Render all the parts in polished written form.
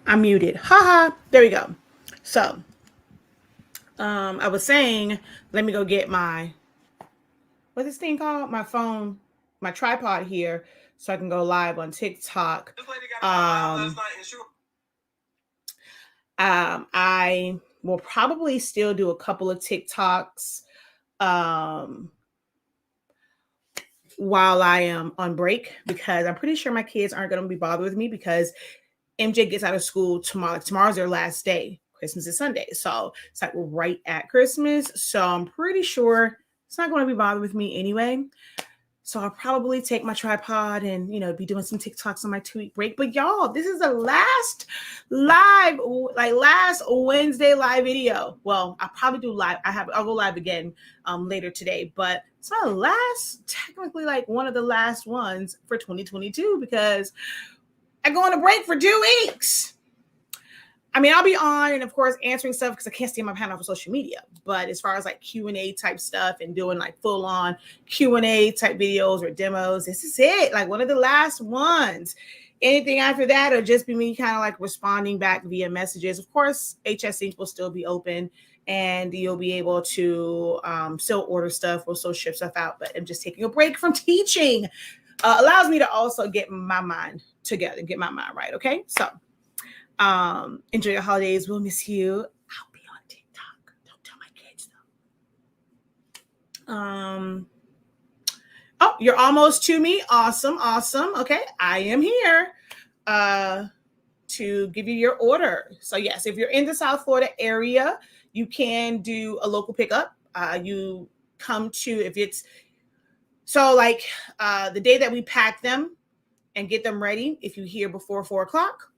I'm muted. Haha. There we go. So, I was saying, let me go get my what's this thing called? My phone, my tripod here, so I can go live on TikTok. Um, I will probably still do a couple of TikToks um, while I am on break because I'm pretty sure my kids aren't going to be bothered with me because MJ gets out of school tomorrow. Tomorrow's their last day. Christmas is Sunday. So it's like we're right at Christmas. So I'm pretty sure it's not going to be bothered with me anyway. So I'll probably take my tripod and, be doing some TikToks on my 2-week break. But y'all, this is the last last Wednesday live video. Well, I'll probably do live. I'll go live again later today. But it's my last, technically like one of the last ones for 2022 because I go on a break for 2 weeks. I mean, I'll be on and of course answering stuff because I can't stand my panel for social media. But as far as like Q&A type stuff and doing like full on Q&A type videos or demos, this is it. Like one of the last ones. Anything after that will just be me kind of like responding back via messages. Of course, HS Sync will still be open and you'll be able to still order stuff. We'll still ship stuff out. But I'm just taking a break from teaching. Allows me to also get my mind together, get my mind right. Okay. So enjoy your holidays. We'll miss you. I'll be on TikTok. Don't tell my kids though. Oh, you're almost to me. Awesome. Okay. I am here to give you your order. So yes, if you're in the South Florida area, you can do a local pickup. You come to, if it's so like the day that we pack them and get them ready, if you hear before 4 o'clock,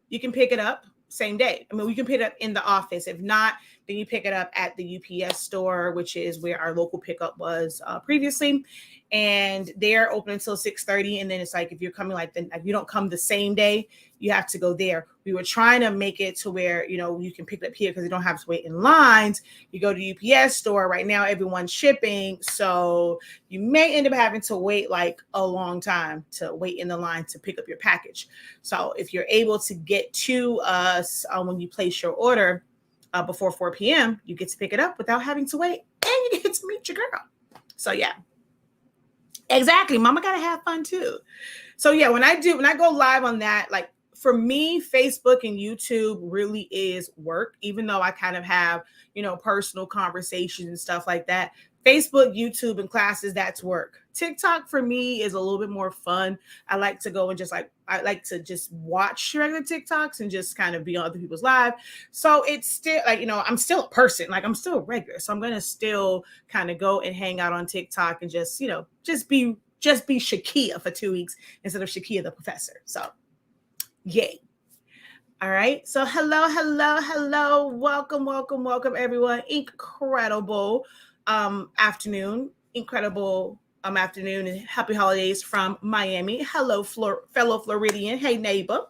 you can pick it up same day. I mean, we can pick it up in the office. If not, then you pick it up at the UPS store, which is where our local pickup was previously. And they're open until 6:30. And then it's like, if you're coming if you don't come the same day, you have to go there. We were trying to make it to where, you can pick it up here because you don't have to wait in lines. You go to UPS store right now, everyone's shipping. So you may end up having to wait like a long time to wait in the line to pick up your package. So if you're able to get to us when you place your order before 4 p.m., you get to pick it up without having to wait and you get to meet your girl. So yeah. Exactly. Mama got to have fun too. So yeah, when I go live on that, like for me, Facebook and YouTube really is work, even though I kind of have, personal conversations and stuff like that. Facebook, YouTube, and classes, that's work. TikTok for me is a little bit more fun. I like to go and I like to just watch regular TikToks and just kind of be on other people's live. So it's still like, I'm still a person, like I'm still regular. So I'm going to still kind of go and hang out on TikTok and just be Shakeya for 2 weeks instead of Shakeya the professor. So yay. All right. So hello. Welcome everyone. Incredible afternoon. Incredible afternoon and happy holidays from Miami. Hello, fellow Floridian. Hey, neighbor.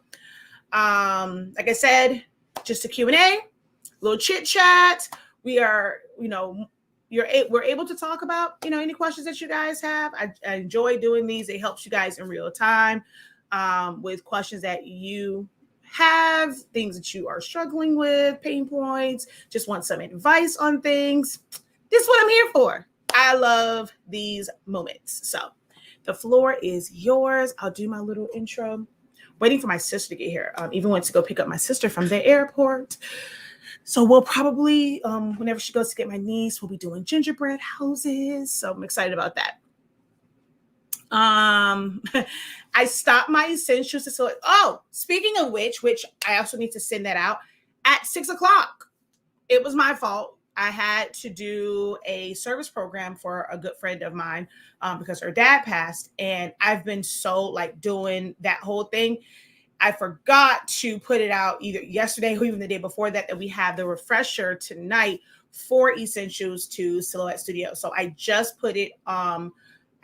Like I said, just a Q&A, little chit chat. We are, we're able to talk about, any questions that you guys have. I enjoy doing these. It helps you guys in real time with questions that you have, things that you are struggling with, pain points, just want some advice on things. This is what I'm here for. I love these moments. So the floor is yours. I'll do my little intro. Waiting for my sister to get here. Even went to go pick up my sister from the airport. So we'll probably, whenever she goes to get my niece, we'll be doing gingerbread houses. So I'm excited about that. I stopped my essentials. So, speaking of which I also need to send that out at 6 o'clock. It was my fault. I had to do a service program for a good friend of mine because her dad passed. And I've been so like doing that whole thing. I forgot to put it out either yesterday or even the day before that we have the refresher tonight for Essentials to Silhouette Studio. So I just put it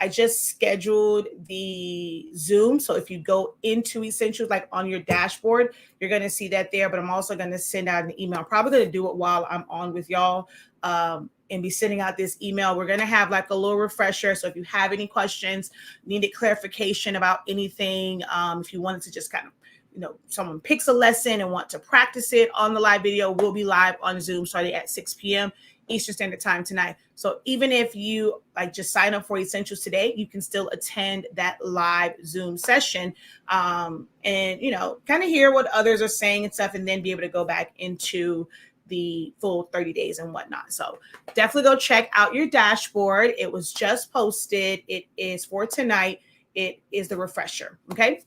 I just scheduled the Zoom. So if you go into Essentials, like on your dashboard, you're going to see that there. But I'm also going to send out an email. I'm probably going to do it while I'm on with y'all and be sending out this email. We're going to have like a little refresher. So if you have any questions, needed clarification about anything, if you wanted to just kind of, someone picks a lesson and want to practice it on the live video, we'll be live on Zoom starting at 6 p.m. Eastern Standard Time tonight. So even if you just sign up for Essentials today, you can still attend that live Zoom session and, kind of hear what others are saying and stuff, and then be able to go back into the full 30 days and whatnot. So definitely go check out your dashboard. It was just posted. It is for tonight. It is the refresher. Okay.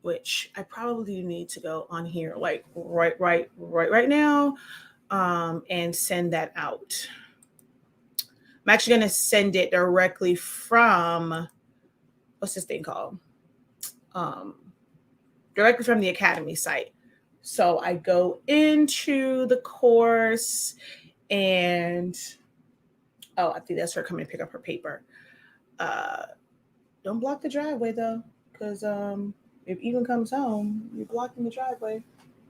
Which I probably need to go on here like right now and send that out. I'm actually going to send it directly from, what's this thing called? Directly from the Academy site. So I go into the course and, I think that's her coming to pick up her paper. Don't block the driveway though, because if Ethan comes home, you're blocking the driveway.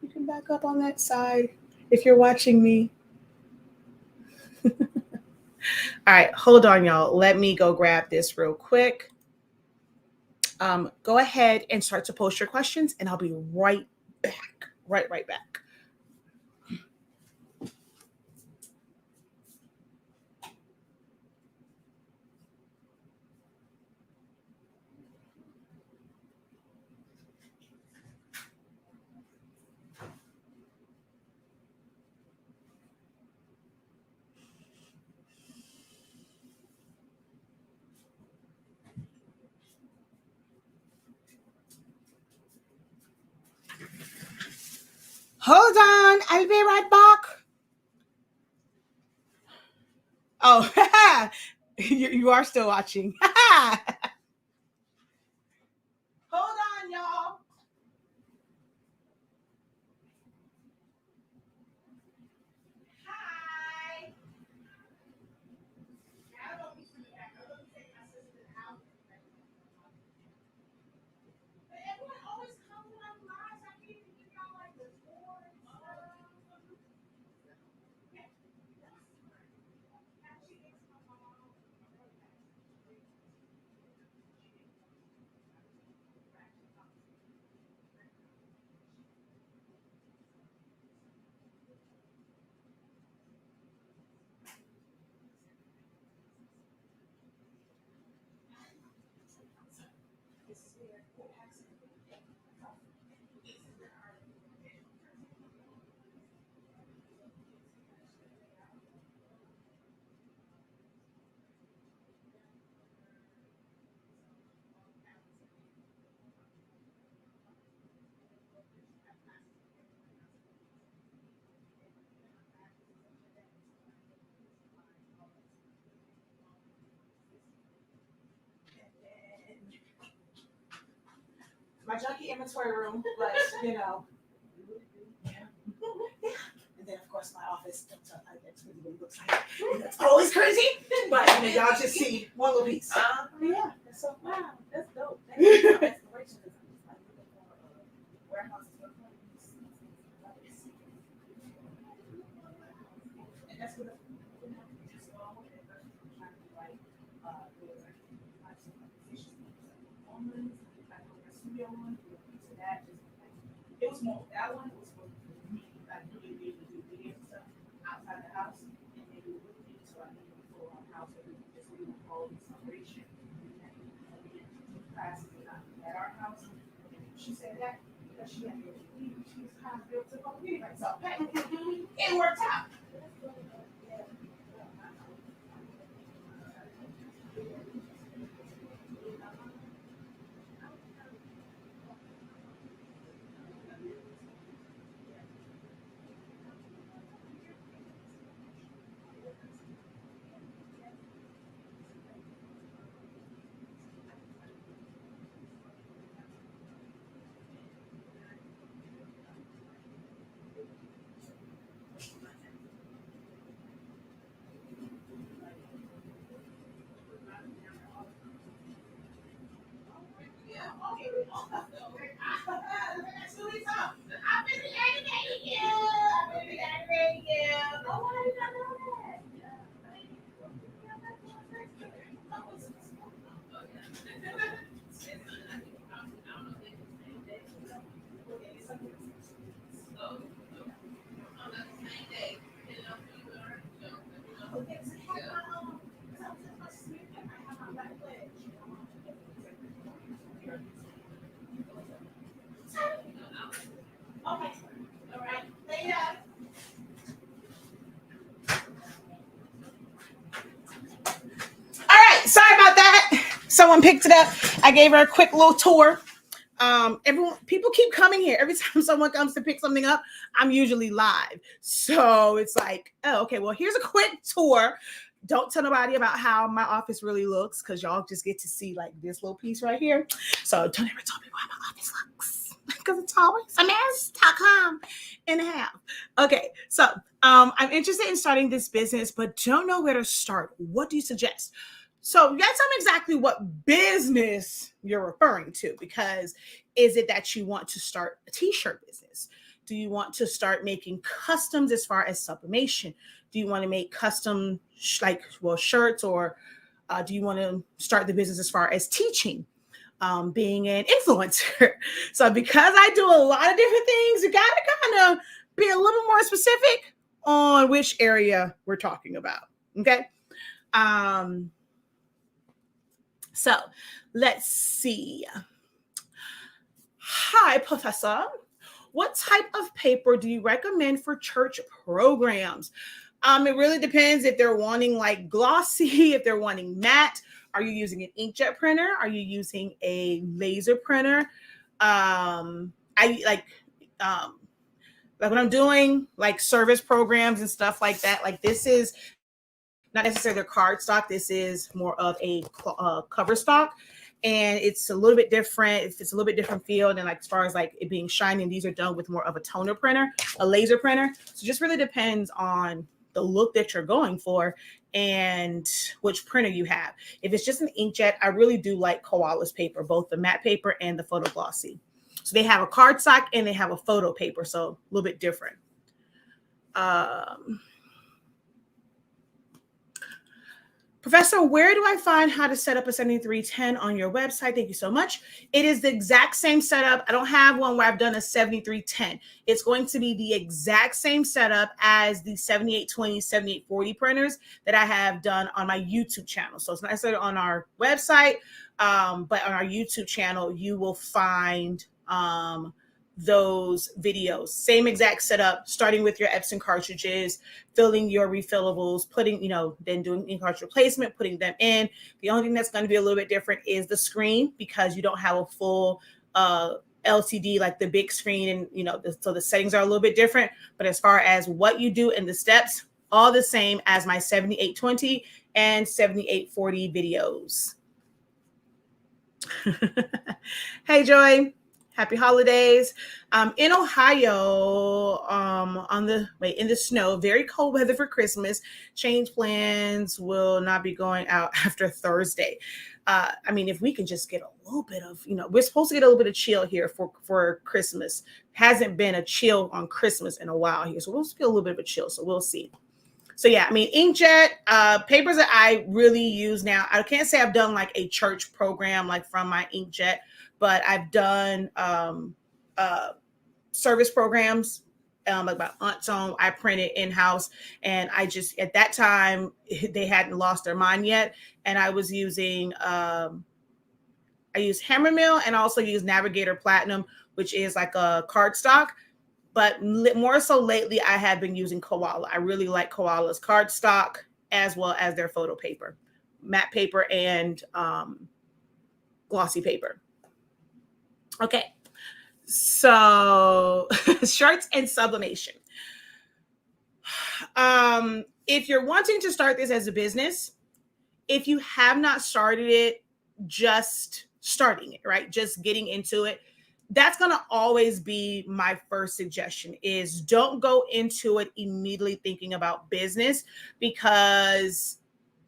You can back up on that side if you're watching me. All right, hold on, y'all. Let me go grab this real quick. Go ahead and start to post your questions, and I'll be right back. Right back. Hold on, I'll be right back. Oh, you are still watching. Hold on, y'all. Hi. Everyone always comes when I'm live, so I can't even give y'all like the tour. My junkie inventory room, but and then of course my office. That's really what it looks like. It's always crazy, but y'all just see one little piece. Yeah, that's so wow, that's dope. Thank you for exploration. And that's what it was more that one was for me, like really being able to do videos and stuff outside the house, and then we were looking into like maybe full on house where we could just do all this celebration and we did classes at our house. And she said that because she had she was kind of built up on me, like so hey, it worked out. someone picked it up. I gave her a quick little tour. People keep coming here. Every time someone comes to pick something up, I'm usually live. So it's like, oh, okay, well, here's a quick tour. Don't tell nobody about how my office really looks, because y'all just get to see like this little piece right here. So don't ever tell people how my office looks, because it's always a mess.com and a half. Okay, so I'm interested in starting this business, but don't know where to start. What do you suggest? So you got to tell me exactly what business you're referring to, because is it that you want to start a t-shirt business? Do you want to start making customs as far as sublimation? Do you want to make custom shirts, or do you want to start the business as far as teaching, being an influencer? So because I do a lot of different things, you got to kind of be a little more specific on which area we're talking about. Okay. So let's see. Hi, Professor. What type of paper do you recommend for church programs? It really depends if they're wanting like glossy, if they're wanting matte. Are you using an inkjet printer? Are you using a laser printer? Like when I'm doing like service programs and stuff like that, like this is not necessarily a card stock. This is more of a cover stock, and it's a little bit different. It's a little bit different feel than like as far as like it being shiny. And these are done with more of a toner printer, a laser printer. So it just really depends on the look that you're going for and which printer you have. If it's just an inkjet, I really do like Koala's paper, both the matte paper and the photo glossy. So they have a cardstock and they have a photo paper, so a little bit different. Professor, where do I find how to set up a 7310 on your website? Thank you so much. It is the exact same setup. I don't have one where I've done a 7310. It's going to be the exact same setup as the 7820, 7840 printers that I have done on my YouTube channel. So it's not necessarily on our website, but on our YouTube channel, you will find those videos. Same exact setup, starting with your Epson cartridges, filling your refillables, putting, then doing ink cartridge replacement, putting them in. The only thing that's going to be a little bit different is the screen, because you don't have a full LCD like the big screen, and so the settings are a little bit different. But as far as what you do and the steps, all the same as my 7820 and 7840 videos. Hey, Joy. Happy holidays. In Ohio, in the snow, very cold weather for Christmas. Change plans, will not be going out after Thursday. If we can just get a little bit of, we're supposed to get a little bit of chill here for Christmas. Hasn't been a chill on Christmas in a while here. So we'll get a little bit of a chill. So we'll see. So yeah, inkjet papers that I really use now. I can't say I've done like a church program like from my inkjet, but I've done service programs like my aunt's home. I printed in-house, and I just, at that time, they hadn't lost their mind yet. And I was using, I used Hammermill, and also used Navigator Platinum, which is like a cardstock. But more so lately, I have been using Koala. I really like Koala's cardstock as well as their photo paper, matte paper, and glossy paper. Okay, so shirts and sublimation. If you're wanting to start this as a business, if you have not started it, just starting it, right? Just getting into it. That's going to always be my first suggestion, is don't go into it immediately thinking about business, because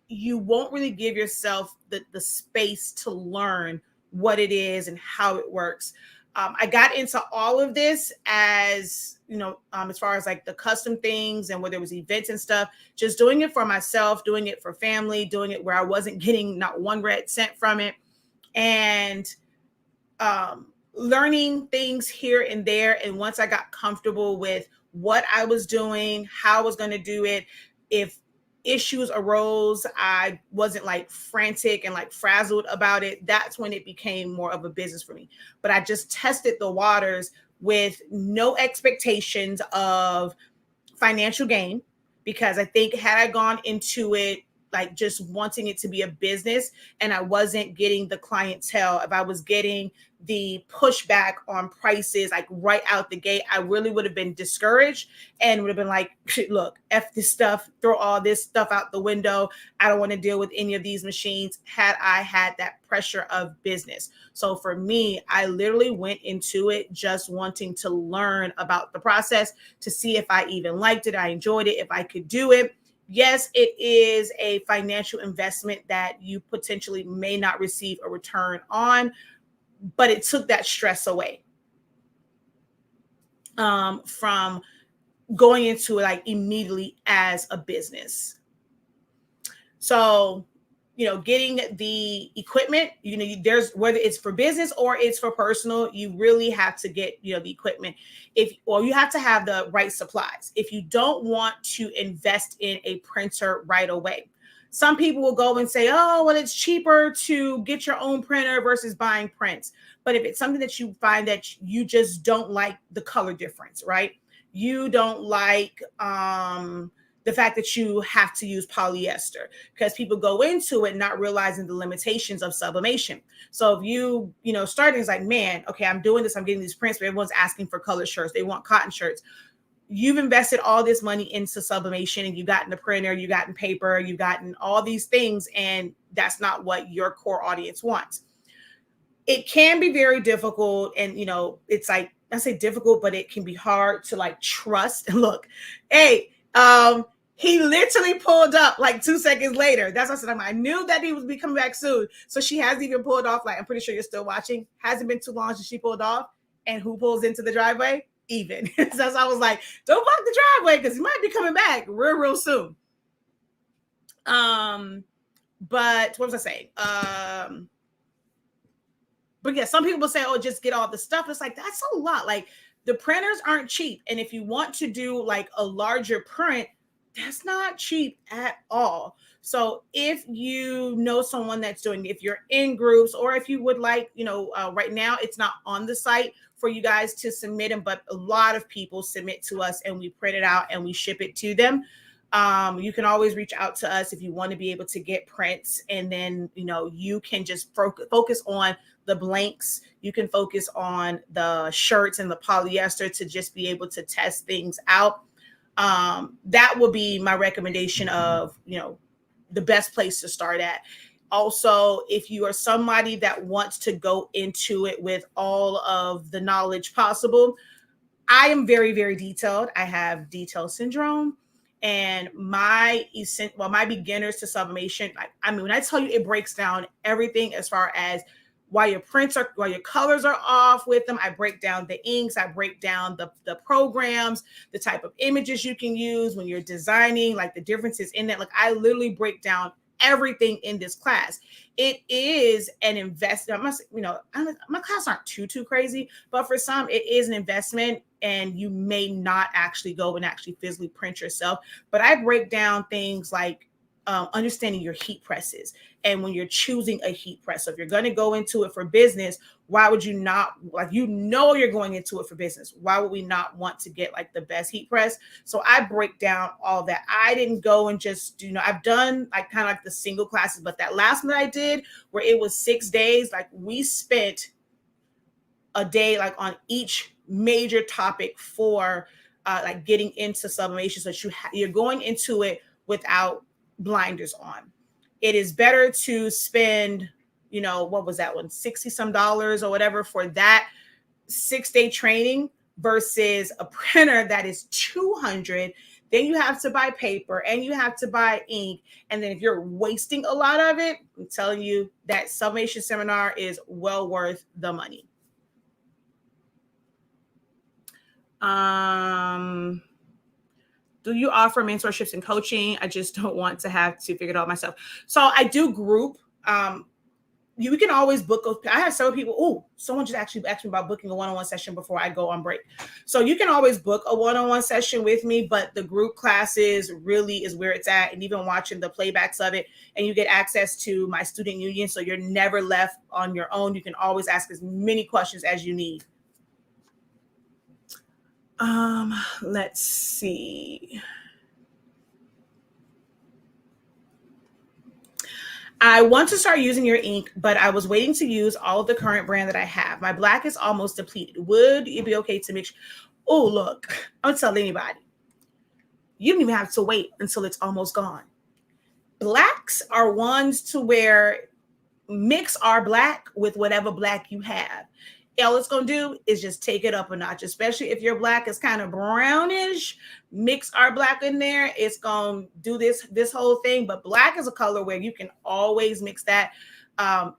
you won't really give yourself the space to learn what it is and how it works. I got into all of this as far as like the custom things and whether it was events and stuff, just doing it for myself, doing it for family, doing it where I wasn't getting not one red cent from it. And learning things here and there. And once I got comfortable with what I was doing, how I was going to do it, if issues arose, I wasn't like frantic and like frazzled about it. That's when it became more of a business for me. But I just tested the waters with no expectations of financial gain, because I think had I gone into it like just wanting it to be a business and I wasn't getting the clientele, if I was getting the pushback on prices like right out the gate, I really would have been discouraged and would have been like, look, F this stuff, throw all this stuff out the window. I don't want to deal with any of these machines had I had that pressure of business. So for me, I literally went into it just wanting to learn about the process to see if I even liked it, I enjoyed it, if I could do it. Yes, it is a financial investment that you potentially may not receive a return on, but it took that stress away from going into it like immediately as a business. So, getting the equipment, there's, whether it's for business or it's for personal, you really have to get, the equipment or you have to have the right supplies. If you don't want to invest in a printer right away, some people will go and say, oh, well, it's cheaper to get your own printer versus buying prints. But if it's something that you find that you just don't like the color difference, right? You don't like, the fact that you have to use polyester, because people go into it not realizing the limitations of sublimation. So if starting is like, man, okay, I'm doing this, I'm getting these prints, but everyone's asking for color shirts. They want cotton shirts. You've invested all this money into sublimation and you've gotten a printer, you've gotten paper, you've gotten all these things, and that's not what your core audience wants. It can be very difficult. And, it's like, I say difficult, but it can be hard to like trust. And look, hey, he literally pulled up like 2 seconds later. That's what I said. I knew that he would be coming back soon. So she hasn't even pulled off. Like, I'm pretty sure you're still watching. Hasn't been too long since she pulled off. And who pulls into the driveway? Even. So I was like, don't block the driveway because he might be coming back real soon. But what was I saying? But yeah, some people will say, oh, just get all the stuff. It's like, that's a lot. Like, the printers aren't cheap. And if you want to do like a larger print, that's not cheap at all. So if you know someone that's doing, if you're in groups, or if you would like, right now it's not on the site for you guys to submit them, but a lot of people submit to us and we print it out and we ship it to them. You can always reach out to us if you want to be able to get prints, and then, you can just focus on the blanks. You can focus on the shirts and the polyester to just be able to test things out. That will be my recommendation of, the best place to start at. Also, if you are somebody that wants to go into it with all of the knowledge possible, I am very, very detailed. I have detail syndrome. And my beginners to sublimation, when I tell you, it breaks down everything as far as while your colors are off with them. I break down the inks, I break down the programs, the type of images you can use when you're designing, like the differences in that. Like, I literally break down everything in this class. It is an investment. My classes aren't too crazy, but for some, it is an investment, and you may not actually go and actually physically print yourself. But I break down things like understanding your heat presses, and when you're choosing a heat press. So if you're going to go into it for business, why would you not, you're going into it for business, why would we not want to get like the best heat press? So I break down all that. I didn't go and just I've done like kind of like the single classes, but that last one that I did where it was 6 days, like we spent a day like on each major topic for like getting into sublimation, so that you're going into it without blinders on. It is better to spend, what was that one, $60 some or whatever for that 6-day training versus a printer that is $200. Then you have to buy paper and you have to buy ink. And then if you're wasting a lot of it, I'm telling you that sublimation seminar is well worth the money. Do you offer mentorships and coaching? I just don't want to have to figure it out myself. So I do group. You can always book. I have several people. Oh, someone just actually asked me about booking a one-on-one session before I go on break. So you can always book a one-on-one session with me, but the group classes really is where it's at. And even watching the playbacks of it, and you get access to my student union. So you're never left on your own. You can always ask as many questions as you need. Let's see. I want to start using your ink, but I was waiting to use all of the current brand that I have. My black is almost depleted. Would it be okay to mix? Oh, look, I'll tell anybody. You don't even have to wait until it's almost gone. Blacks are ones to where mix our black with whatever black you have. All it's going to do is just take it up a notch, especially if your black is kind of brownish. Mix our black in there. It's going to do this whole thing. But black is a color where you can always mix that.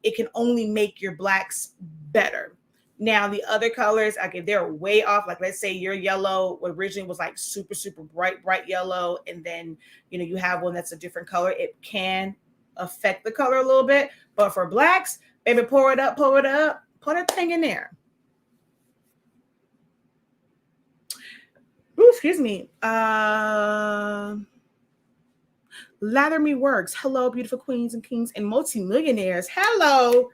It can only make your blacks better. Now, the other colors, okay, they're way off. Like, let's say your yellow originally was like super, super bright yellow. And then, you have one that's a different color. It can affect the color a little bit. But for blacks, baby, pour it up, put that thing in there. Ooh, excuse me. Lather Me Works. Hello, beautiful queens and kings and multimillionaires. Hello.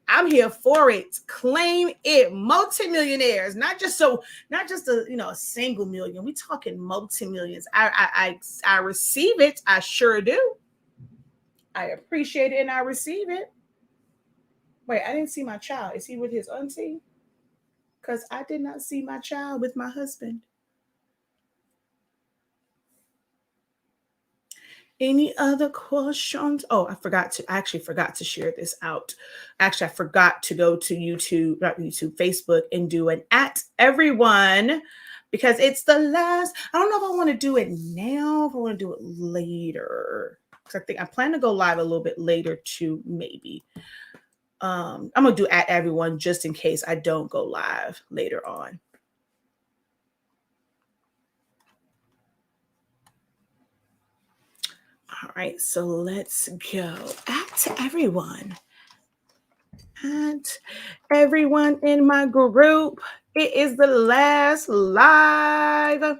I'm here for it. Claim it. Multimillionaires, not just a single million. We talking multi-millions. I receive it. I sure do. I appreciate it and I receive it. Wait, I didn't see my child. Is he with his auntie? Because I did not see my child with my husband. Any other questions? Oh, I actually forgot to share this out. Actually, I forgot to go to YouTube, not YouTube, Facebook, and do an @everyone because it's the last. I don't know if I want to do it now, if I want to do it later. Because I plan to go live a little bit later too, maybe. I'm gonna do @everyone just in case I don't go live later on. All right, so let's go @everyone. @everyone in my group. It is the last live.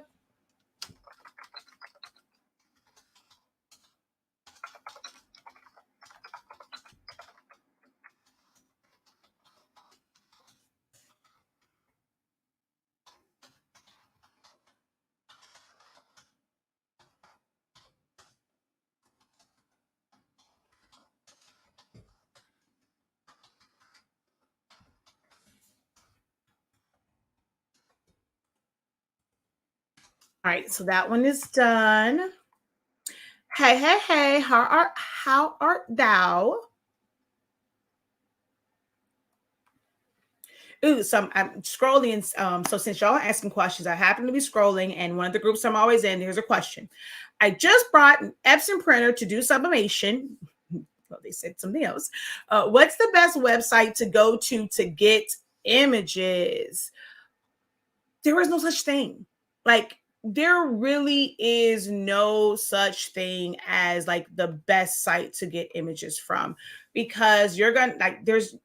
All right, so that one is done. Hey, how art thou? Ooh, so I'm scrolling. So since y'all are asking questions, I happen to be scrolling, and one of the groups I'm always in, here's a question. I just brought an Epson printer to do sublimation. Well, they said something else. What's the best website to go to get images? There is no such thing. Like, there really is no such thing as like the best site to get images from, because you're gonna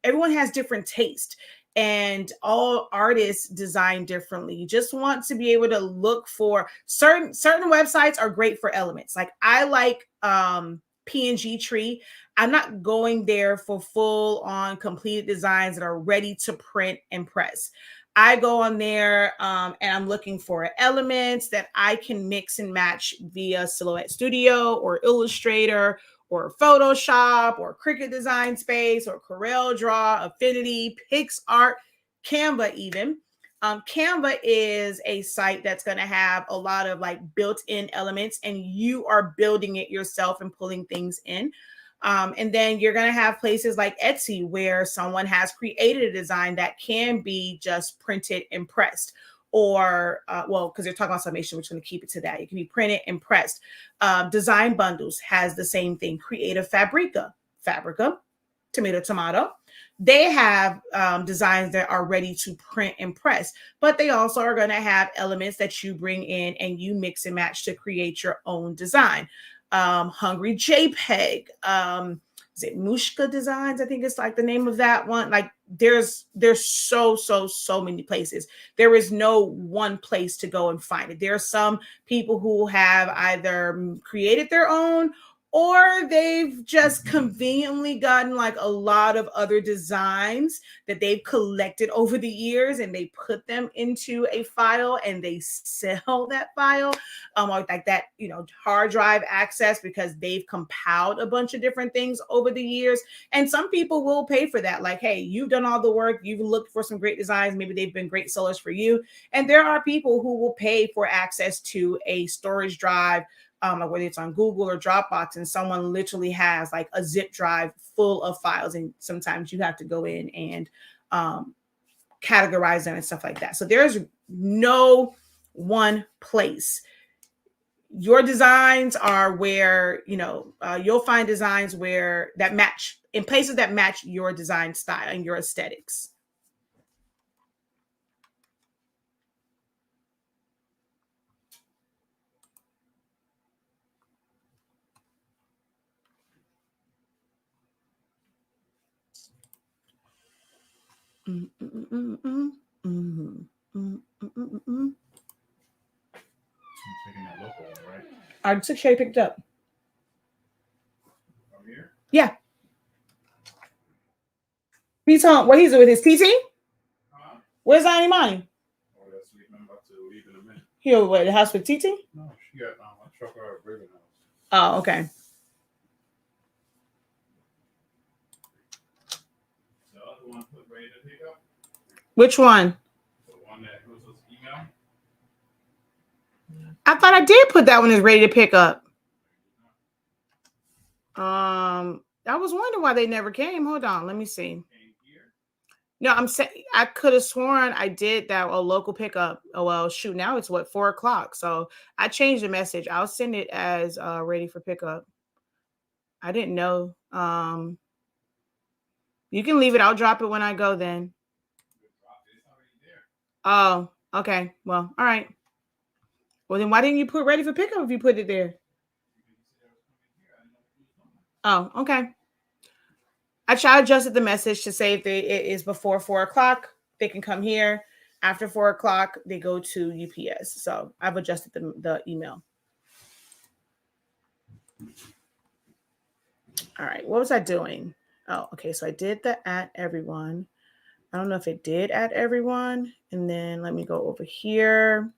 everyone has different taste and all artists design differently. You just want to be able to look for certain websites are great for elements. Like, I like PNG Tree. I'm not going there for full on completed designs that are ready to print and press. I go on there and I'm looking for elements that I can mix and match via Silhouette Studio or Illustrator or Photoshop or Cricut Design Space or Corel Draw, Affinity, PixArt, Canva even. Canva is a site that's going to have a lot of like built-in elements, and you are building it yourself and pulling things in. And then you're going to have places like Etsy where someone has created a design that can be just printed and pressed, or because you're talking about sublimation, we're going to keep it to that. It can be printed and pressed. Design Bundles has the same thing. Creative Fabrica, tomato. They have designs that are ready to print and press, but they also are going to have elements that you bring in and you mix and match to create your own design. Hungry JPEG, is it Mushka Designs? I think it's like the name of that one. Like, there's so many places. There is no one place to go and find it. There are some people who have either created their own or they've just conveniently gotten like a lot of other designs that they've collected over the years, and they put them into a file and they sell that file, or like that, hard drive access, because they've compiled a bunch of different things over the years. And some people will pay for that. Like, hey, you've done all the work, you've looked for some great designs, maybe they've been great sellers for you. And there are people who will pay for access to a storage drive, like whether it's on Google or Dropbox, and someone literally has like a zip drive full of files, and sometimes you have to go in and categorize them and stuff like that. So there's no one place. Your designs are where, you'll find designs where that match, in places that match your design style and your aesthetics. I took Shay picked up. From here? Yeah. He's home. What he's doing with his TT? Where's Imani? Oh, that's sleeping. I'm about to leave in a minute. He over at the house with TT? No, she got a truck her at Raven House. Oh, okay. The other one put ready to pick up. Which one? The one that was email. I thought I did put that one as ready to pick up. I was wondering why they never came. Hold on, let me see. No, I'm saying I could have sworn I did that a local pickup. Oh well, shoot! Now it's what, 4:00. So I changed the message. I'll send it as ready for pickup. I didn't know. You can leave it. I'll drop it when I go. Then. Oh, okay. Well, all right. Well, then why didn't you put ready for pickup if you put it there? Oh, okay. I adjusted the message to say if it is before 4:00, they can come here. After 4:00, they go to UPS. So I've adjusted the email. All right. What was I doing? Oh, okay. So I did the at everyone. I don't know if it did at everyone. And then let me go over here.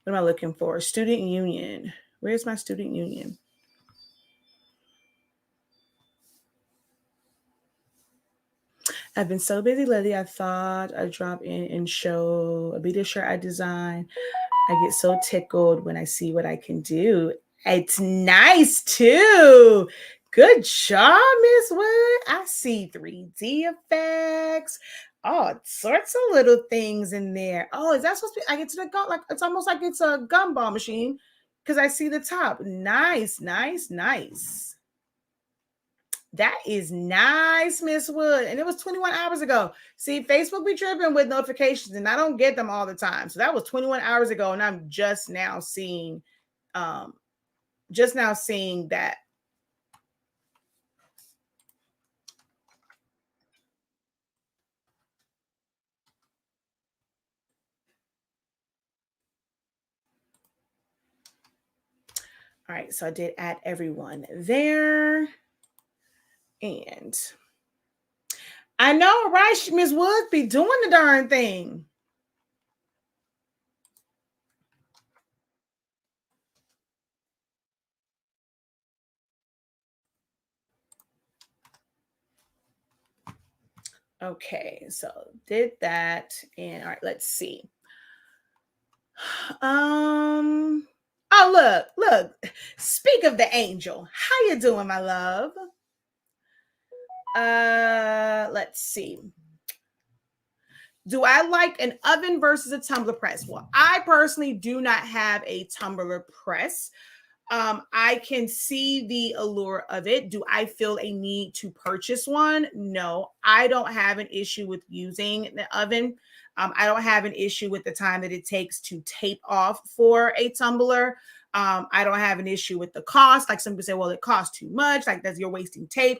What am I looking for? Student union. Where's my student union? I've been so busy lately. I thought I'd drop in and show a beaded shirt I designed. I get so tickled when I see what I can do. It's nice too. Good job, Miss Wood. I see 3D effects. All sorts of little things in there. Oh, is that supposed to be? I get to the gun, like it's almost like it's a gumball machine because I see the top. Nice, nice, nice. That is nice, Miss Wood. And it was 21 hours ago. See, Facebook be tripping with notifications, and I don't get them all the time. So that was 21 hours ago, and I'm just now seeing that. All right, so I did add everyone there. And I know, right? Miss Woods be doing the darn thing. Okay, so did that. And all right, let's see. Oh, look. Speak of the angel. How you doing, my love? Let's see. Do I like an oven versus a tumbler press? Well, I personally do not have a tumbler press. I can see the allure of it. Do I feel a need to purchase one? No, I don't have an issue with using the oven. I don't have an issue with the time that it takes to tape off for a tumbler. I don't have an issue with the cost. Like some people say, well, it costs too much. Like you're wasting tape.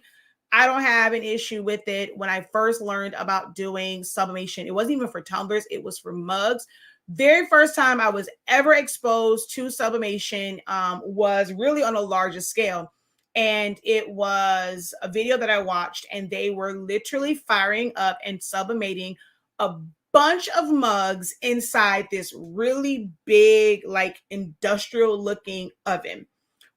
I don't have an issue with it. When I first learned about doing sublimation, it wasn't even for tumblers. It was for mugs. very first time I was ever exposed to sublimation was really on a larger scale. And it was a video that I watched, and they were literally firing up and sublimating a bunch of mugs inside this really big, like industrial looking oven,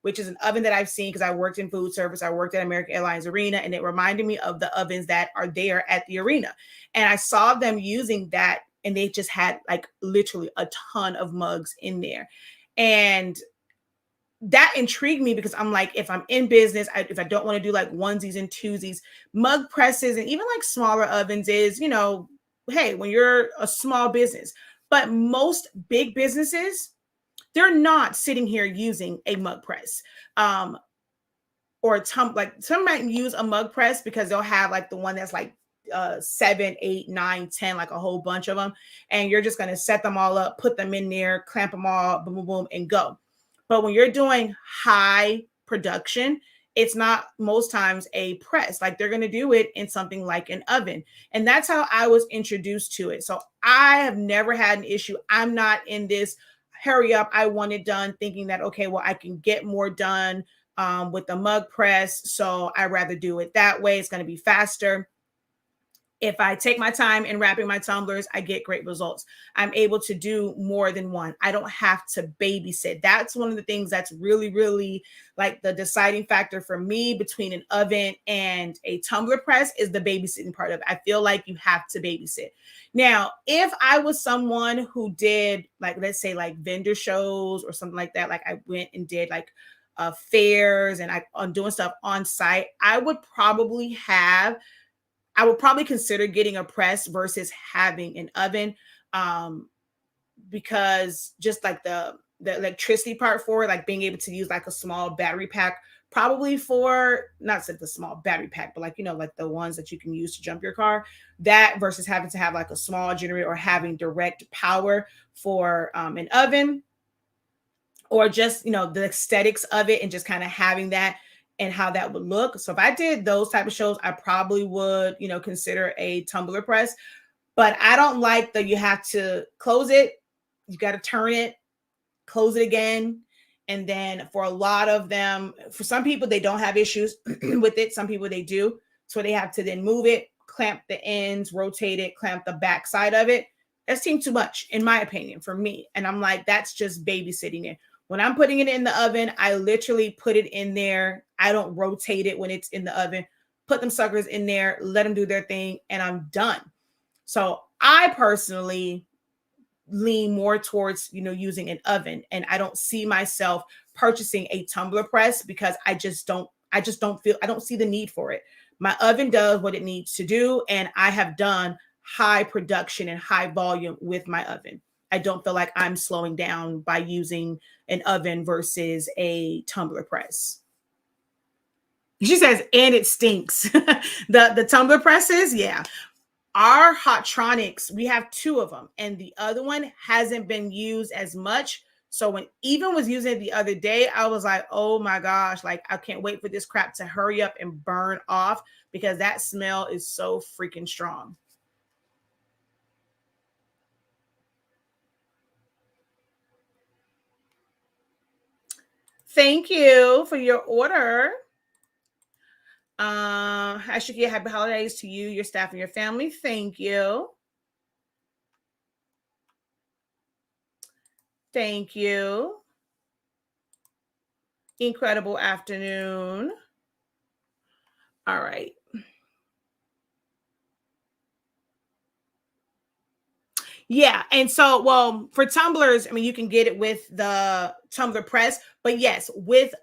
which is an oven that I've seen because I worked in food service. I worked at American Airlines Arena, and it reminded me of the ovens that are there at the arena. And I saw them using that, and they just had like literally a ton of mugs in there. And that intrigued me because I'm like, if I'm in business, if I don't want to do like onesies and twosies, mug presses and even like smaller ovens is, hey, when you're a small business. But most big businesses, they're not sitting here using a mug press. Or like some might use a mug press because they'll have like the one that's like 7, 8, 9, 10, like a whole bunch of them. And you're just going to set them all up, put them in there, clamp them all, boom, boom, boom, and go. But when you're doing high production, it's not most times a press. Like they're going to do it in something like an oven. And that's how I was introduced to it. So I have never had an issue. I'm not in this hurry up, I want it done, thinking that, okay, well, I can get more done with the mug press. So I rather do it that way. It's going to be faster. If I take my time in wrapping my tumblers, I get great results. I'm able to do more than one. I don't have to babysit. That's one of the things that's really, really like the deciding factor for me between an oven and a tumbler press is the babysitting part of it. I feel like you have to babysit. Now, if I was someone who did like, let's say like vendor shows or something like that, like I went and did like fairs and I'm doing stuff on site, I would probably consider getting a press versus having an oven, because just like the electricity part for it, like being able to use like a small battery pack, probably for not the small battery pack, but like, like the ones that you can use to jump your car, that versus having to have like a small generator or having direct power for an oven, or just, the aesthetics of it and just kind of having that and how that would look. So if I did those type of shows, I probably would, consider a tumbler press. But I don't like that you have to close it. You got to turn it, close it again. And then for a lot of them, for some people, they don't have issues with it. Some people they do. So they have to then move it, clamp the ends, rotate it, clamp the back side of it. That seems too much, in my opinion, for me. And I'm like, that's just babysitting it. When I'm putting it in the oven, I literally put it in there. I don't rotate it when it's in the oven. Put them suckers in there, let them do their thing, and I'm done. So I personally lean more towards, using an oven, and I don't see myself purchasing a tumbler press because I don't see the need for it. My oven does what it needs to do, and I have done high production and high volume with my oven. I don't feel like I'm slowing down by using an oven versus a tumbler press. She says, and it stinks. the tumbler presses, yeah. Our Hotronics, we have 2 of them, and the other one hasn't been used as much. So when even was using it the other day, I was like, oh my gosh, like I can't wait for this crap to hurry up and burn off because that smell is so freaking strong. Thank you for your order. Hi, Shakeya. Happy holidays to you, your staff, and your family. Thank you. Thank you. Incredible afternoon. All right. Yeah. And so, well, for tumblers, I mean, you can get it with the tumbler press, but yes, with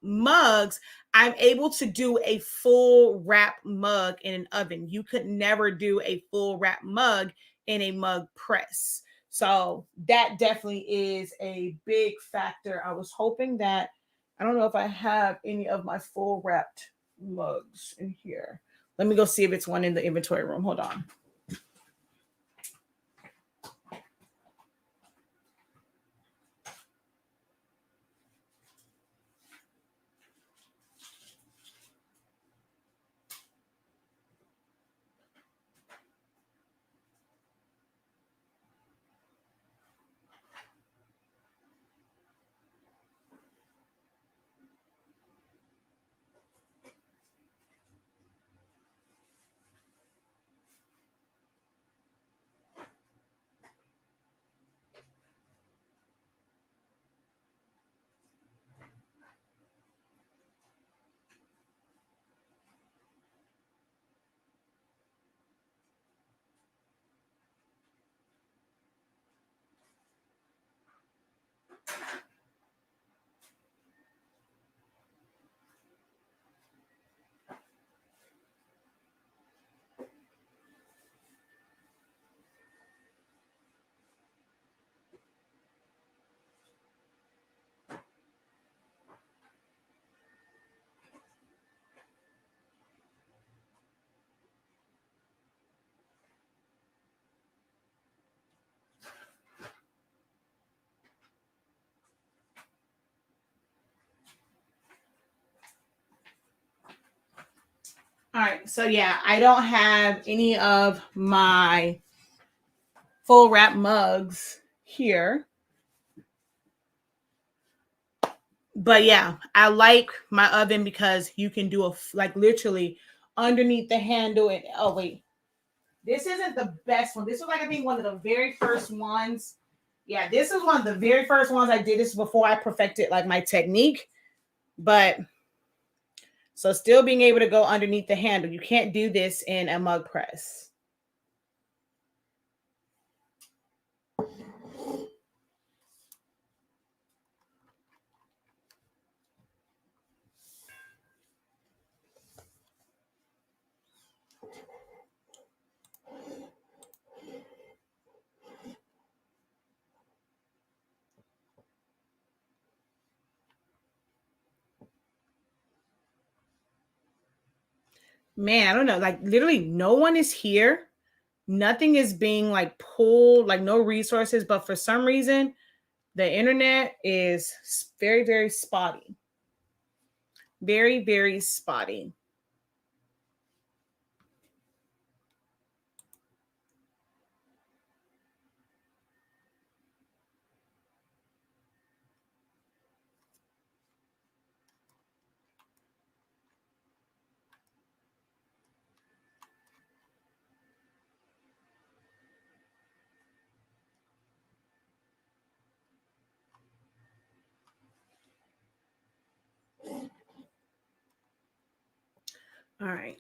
mugs, I'm able to do a full wrap mug in an oven. You could never do a full wrap mug in a mug press. So that definitely is a big factor. I was hoping that I don't know if I have any of my full wrapped mugs in here. Let me go see if it's one in the inventory room. Hold on. All right, so yeah, I don't have any of my full wrap mugs here. But yeah, I like my oven because you can do like literally underneath the handle. And oh wait, this isn't the best one. This was like I think one of the very first ones. Yeah, this is one of the very first ones I did. This before I perfected like my technique. But so still being able to go underneath the handle. You can't do this in a mug press. Man, I don't know. Like literally no one is here. Nothing is being like pulled, like no resources, but for some reason the internet is very, very spotty. Very, very spotty. All right.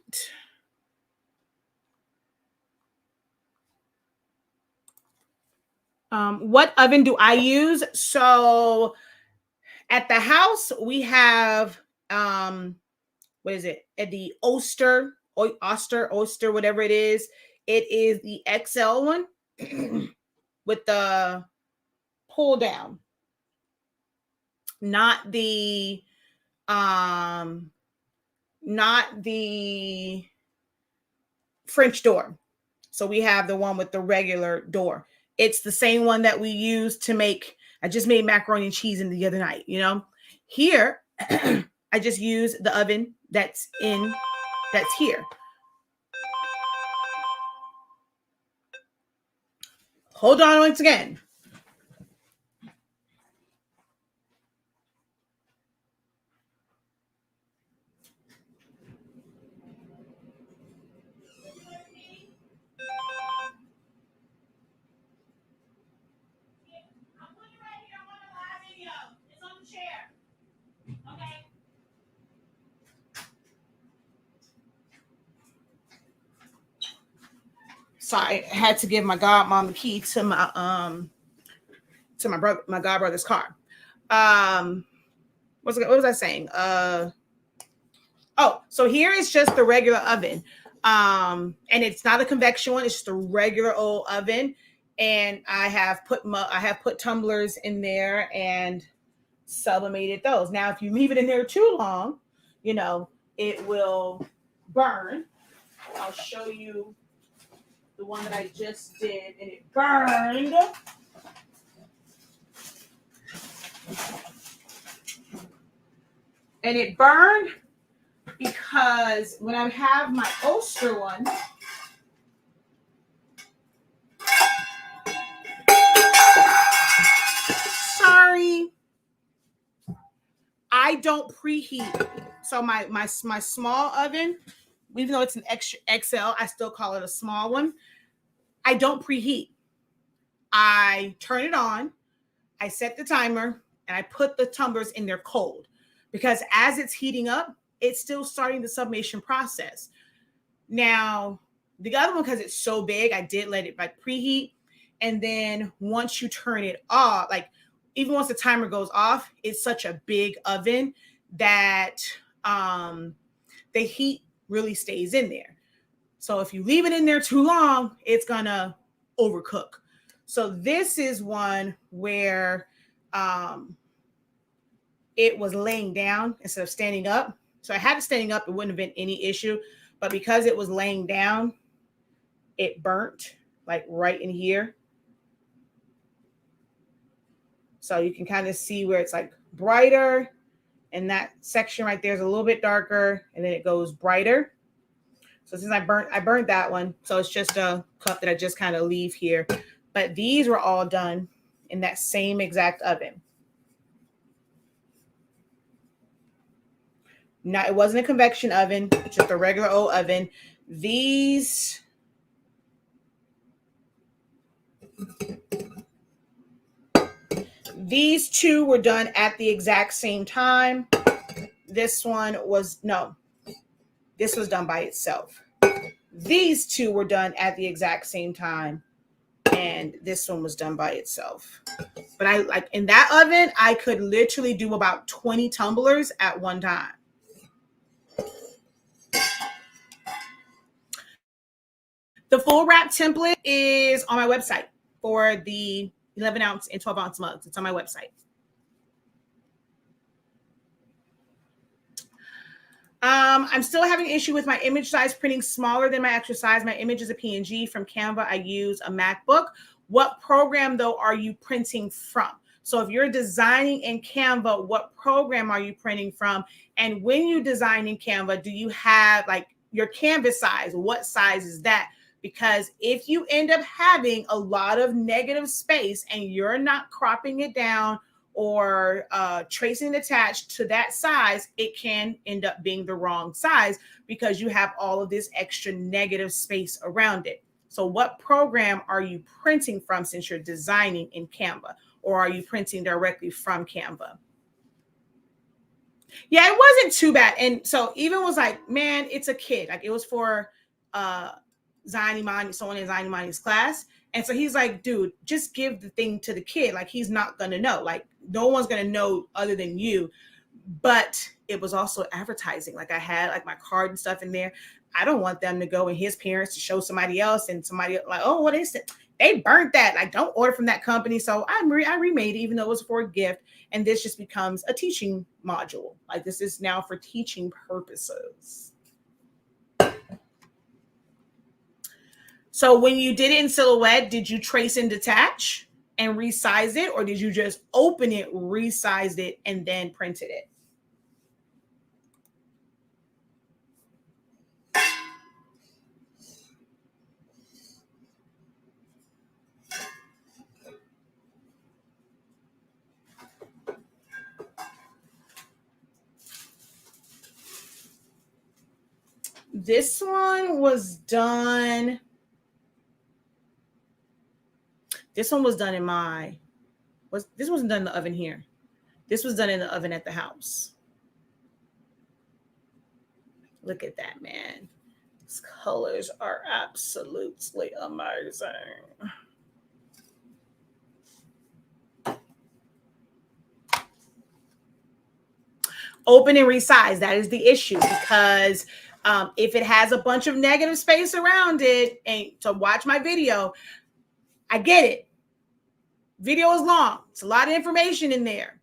What oven do I use? So at the house, we have what is it? At the Oster, whatever it is. It is the XL one with the pull down, not the um not the French door. So we have the one with the regular door. It's the same one that we use to make. I just made macaroni and cheese in the other night, you know. Here, I just use the oven that's here. Hold on once again. Sorry, I had to give my godmom the key to my brother, my godbrother's car. What was I saying? Oh, so here is just the regular oven. And it's not a convection one, it's just a regular old oven. And I have put tumblers in there and sublimated those. Now, if you leave it in there too long, you know, it will burn. I'll show you the one that I just did, and it burned. And it burned because when I have my Oster one, sorry, I don't preheat. So my small oven, even though it's an extra XL, I still call it a small one. I don't preheat. I turn it on, I set the timer, and I put the tumblers in there cold because as it's heating up, it's still starting the sublimation process. Now, the other one, because it's so big, I did let it like preheat. And then once you turn it off, like even once the timer goes off, it's such a big oven that the heat really stays in there. So if you leave it in there too long, it's gonna overcook. So this is one where it was laying down instead of standing up. So I had it standing up, it wouldn't have been any issue. But because it was laying down, it burnt like right in here. So you can kind of see where it's like brighter, and that section right there is a little bit darker, and then it goes brighter. So since I burnt that one. So it's just a cup that I just kind of leave here. But these were all done in that same exact oven. Now, it wasn't a convection oven, just a regular old oven. These two were done at the exact same time. This one was, no, this was done by itself. These two were done at the exact same time. And this one was done by itself. But I like in that oven, I could literally do about 20 tumblers at one time. The full wrap template is on my website for the 11 ounce and 12 ounce mugs. It's on my website. I'm still having an issue with my image size printing smaller than my actual size. My image is a PNG from Canva. I use a MacBook. What program, though, are you printing from? So if you're designing in Canva, what program are you printing from? And when you design in Canva, do you have like your canvas size? What size is that? Because if you end up having a lot of negative space and you're not cropping it down or tracing attached to that size, it can end up being the wrong size because you have all of this extra negative space around it. So what program are you printing from since you're designing in Canva, or are you printing directly from Canva? Yeah, it wasn't too bad. And so even was like, man, it's a kid. Like it was for Zion Imani, someone in Zion Imani's class. And so he's like, dude, just give the thing to the kid. Like he's not going to know. Like no one's going to know other than you. But it was also advertising. Like I had like my card and stuff in there. I don't want them to go and his parents to show somebody else and somebody like, oh, what is it? They burnt that. Like don't order from that company. So I remade it even though it was for a gift. And this just becomes a teaching module. Like this is now for teaching purposes. So when you did it in Silhouette, did you trace and detach and resize it? Or did you just open it, resized it, and then printed it? This one was done. This one was done in this wasn't done in the oven here. This was done in the oven at the house. Look at that, man. These colors are absolutely amazing. Open and resize. That is the issue because if it has a bunch of negative space around it, and to watch my video, I get it. Video is long. It's a lot of information in there,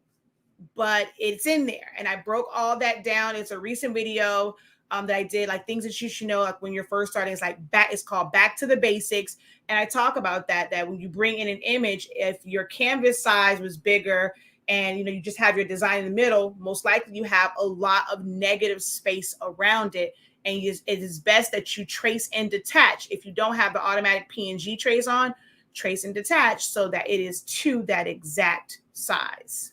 but it's in there. And I broke all that down. It's a recent video that I did, like things that you should know, like when you're first starting. It's called Back to the Basics. And I talk about that when you bring in an image, if your canvas size was bigger and you just have your design in the middle, most likely you have a lot of negative space around it. And it is best that you trace and detach. If you don't have the automatic PNG trace on, trace and detach so that it is to that exact size.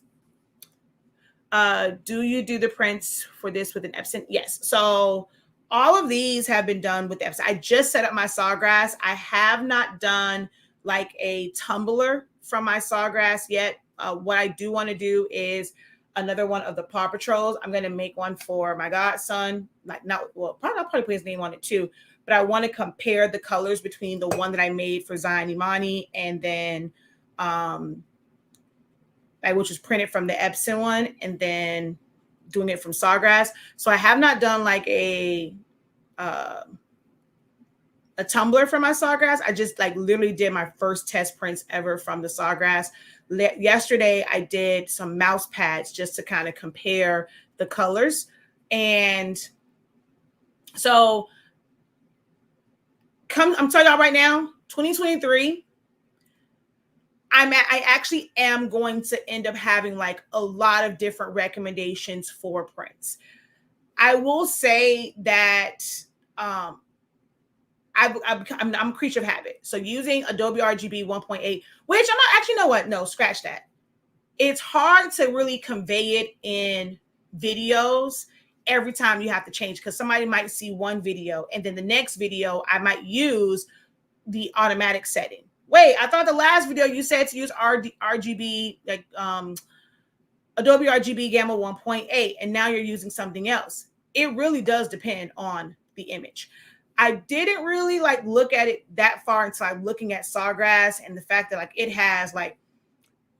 Do you do the prints for this with an Epson? Yes. So all of these have been done with Epson. I just set up my Sawgrass. I have not done like a tumbler from my Sawgrass yet. What I do want to do is another one of the Paw Patrols. I'm going to make one for my godson. I'll probably put his name on it too. But I want to compare the colors between the one that I made for Zion Imani and then which was printed from the Epson one, and then doing it from Sawgrass. So I have not done like a tumbler for my Sawgrass. I just literally did my first test prints ever from the Sawgrass. Yesterday, I did some mouse pads just to kind of compare the colors. And so I'm telling y'all right now, 2023, I actually am going to end up having like a lot of different recommendations for prints. I will say that I'm a creature of habit. So using Adobe RGB 1.8, which I'm not actually, know what? No, scratch that. It's hard to really convey it in videos every time you have to change, because somebody might see one video and then the next video I might use the automatic setting. Wait, I thought the last video you said to use RGB, like Adobe RGB Gamma 1.8, and now you're using something else. It really does depend on the image. I didn't really like look at it that far until I'm looking at Sawgrass and the fact that like it has like,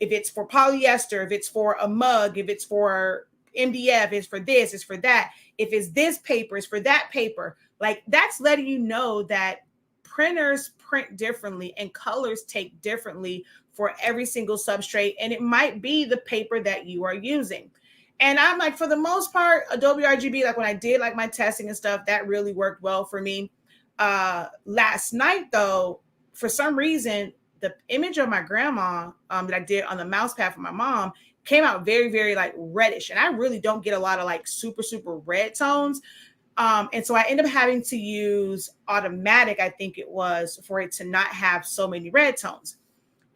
if it's for polyester, if it's for a mug, if it's for MDF, it's for this, it's for that. If it's this paper, it's for that paper. Like that's letting you know that printers print differently and colors take differently for every single substrate. And it might be the paper that you are using. And I'm like, for the most part, Adobe RGB, like when I did like my testing and stuff, that really worked well for me. Last night though, for some reason, the image of my grandma that I did on the mouse pad for my mom came out very, very like reddish. And I really don't get a lot of like super, super red tones. And so I ended up having to use automatic, I think it was, for it to not have so many red tones.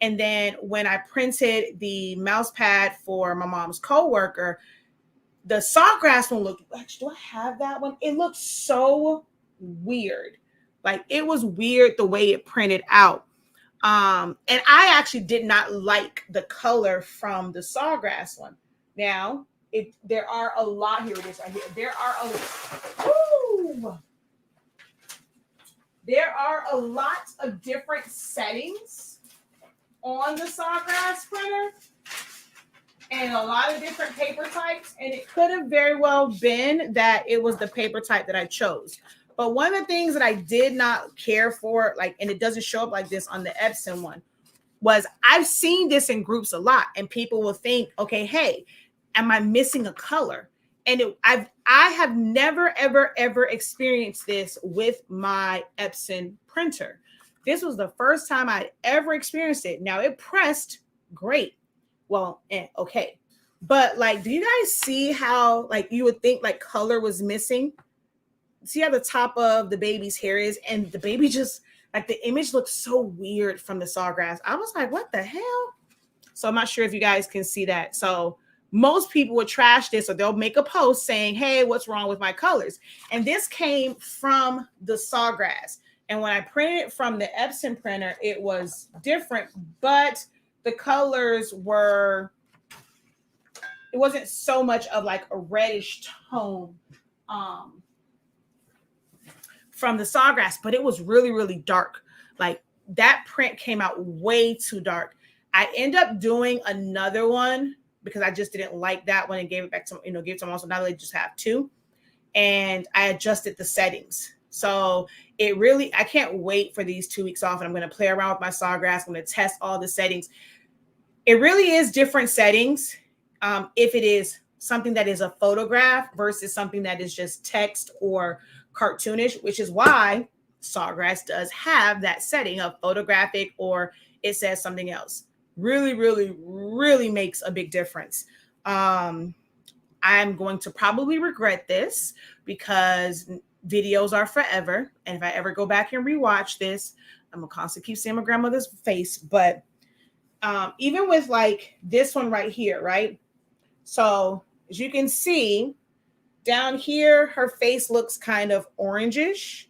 And then when I printed the mouse pad for my mom's coworker, the Sawgrass one looked, actually, do I have that one? It looked so weird. Like it was weird the way it printed out. And I actually did not like the color from the Sawgrass one. Now, there are a lot, here it is right here. There are a lot of different settings on the Sawgrass printer and a lot of different paper types. And it could have very well been that it was the paper type that I chose. But one of the things that I did not care for, like, and it doesn't show up like this on the Epson one, was I've seen this in groups a lot, and people will think, okay, hey, am I missing a color? And I have never, ever, ever experienced this with my Epson printer. This was the first time I'd ever experienced it. Now it pressed great. Well, okay. But like, do you guys see how like you would think like color was missing? See how the top of the baby's hair is, and the baby just like the image looks so weird from the Sawgrass. I was like, what the hell? So I'm not sure if you guys can see that. So most people would trash this, or they'll make a post saying, hey, what's wrong with my colors? And this came from the Sawgrass. And when I printed it from the Epson printer, it was different, but the colors were, it wasn't so much of like a reddish tone from the Sawgrass, but it was really, really dark. Like that print came out way too dark. I end up doing another one because I just didn't like that one and gave it back to, gave it to mom. So now they just have two. And I adjusted the settings. So it really, I can't wait for these 2 weeks off, and I'm going to play around with my Sawgrass. I'm going to test all the settings. It really is different settings. If it is something that is a photograph versus something that is just text or cartoonish, which is why Sawgrass does have that setting of photographic, or it says something else. Really, really, really makes a big difference. I'm going to probably regret this because videos are forever. And if I ever go back and rewatch this, I'm going to constantly keep seeing my grandmother's face. But even with like this one right here, right? So as you can see down here, her face looks kind of orangish.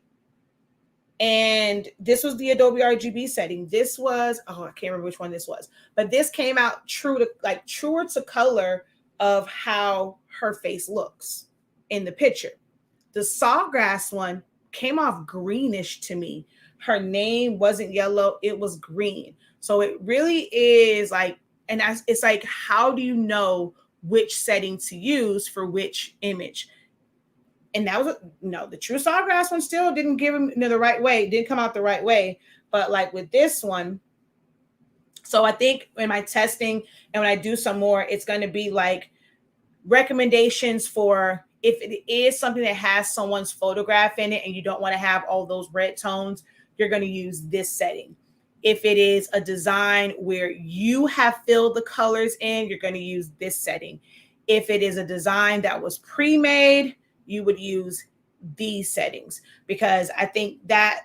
And this was the Adobe RGB setting. This was, I can't remember which one this was, but this came out truer to color of how her face looks in the picture. The Sawgrass one came off greenish to me. Her name wasn't yellow, it was green. So it really is like, and it's like, how do you know which setting to use for which image? And that was the true Sawgrass one still didn't give him the right way, didn't come out the right way. But like with this one, so I think in my testing and when I do some more, it's going to be like recommendations for if it is something that has someone's photograph in it and you don't want to have all those red tones, you're going to use this setting. If it is a design where you have filled the colors in, you're going to use this setting. If it is a design that was pre-made, you would use these settings, because I think that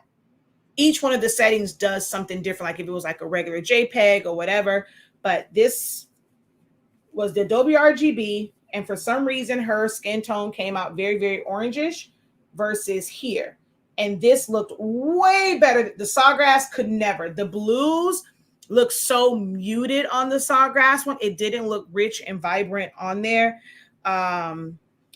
each one of the settings does something different. Like if it was like a regular JPEG or whatever, but this was the Adobe RGB. And for some reason, her skin tone came out very, very orangish versus here. And this looked way better. The Sawgrass could never. The blues look so muted on the Sawgrass one. It didn't look rich and vibrant on there.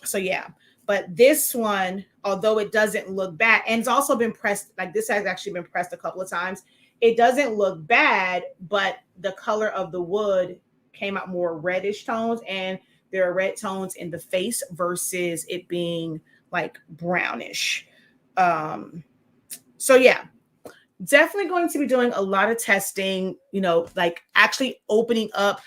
So yeah, but this one, although it doesn't look bad, and it's also been pressed, like this has actually been pressed a couple of times. It doesn't look bad, but the color of the wood came out more reddish tones, and there are red tones in the face versus it being like brownish. So yeah, definitely going to be doing a lot of testing, like actually opening up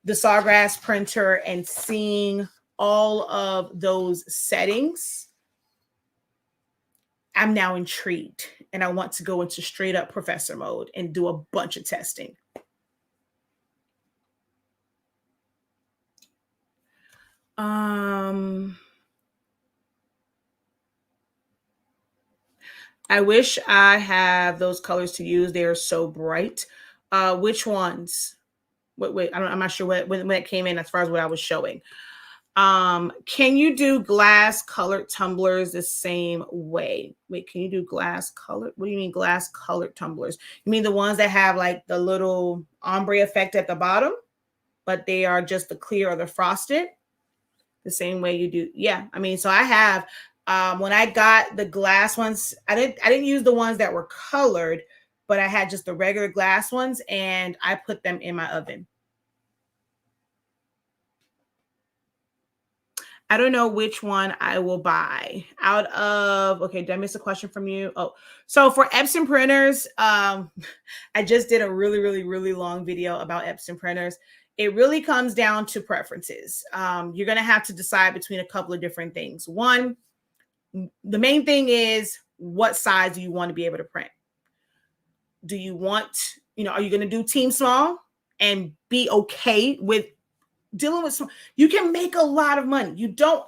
the Sawgrass printer and seeing all of those settings. I'm now intrigued and I want to go into straight up professor mode and do a bunch of testing. I wish I have those colors to use. They are so bright. Which ones? Wait, I'm not sure when it came in as far as what I was showing. Can you do glass colored tumblers the same way? Wait, can you do glass colored? What do you mean glass colored tumblers? You mean the ones that have like the little ombre effect at the bottom, but they are just the clear or the frosted? The same way you do. Yeah, I mean, so I have when I got the glass ones, I didn't use the ones that were colored, but I had just the regular glass ones and I put them in my oven. I don't know which one I will buy out of. Okay, did I miss a question from you? Oh, so for Epson printers, I just did a really, really, really long video about Epson printers. It really comes down to preferences. You're going to have to decide between a couple of different things. One, the main thing is what size do you want to be able to print? Do you want, are you going to do team small and be okay with dealing with you can make a lot of money. You don't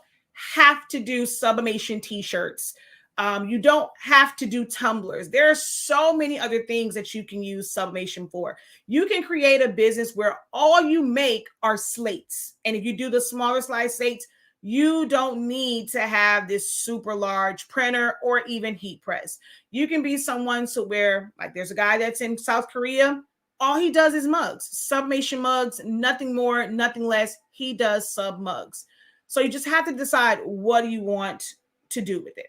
have to do sublimation t-shirts. You don't have to do tumblers. There are so many other things that you can use sublimation for. You can create a business where all you make are slates. And if you do the smaller size slates, you don't need to have this super large printer or even heat press. You can be someone so where, like there's a guy that's in South Korea, all he does is mugs, sublimation mugs, nothing more, nothing less. He does sub mugs. So you just have to decide what do you want to do with it.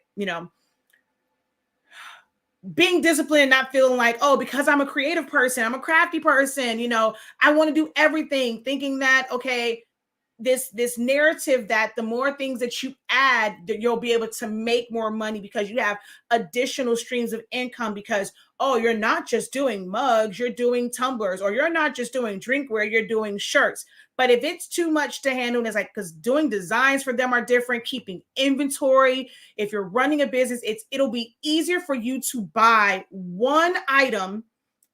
Being disciplined, not feeling like, oh, because I'm a creative person, I'm a crafty person, I want to do everything, thinking that, okay, this narrative that the more things that you add, that you'll be able to make more money because you have additional streams of income because, oh, you're not just doing mugs, you're doing tumblers, or you're not just doing drinkware, you're doing shirts. But if it's too much to handle, it's like, because doing designs for them are different, keeping inventory. If you're running a business, it'll be easier for you to buy one item,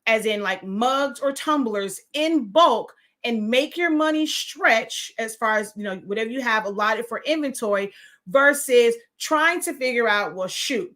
as in like mugs or tumblers in bulk, and make your money stretch as far as, whatever you have allotted for inventory versus trying to figure out, well, shoot,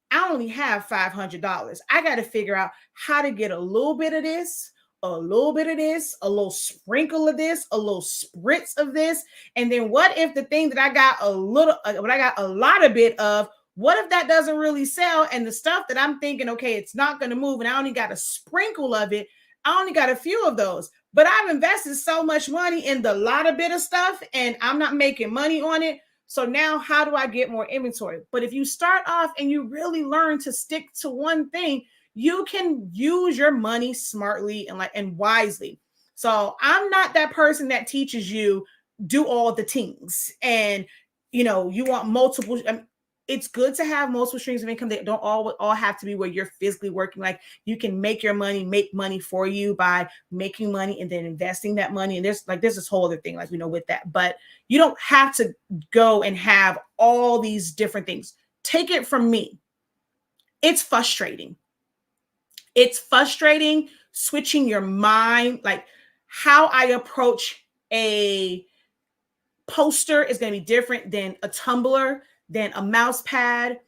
I only have $500. I got to figure out how to get a little bit of this, a little bit of this, a little sprinkle of this, a little spritz of this. And then what if the thing that I got a lot of bit of, what if that doesn't really sell? And the stuff that I'm thinking, okay, it's not going to move, and I only got a sprinkle of it, I only got a few of those. But I've invested so much money in the lot of bit of stuff and I'm not making money on it. So now how do I get more inventory? But if you start off and you really learn to stick to one thing, you can use your money smartly and wisely. So I'm not that person that teaches you do all the things and you want multiple. It's good to have multiple streams of income that don't all have to be where you're physically working. Like you can make money for you by making money and then investing that money. And there's this whole other thing, with that, but you don't have to go and have all these different things. Take it from me. It's frustrating. It's frustrating switching your mind. Like how I approach a poster is going to be different than a tumbler, than a mouse pad.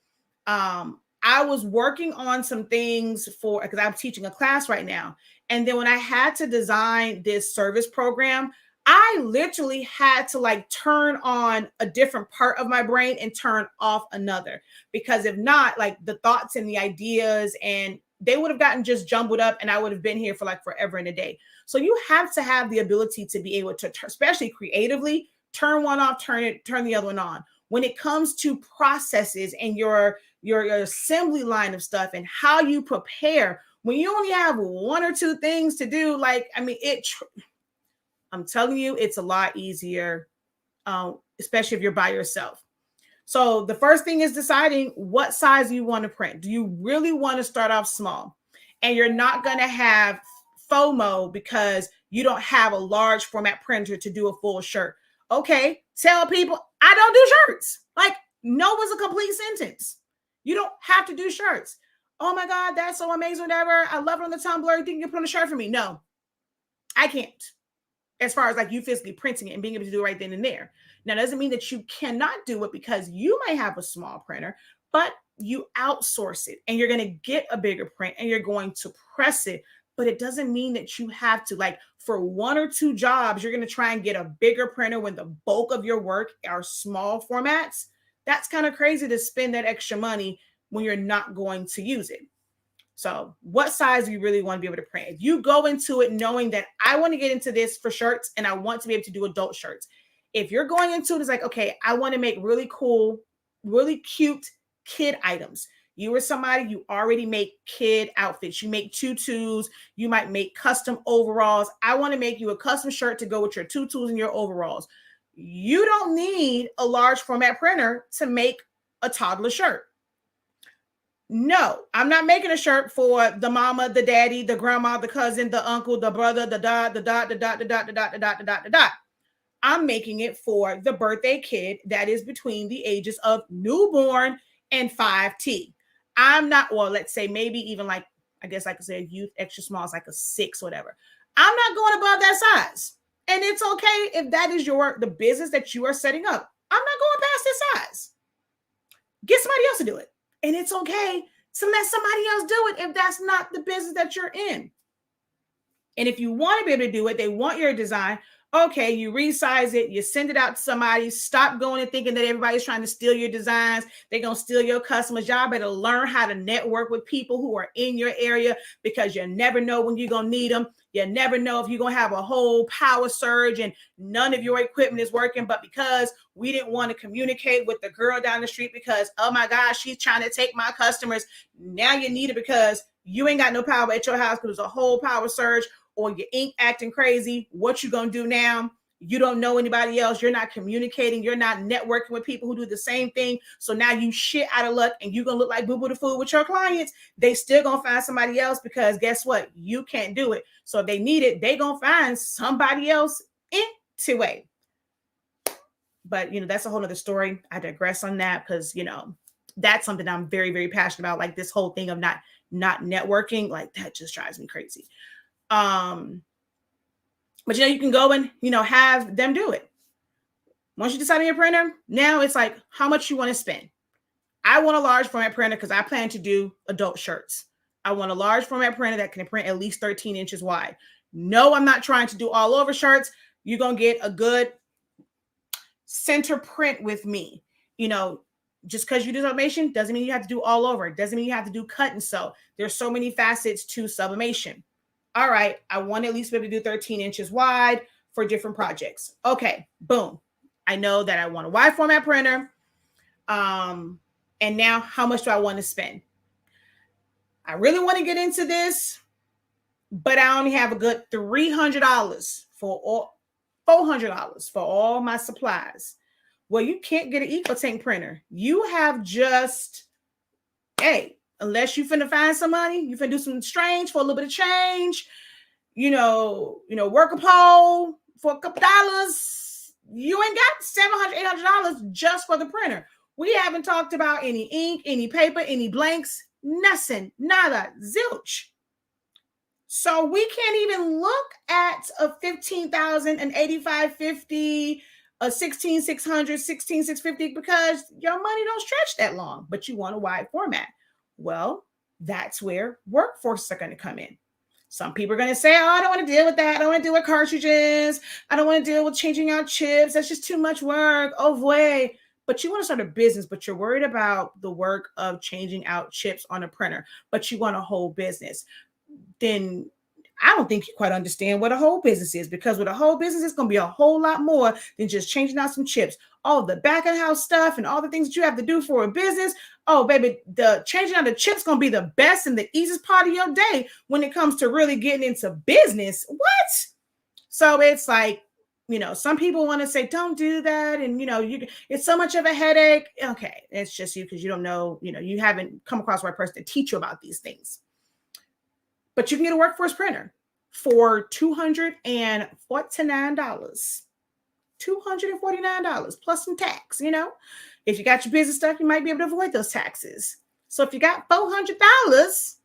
I was working on some things because I'm teaching a class right now. And then when I had to design this service program, I literally had to like turn on a different part of my brain and turn off another. Because if not, like the thoughts and the ideas, and they would have gotten just jumbled up and I would have been here for like forever and a day. So you have to have the ability to be able to, especially creatively, turn one off, turn the other one on. When it comes to processes and your assembly line of stuff and how you prepare, when you only have one or two things to do, like, I mean, I'm telling you, it's a lot easier, especially if you're by yourself. So the first thing is deciding what size you want to print. Do you really want to start off small? And you're not going to have FOMO because you don't have a large format printer to do a full shirt. Okay, tell people I don't do shirts. Like, no was a complete sentence. You don't have to do shirts. Oh my God, that's so amazing, whatever. I love it on the Tumblr. You think you can put on a shirt for me? No, I can't. As far as like you physically printing it and being able to do it right then and there. Now, it doesn't mean that you cannot do it because you might have a small printer, but you outsource it and you're going to get a bigger print and you're going to press it. But it doesn't mean that you have to, like, for one or two jobs, you're going to try and get a bigger printer when the bulk of your work are small formats. That's kind of crazy to spend that extra money when you're not going to use it. So what size do you really want to be able to print? If you go into it knowing that I want to get into this for shirts and I want to be able to do adult shirts. If you're going into it, it's like, okay, I want to make really cool, really cute kid items. You are somebody, you already make kid outfits. You make tutus. You might make custom overalls. I want to make you a custom shirt to go with your tutus and your overalls. You don't need a large format printer to make a toddler shirt. No, I'm not making a shirt for the mama, the daddy, the grandma, the cousin, the uncle, the brother, the dot, the dot, the dot, the dot, the dot, the dot, the dot, the dot. I'm making it for the birthday kid that is between the ages of newborn and 5T. I'm not, well, let's say maybe even like, I guess I could say a youth extra small is like a 6, whatever. I'm not going above that size. And it's okay if that is the business that you are setting up. I'm not going past this size. Get somebody else to do it. And it's okay to let somebody else do it if that's not the business that you're in. And if you want to be able to do it, they want your design. Okay, you resize it, you send it out to somebody. Stop going and thinking that everybody's trying to steal your designs. They're going to steal your customers. Y'all better learn how to network with people who are in your area, because you never know when you're going to need them. You never know if you're going to have a whole power surge and none of your equipment is working. But because we didn't want to communicate with the girl down the street because, oh my gosh, she's trying to take my customers. Now you need it because you ain't got no power at your house because there's a whole power surge, or your ink acting crazy. What you gonna do now? You don't know anybody else. You're not communicating. You're not networking with people who do the same thing. So now you shit out of luck and you're gonna look like boo-boo the fool with your clients. They still gonna find somebody else because guess what? You can't do it. So if they need it, they gonna find somebody else into it. But that's a whole nother story. I digress on that because that's something I'm very, very passionate about. Like this whole thing of not networking, like that just drives me crazy. But you can go and have them do it. Once you decide on your printer, now it's like how much you want to spend. I want a large format printer because I plan to do adult shirts. I want a large format printer that can print at least 13 inches wide. No, I'm not trying to do all over shirts. You're gonna get a good center print with me. Just because you do sublimation doesn't mean you have to do all over. It doesn't mean you have to do cut and sew. There's so many facets to sublimation. All right, I want to at least be able to do 13 inches wide for different projects. Okay, boom. I know that I want a wide format printer. And now how much do I want to spend? I really want to get into this, but I only have a good $300 for all, $400 for all my supplies. Well, you can't get an EcoTank printer. You have just, unless you finna find some money, you finna do something strange for a little bit of change, work a pole for a couple dollars. You ain't got $700, $800 just for the printer. We haven't talked about any ink, any paper, any blanks, nothing, nada, zilch. So we can't even look at a 15,000, an 8550, a 16,600, 16,650 because your money don't stretch that long, but you want a wide format. Well, that's where workforces are going to come in. Some people are going to say, oh, I don't want to deal with that. I don't want to deal with cartridges. I don't want to deal with changing out chips. That's just too much work. Oh, boy. But you want to start a business, but you're worried about the work of changing out chips on a printer, but you want a whole business. Then I don't think you quite understand what a whole business is, because with a whole business, it's going to be a whole lot more than just changing out some chips. All the back of house stuff and all the things that you have to do for a business. Oh, baby, the changing out the chips going to be the best and the easiest part of your day when it comes to really getting into business. What? So it's like, some people want to say, don't do that. And, it's so much of a headache. Okay. It's just you, because you don't know, you haven't come across the right person to teach you about these things. But you can get a workforce printer for $249. $249 plus some tax. If you got your business stuff, you might be able to avoid those taxes. So if you got $400,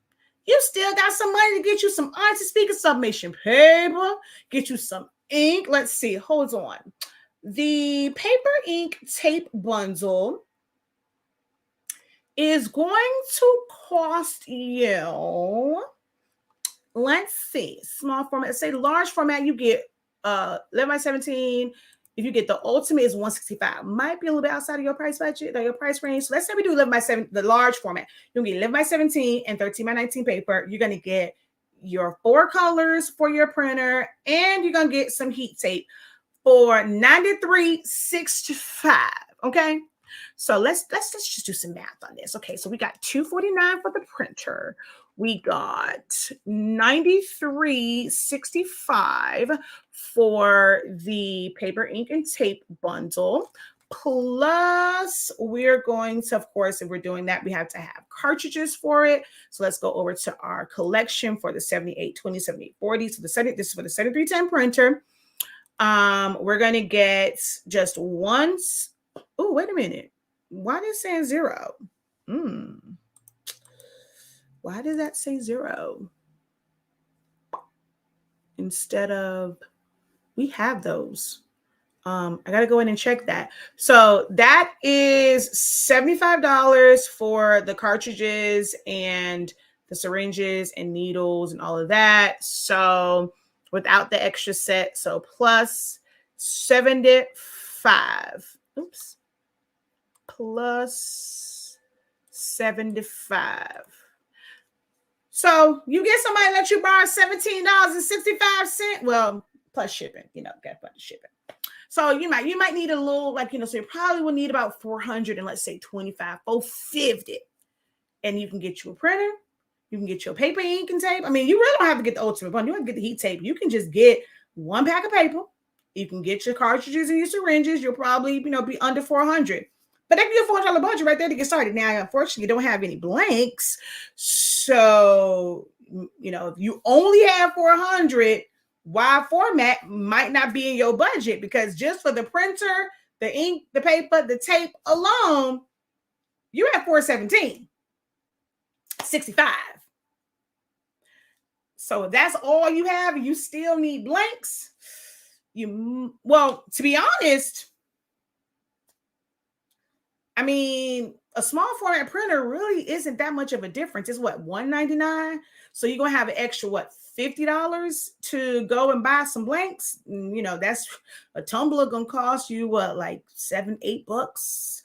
you still got some money to get you some Auntie Speaker sublimation paper, get you some ink. Let's see. Hold on. The paper ink tape bundle is going to cost you, let's see, small format. Say large format, you get 11 by 17. If you get the ultimate, is $165. Might be a little bit outside of your price budget or your price range. So let's say we do 11 by 7, the large format. You'll get 11 by 17 and 13 by 19 paper. You're going to get your 4 colors for your printer, and you're going to get some heat tape for $93.65. Okay. So let's just do some math on this. Okay, so we got $249 for the printer. We got $93.65 for the paper, ink, and tape bundle. Plus, we're going to, of course, if we're doing that, we have to have cartridges for it. So let's go over to our collection for the 7820, 7840. So this is for the 7310 printer. We're going to get just one. Oh, wait a minute. Why did it say 0? Why did that say 0? Instead of, we have those. I got to go in and check that. So that is $75 for the cartridges and the syringes and needles and all of that. So without the extra set, so plus 75. Oops. Plus 75. So you get somebody that let you borrow $17.65. Well, plus shipping, got plus shipping. So you might need a little, so you probably will need about 400 and let's say 25, 450. And you can get you a printer. You can get your paper, ink, and tape. I mean, you really don't have to get the ultimate one. You don't have to get the heat tape. You can just get one pack of paper. You can get your cartridges and your syringes. You'll probably, be under 400. But that can be a $400 budget right there to get started. Now, unfortunately, you don't have any blanks. So, if you only have 400, wide format might not be in your budget, because just for the printer, the ink, the paper, the tape alone, you're at $417.65. So if that's all you have and you still need blanks, to be honest, I mean, a small format printer really isn't that much of a difference. It's what, $199? So you're going to have an extra, $50 to go and buy some blanks? That's a tumbler going to cost you, like $7-8?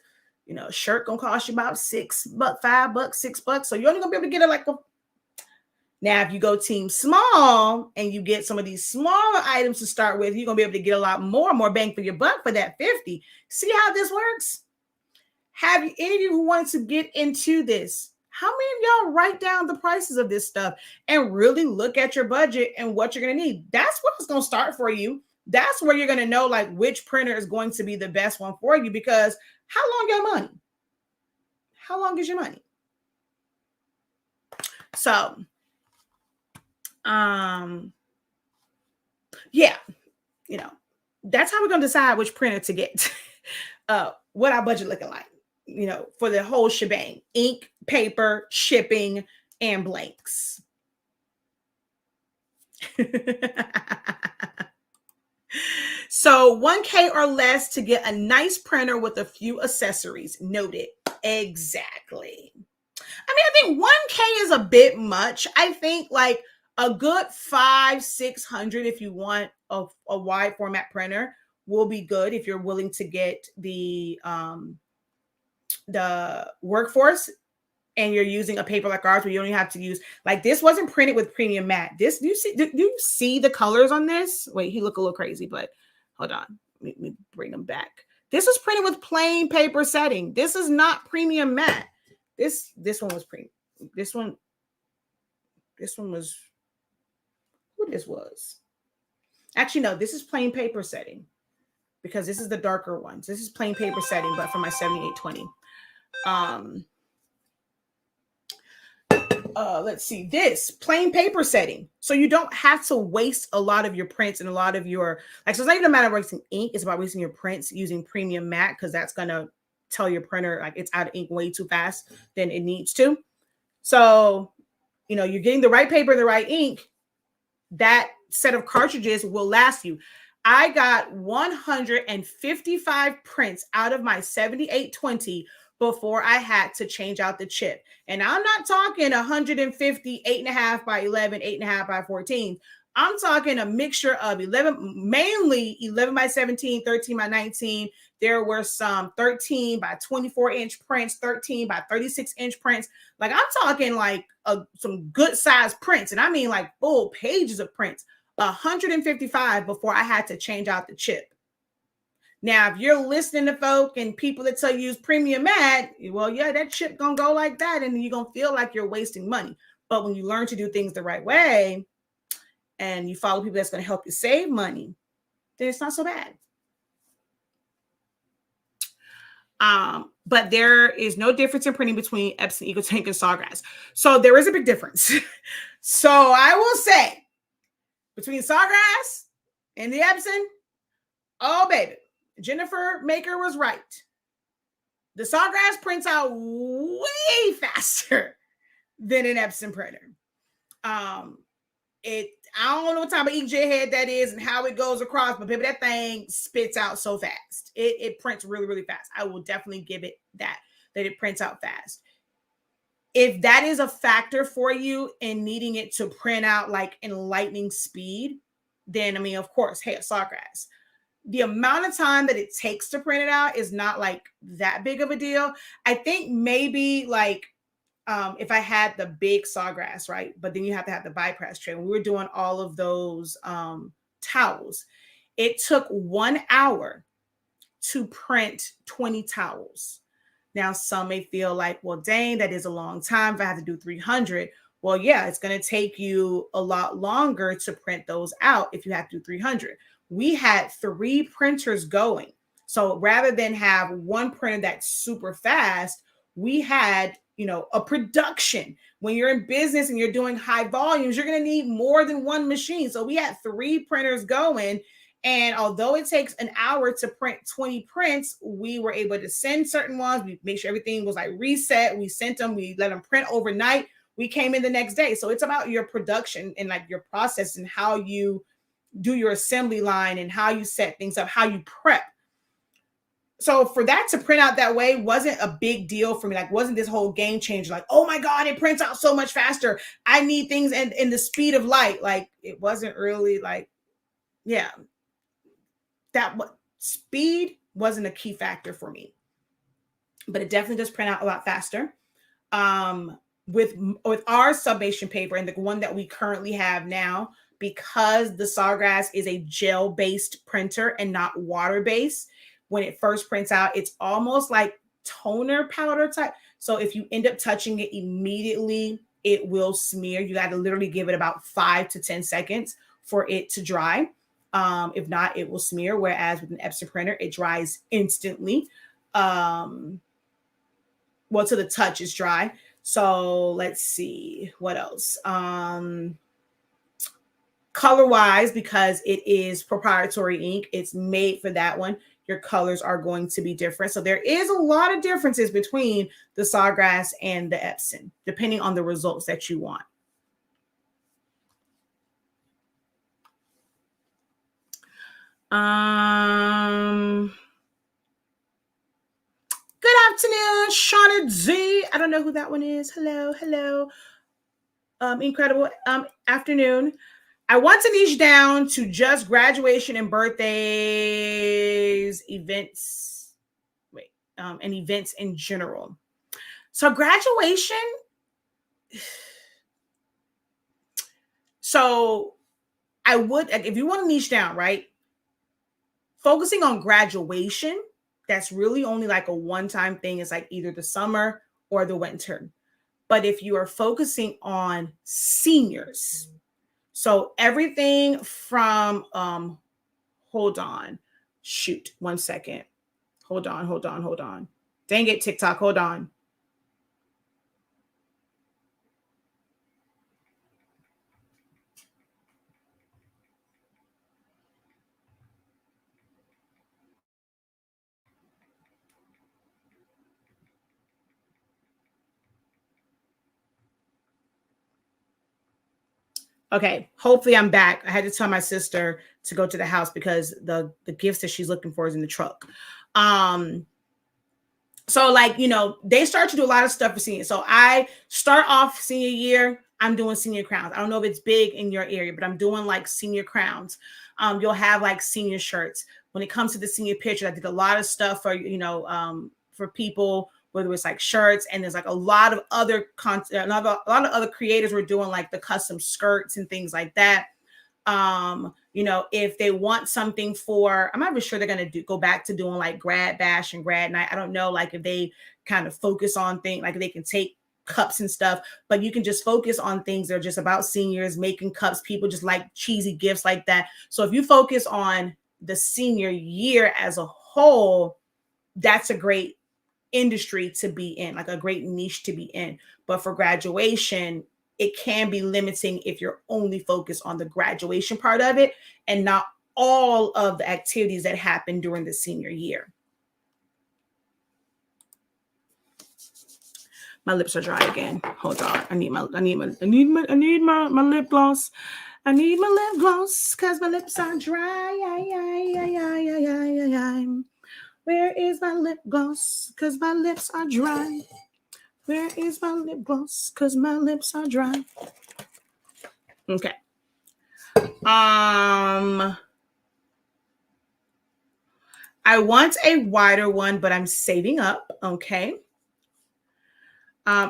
A shirt going to cost you about $6, $5, $6. So you're only going to be able to get it now, if you go team small and you get some of these smaller items to start with, you're going to be able to get a lot more bang for your buck for that $50. See how this works? Have any of you who want to get into this, how many of y'all write down the prices of this stuff and really look at your budget and what you're going to need? That's what it's going to start for you. That's where you're going to know which printer is going to be the best one for you, because how long your money? How long is your money? So, that's how we're going to decide which printer to get. What our budget looking like, for the whole shebang: ink, paper, shipping, and blanks. So $1K or less to get a nice printer with a few accessories. Noted. Exactly. I mean, I think 1K is a bit much. I think like a good 500-600 if you want a wide format printer will be good if you're willing to get the workforce and you're using a paper like ours where you only have to use, like, this wasn't printed with premium matte. This, do you see the colors on this? Wait, he looked a little crazy, but hold on. Let me bring them back. This was printed with plain paper setting. This is not premium matte. This one was premium. This one was who this was. Actually, no, this is plain paper setting because this is the darker ones. This is plain paper setting, but for my 7820. Let's see, this plain paper setting. So you don't have to waste a lot of your prints and a lot of your, like, so it's not even a matter of wasting ink. It's about wasting your prints using premium matte because that's going to tell your printer like it's out of ink way too fast than it needs to. So, you know, you're getting the right paper, the right ink. That set of cartridges will last you. I got 155 prints out of my 7820 before I had to change out the chip. And I'm not talking 150, 8.5 by 11, 8.5 by 14. I'm talking a mixture of 11, mainly 11 by 17, 13 by 19. There were some 13 by 24 inch prints, 13 by 36 inch prints. Like, I'm talking like some good size prints. And I mean like full pages of prints, 155 before I had to change out the chip. Now, if you're listening to folk and people that tell you use premium matte, well, yeah, that chip gonna go like that, and you're gonna feel like you're wasting money. But when you learn to do things the right way and you follow people that's gonna help you save money, then it's not so bad. But there is no difference in printing between Epson EcoTank and Sawgrass. So there is a big difference. So I will say between Sawgrass and the Epson, oh baby, Jennifer Maker was right. The Sawgrass prints out way faster than an Epson printer. I don't know what type of inkjet head that is and how it goes across, but baby, that thing spits out so fast. It prints really, really fast. I will definitely give it that it prints out fast. If that is a factor for you in needing it to print out like in lightning speed, then I mean, of course, hey, a Sawgrass. The amount of time that it takes to print it out is not like that big of a deal. I think maybe like if I had the big Sawgrass, right? But then you have to have the bypass tray. When we were doing all of those towels, it took 1 hour to print 20 towels. Now, some may feel like, well, dang, that is a long time if I have to do 300. Well, yeah, it's going to take you a lot longer to print those out if you have to do 300. We had 3 printers going. So rather than have one printer that's super fast, we had, you know, a production. When you're in business and you're doing high volumes, you're going to need more than one machine. So we had 3 printers going. And although it takes an hour to print 20 prints, we were able to send certain ones. We made sure everything was like reset. We sent them. We let them print overnight. We came in the next day. So it's about your production and like your process and how you do your assembly line and how you set things up, how you prep. So for that to print out that way wasn't a big deal for me. Like, wasn't this whole game changer? Like, oh my God, it prints out so much faster. I need things in the speed of light. Like, it wasn't really like, yeah, speed wasn't a key factor for me. But it definitely does print out a lot faster. With our Sublimation paper and the one that we currently have now, because the Sawgrass is a gel-based printer and not water-based, when it first prints out, it's almost like toner powder type. So if you end up touching it immediately, it will smear. You got to literally give it about 5 to 10 seconds for it to dry. If not, it will smear. Whereas with an Epson printer, it dries instantly. Well, to the touch is dry. So let's see what else. Color-wise, because it is proprietary ink, it's made for that one. Your colors are going to be different. So there is a lot of differences between the Sawgrass and the Epson, depending on the results that you want. Good afternoon. everyone. Shauna Z. I don't know who that one is. Hello, hello. Incredible afternoon. I want to niche down to just graduation and birthdays, events, and events in general. So graduation. So I would, if you want to niche down, right? Focusing on graduation, that's really only like a one-time thing. It's like either the summer or the winter. But if you are focusing on seniors, so everything from, hold on, shoot, 1 second. Hold on. Dang it, TikTok, hold on. Okay, hopefully I'm back. I had to tell my sister to go to the house because the gifts that she's looking for is in the truck. So like, you know, they start to do a lot of stuff for seniors. So I start off senior year, I'm doing senior crowns. I don't know if it's big in your area, but I'm doing like senior crowns. You'll have like senior shirts. When it comes to the senior picture, I did a lot of stuff for, you know, for people, whether it's like shirts, and there's like a lot of other content, a lot of other creators were doing like the custom skirts and things like that. You know, if they want something for, I'm not even sure they're going to go back to doing like grad bash and grad night. I don't know, like if they kind of focus on things, like they can take cups and stuff, but you can just focus on things that are just about seniors, making cups. People just like cheesy gifts like that. So if you focus on the senior year as a whole, that's a great industry to be in, like a great niche to be in. But for graduation, it can be limiting if you're only focused on the graduation part of it and not all of the activities that happen during the senior year. My lips are dry again. Hold on. I need my lip gloss. I need my lip gloss because my lips are dry. Where is my lip gloss? Because my lips are dry. Where is my lip gloss? Because my lips are dry. Okay. I want a wider one, but I'm saving up. Okay.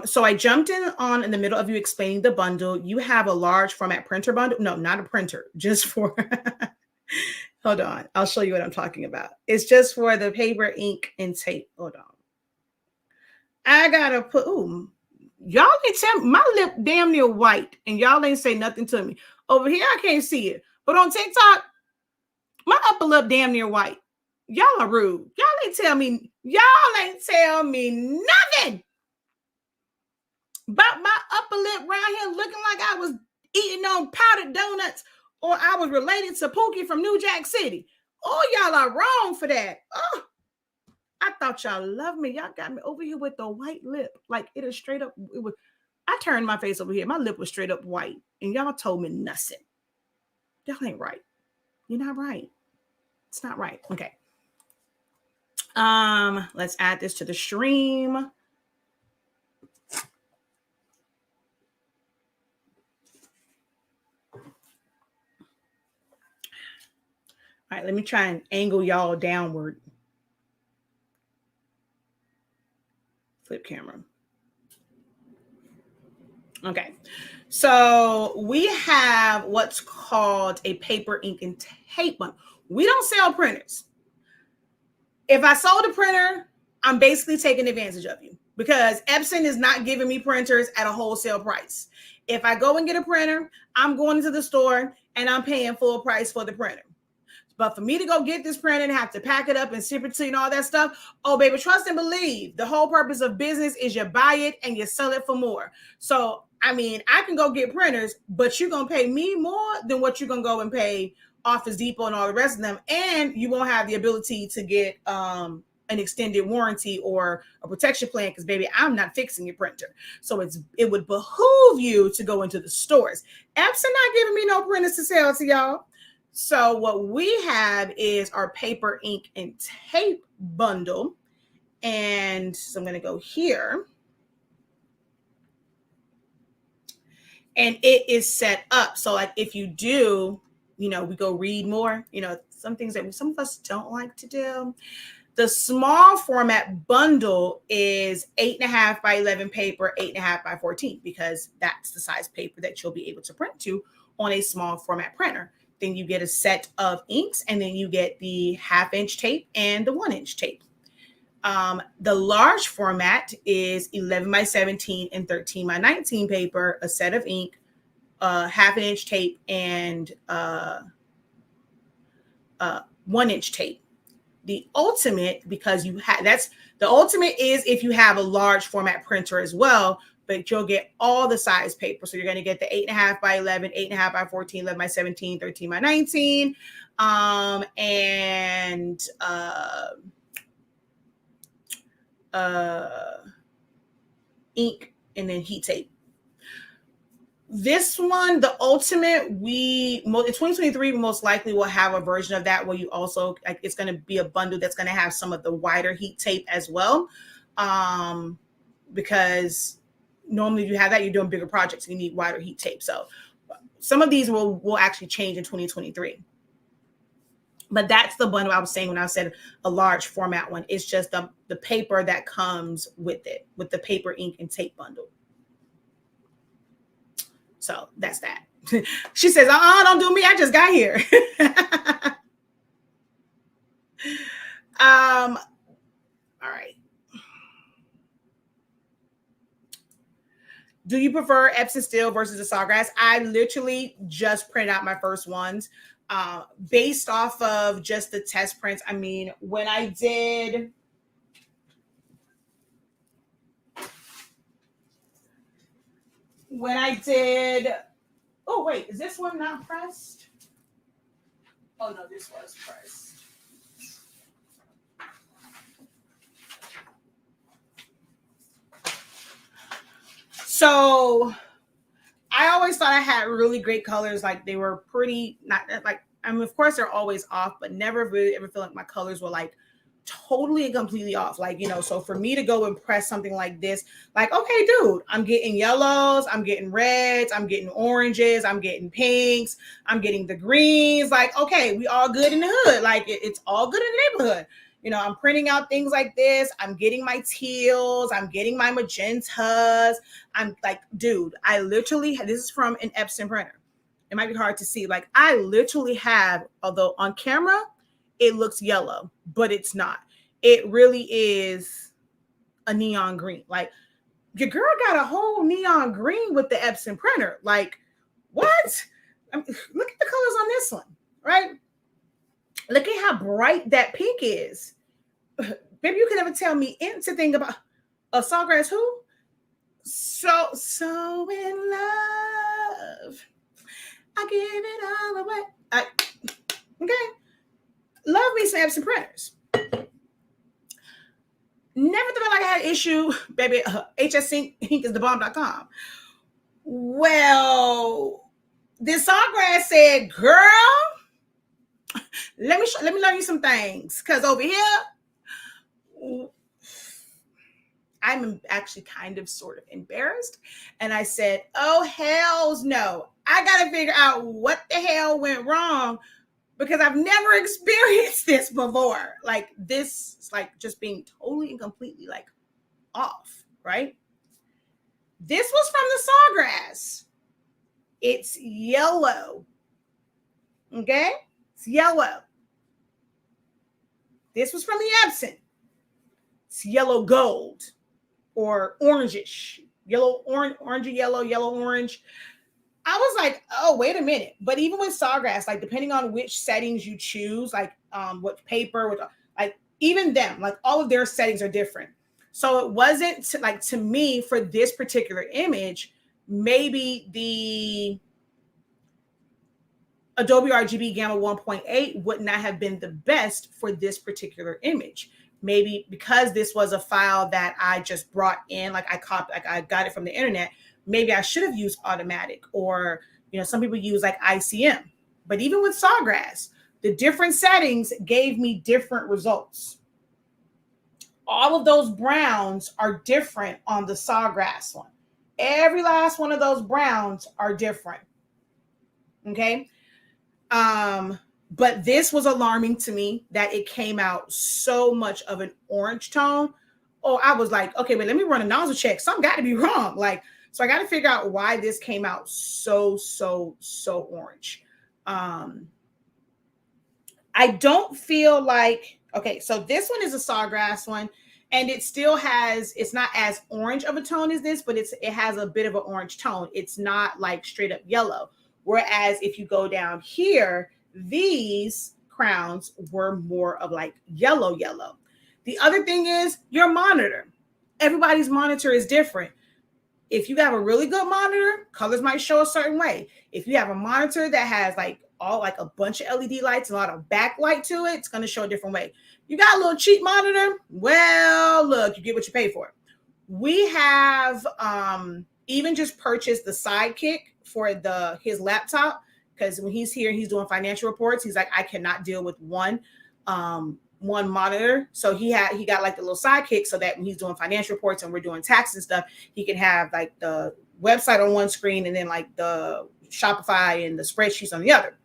So I jumped in the middle of you explaining the bundle. You have a large format printer bundle. No, not a printer, just for, hold on. I'll show you what I'm talking about. It's just for the paper, ink, and tape. Hold on. I gotta put, y'all ain't tell me, my lip damn near white, and y'all ain't say nothing to me. Over here, I can't see it. But on TikTok, my upper lip damn near white. Y'all are rude. Y'all ain't tell me nothing about my upper lip right here looking like I was eating on powdered donuts or I was related to Pookie from New Jack City. Oh, y'all are wrong for that. Oh, I thought y'all loved me. Y'all got me over here with the white lip. Like it is straight up. I turned my face over here. My lip was straight up white. And y'all told me nothing. Y'all ain't right. You're not right. It's not right. Okay. Let's add this to the stream. All right, let me try and angle y'all downward. Flip camera. Okay, so we have what's called a paper, ink, and tape one. We don't sell printers. If I sold a printer, I'm basically taking advantage of you because Epson is not giving me printers at a wholesale price. If I go and get a printer, I'm going to the store and I'm paying full price for the printer. But for me to go get this printer and have to pack it up and ship it to you and all that stuff, oh, baby, trust and believe. The whole purpose of business is you buy it and you sell it for more. So, I mean, I can go get printers, but you're going to pay me more than what you're going to go and pay Office Depot and all the rest of them. And you won't have the ability to get an extended warranty or a protection plan because, baby, I'm not fixing your printer. So it would behoove you to go into the stores. Epson not giving me no printers to sell to y'all. So what we have is our paper, ink, and tape bundle. And so I'm going to go here. And it is set up. So like if you do, we go read more, some things that some of us don't like to do. The small format bundle is 8.5 by 11 paper, 8.5 by 14, because that's the size paper that you'll be able to print to on a small format printer. Then you get a set of inks, and then you get the 1/2-inch tape and the 1-inch tape. The large format is 11 by 17 and 13 by 19 paper, a set of ink, 1/2-inch tape, and 1-inch tape. The ultimate, because the ultimate is if you have a large format printer as well, but you'll get all the size paper. So you're going to get the 8.5 by 11, 8.5 by 14, 11 by 17, 13 by 19, and ink, and then heat tape. This one, the ultimate, in 2023, we most likely will have a version of that where you also, like, it's going to be a bundle that's going to have some of the wider heat tape as well. Because normally if you have that, you're doing bigger projects and you need wider heat tape. So some of these will actually change in 2023. But that's the bundle I was saying when I said a large format one. It's just the paper that comes with it, with the paper, ink, and tape bundle. So that's that. She says, don't do me. I just got here. All right. Do you prefer Epson steel versus the Sawgrass? I literally just printed out my first ones based off of just the test prints. I mean, when I did... oh wait, is this one not pressed? Oh no, this was pressed. So I always thought I had really great colors. Like they were pretty, not like, I mean, of course they're always off, but never really ever feel like my colors were like totally and completely off. Like, so for me to go and press something like this, like, okay, dude, I'm getting yellows, I'm getting reds, I'm getting oranges, I'm getting pinks, I'm getting the greens. Like, okay, we all good in the hood. Like it's all good in the neighborhood. I'm printing out things like this. I'm getting my teals. I'm getting my magentas. I'm like, dude, I literally, this is from an Epson printer. It might be hard to see. Like I literally have, although on camera, it looks yellow, but it's not. It really is a neon green. Like your girl got a whole neon green with the Epson printer. Like what? I mean, look at the colors on this one, right? Look at how bright that pink is. Baby, you can never tell me anything about a Sawgrass who? So in love. I give it all away. Okay. Love me some Epson printers. Never thought like I had an issue, baby. HSINK is the bomb.com. Well, this Sawgrass said, girl, let me learn you some things. Because over here, I'm actually kind of sort of embarrassed. And I said, oh, hells no. I got to figure out what the hell went wrong because I've never experienced this before. Like this is like just being totally and completely like off, right? This was from the Sawgrass. It's yellow. Okay? It's yellow. This was from the Epson. It's yellow gold or orangish. Yellow, orangey yellow, yellow orange. I was like, oh, wait a minute. But even with Sawgrass, like depending on which settings you choose, like what paper, like even them, like all of their settings are different. So it wasn't to me for this particular image, maybe the Adobe RGB Gamma 1.8 would not have been the best for this particular image. Maybe because this was a file that I just brought in, like I got it from the internet. Maybe I should have used automatic, or some people use like ICM. But even with Sawgrass, the different settings gave me different results. all of those browns are different on the Sawgrass one. Every last one of those browns are different. Okay. But this was alarming to me that it came out so much of an orange tone. Oh, I was like, okay, but let me run a nozzle check. Something got to be wrong. Like, so I got to figure out why this came out so orange. I don't feel like, okay, so this one is a Sawgrass one, and it still has, it's not as orange of a tone as this, but it has a bit of an orange tone. It's not like straight up yellow. Whereas if you go down here, these crowns were more of like yellow. The other thing is your monitor. Everybody's monitor is different. If you have a really good monitor, colors might show a certain way. If you have a monitor that has like a bunch of LED lights and a lot of backlight to it, it's going to show a different way. You got a little cheap monitor? Well, look, you get what you pay for. We have even just purchased the Sidekick for his laptop, because when he's here, he's doing financial reports. He's like, I cannot deal with one monitor. So he got like the little Sidekick, so that when he's doing financial reports and we're doing tax and stuff, he can have like the website on one screen and then like the Shopify and the spreadsheets on the other.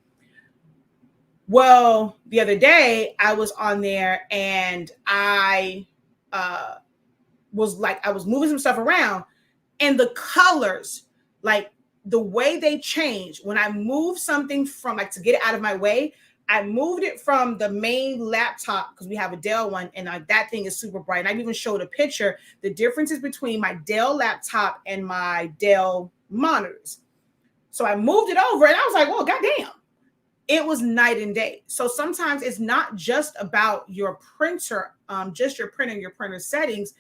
Well, the other day I was on there and I was moving some stuff around, and the colors, like the way they changed when I moved something from like to get it out of my way, I moved it from the main laptop, because we have a Dell one, and that thing is super bright. And I've even showed a picture, the differences between my Dell laptop and my Dell monitors. So I moved it over and I was like, well, goddamn. It was night and day. So sometimes it's not just about your printer, just your printer, your printer settings.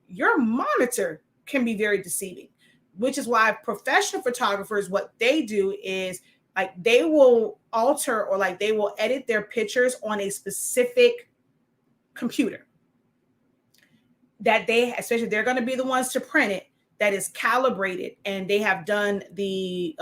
Your monitor can be very deceiving, which is why professional photographers, what they do is like they will alter or like they will edit their pictures on a specific computer that especially they're going to be the ones to print it, that is calibrated, and they have done the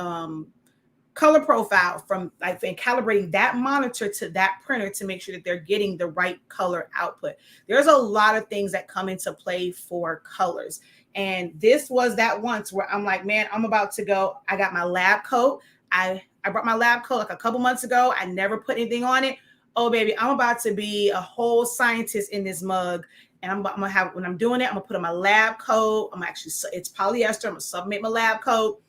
color profile from like and calibrating that monitor to that printer to make sure that they're getting the right color output. There's a lot of things that come into play for colors. And this was that once where I'm like, man, I'm about to go. I got my lab coat. I brought my lab coat like a couple months ago. I never put anything on it. Oh, baby, I'm about to be a whole scientist in this mug. And I'm gonna have, when I'm doing it, I'm gonna put on my lab coat. It's polyester. I'm gonna sublimate my lab coat.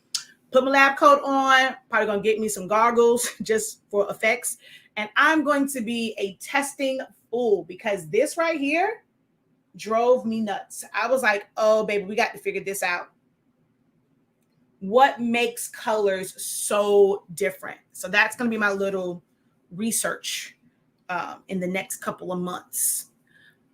Put my lab coat on, probably gonna get me some goggles just for effects. And I'm going to be a testing fool, because this right here drove me nuts. I was like, oh, baby, we got to figure this out. What makes colors so different? So that's gonna be my little research in the next couple of months.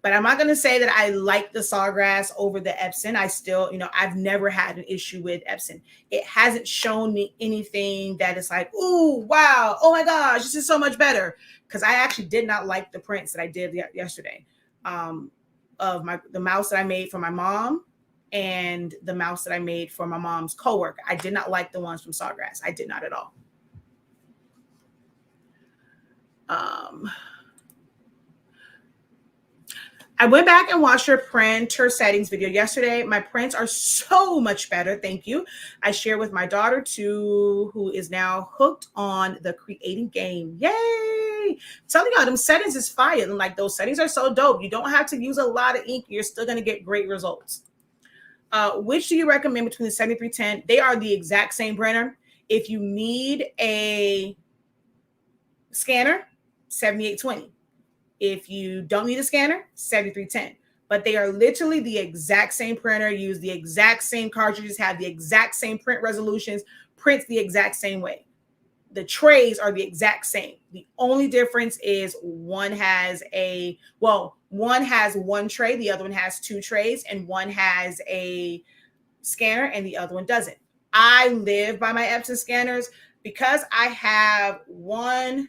But I'm not going to say that I like the Sawgrass over the Epson. I still, I've never had an issue with Epson. It hasn't shown me anything that is like, ooh, wow, oh my gosh, this is so much better. Because I actually did not like the prints that I did yesterday of the mouse that I made for my mom and the mouse that I made for my mom's coworker. I did not like the ones from Sawgrass. I did not at all. I went back and watched your printer settings video yesterday. My prints are so much better. Thank you. I share with my daughter too, who is now hooked on the creating game. Yay! I'm telling y'all, them settings is fire. And like those settings are so dope. You don't have to use a lot of ink. You're still going to get great results. Which do you recommend between the 7310? They are the exact same printer. If you need a scanner, 7820. If you don't need a scanner, 7310. But they are literally the exact same printer, use the exact same cartridges, have the exact same print resolutions, prints the exact same way. The trays are the exact same. The only difference is one has one tray, the other one has two trays, and one has a scanner and the other one doesn't. I live by my Epson scanners because I have 1,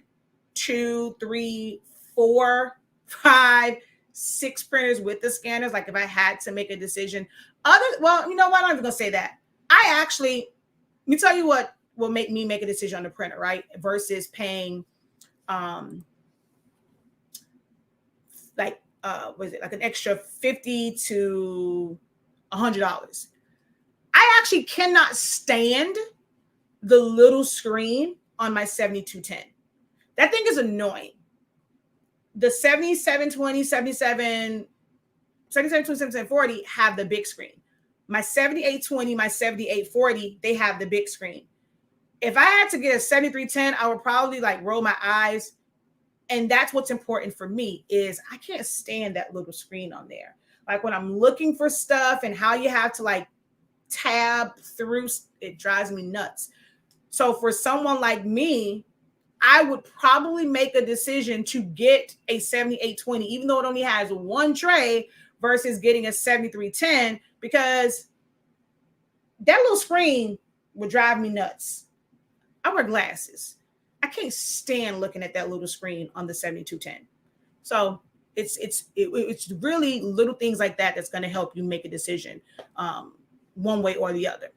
2, 3, 4, 5, 6 printers with the scanners. Like if I had to make a decision, you know what? I'm not even gonna say that. Let me tell you what will make me make a decision on the printer, right? Versus paying like was it like an extra $50 to $100. I actually cannot stand the little screen on my 7210. That thing is annoying. The 7720, 7720, have the big screen. My 7820, my 7840, they have the big screen. If I had to get a 7310, I would probably like roll my eyes. And that's what's important for me is I can't stand that little screen on there. Like when I'm looking for stuff and how you have to like tab through, it drives me nuts. So for someone like me, I would probably make a decision to get a 7820, even though it only has one tray versus getting a 7310, because that little screen would drive me nuts. I wear glasses. I can't stand looking at that little screen on the 7210. So it's really little things like that that's going to help you make a decision one way or the other.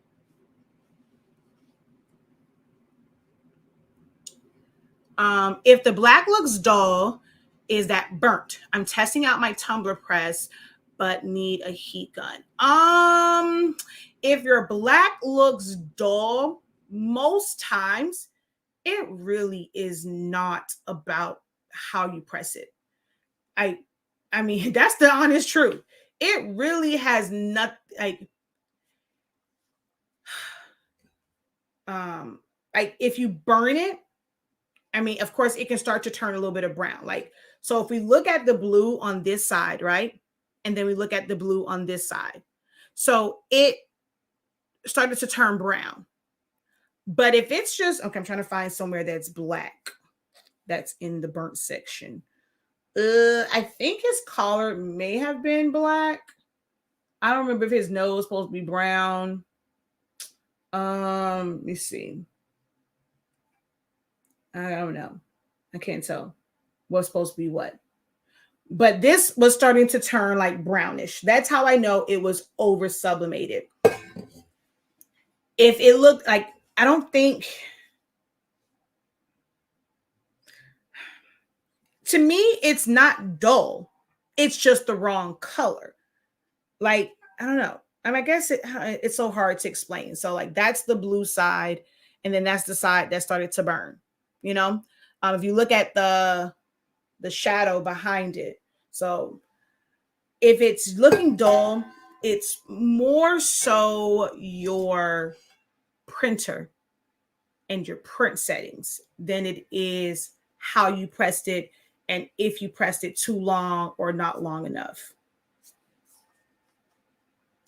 If the black looks dull, is that burnt? I'm testing out my tumbler press, but need a heat gun. If your black looks dull, most times it really is not about how you press it. I mean, that's the honest truth. It really has not like if you burn it, I mean, of course, it can start to turn a little bit of brown. Like, so if we look at the blue on this side, right? And then we look at the blue on this side. So it started to turn brown. But if it's just, okay, I'm trying to find somewhere that's black, that's in the burnt section. I think his collar may have been black. I don't remember if his nose was supposed to be brown. Let me see. I don't know. I can't tell what's supposed to be what. But this was starting to turn like brownish. That's how I know it was over sublimated. If it looked like, I don't think, to me, it's not dull. It's just the wrong color. Like, I don't know. I mean, I guess it's so hard to explain. So like, that's the blue side. And then that's the side that started to burn, you know? If you look at the shadow behind it. So if it's looking dull, it's more so your printer and your print settings than it is how you pressed it and if you pressed it too long or not long enough.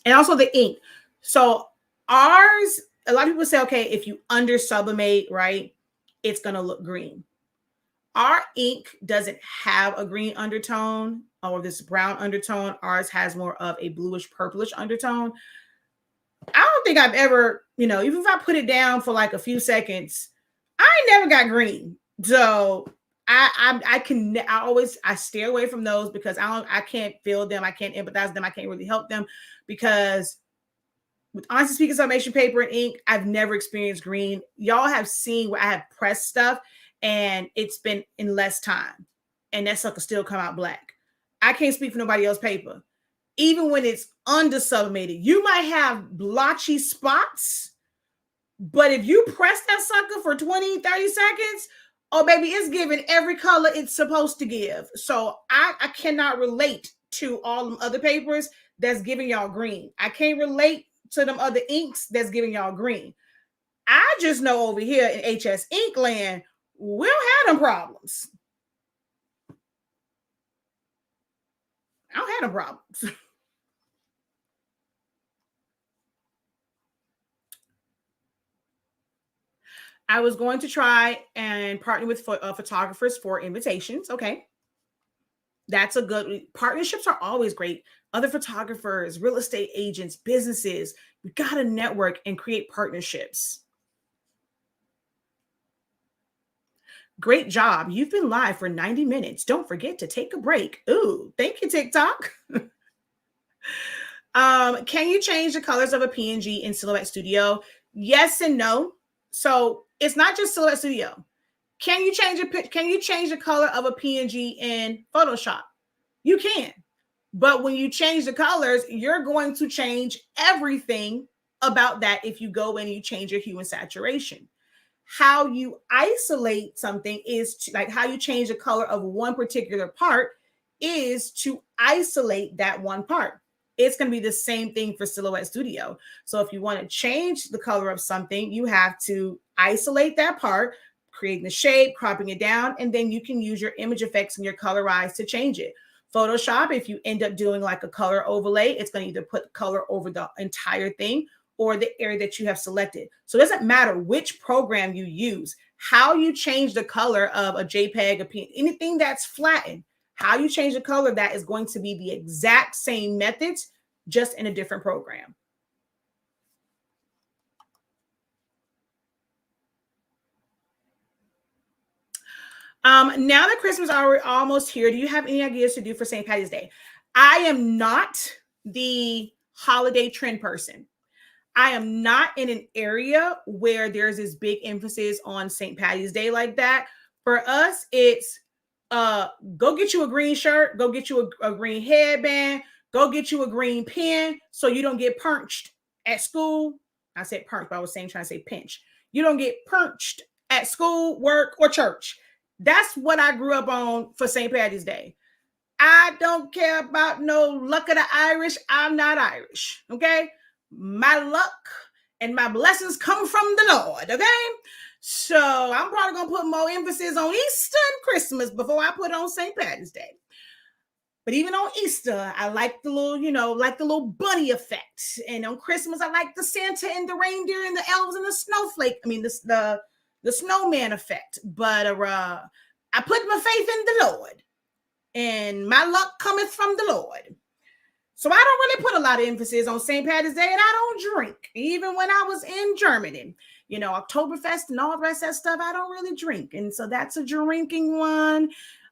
And also the ink. So ours, a lot of people say, okay, if you under sublimate, right, it's going to look green. Our ink doesn't have a green undertone or this brown undertone. Ours has more of a bluish purplish undertone. I don't think I've ever, even if I put it down for like a few seconds, I never got green. So I stay away from those because I can't feel them. I can't empathize with them. I can't really help them because with honestly speaking, sublimation paper and ink, I've never experienced green. Y'all have seen where I have pressed stuff and it's been in less time and that sucker still come out black. I can't speak for nobody else's paper. Even when it's under sublimated, you might have blotchy spots, but if you press that sucker for 20, 30 seconds, oh baby, it's giving every color it's supposed to give. So I cannot relate to all them other papers that's giving y'all green. I can't relate to them other inks that's giving y'all green. I just know over here in HS Ink land, we'll have them problems. I don't have them problems. I was going to try and partner with photographers for invitations. Okay. That's a good, partnerships are always great. Other photographers, real estate agents, businesses, we got to network and create partnerships. Great job. You've been live for 90 minutes. Don't forget to take a break. Ooh, thank you, TikTok. Can you change the colors of a PNG in Silhouette Studio? Yes and no. So it's not just Silhouette Studio. Can you change the color of a PNG in Photoshop? You can. But when you change the colors, you're going to change everything about that if you go in and you change your hue and saturation. How you isolate something is like how you change the color of one particular part is to isolate that one part. It's going to be the same thing for Silhouette Studio. So if you want to change the color of something, you have to isolate that part, creating the shape, cropping it down, and then you can use your image effects and your colorize to change it. Photoshop, if you end up doing like a color overlay, it's going to either put color over the entire thing or the area that you have selected. So it doesn't matter which program you use, how you change the color of a JPEG, a PNG, anything that's flattened, how you change the color, that is going to be the exact same methods, just in a different program. Now that Christmas are almost here, do you have any ideas to do for St. Patty's Day? I am not the holiday trend person. I am not in an area where there's this big emphasis on St. Patty's Day like that. For us, it's go get you a green shirt, go get you a green headband, go get you a green pen so you don't get punched at school. I said punch, but I was trying to say pinch. You don't get punched at school, work, or church. That's what I grew up on for St. Patty's Day. I don't care about no luck of the Irish. I'm not Irish. Okay. My luck and my blessings come from the Lord. Okay. So I'm probably going to put more emphasis on Easter and Christmas before I put on St. Patty's Day. But even on Easter, I like the little, like the little bunny effect. And on Christmas, I like the Santa and the reindeer and the elves and the snowflake. I mean, the snowman effect. But I put my faith in the Lord. And my luck cometh from the Lord. So I don't really put a lot of emphasis on St. Patty's Day, and I don't drink. Even when I was in Germany, Oktoberfest and all the rest of that stuff, I don't really drink. And so that's a drinking one.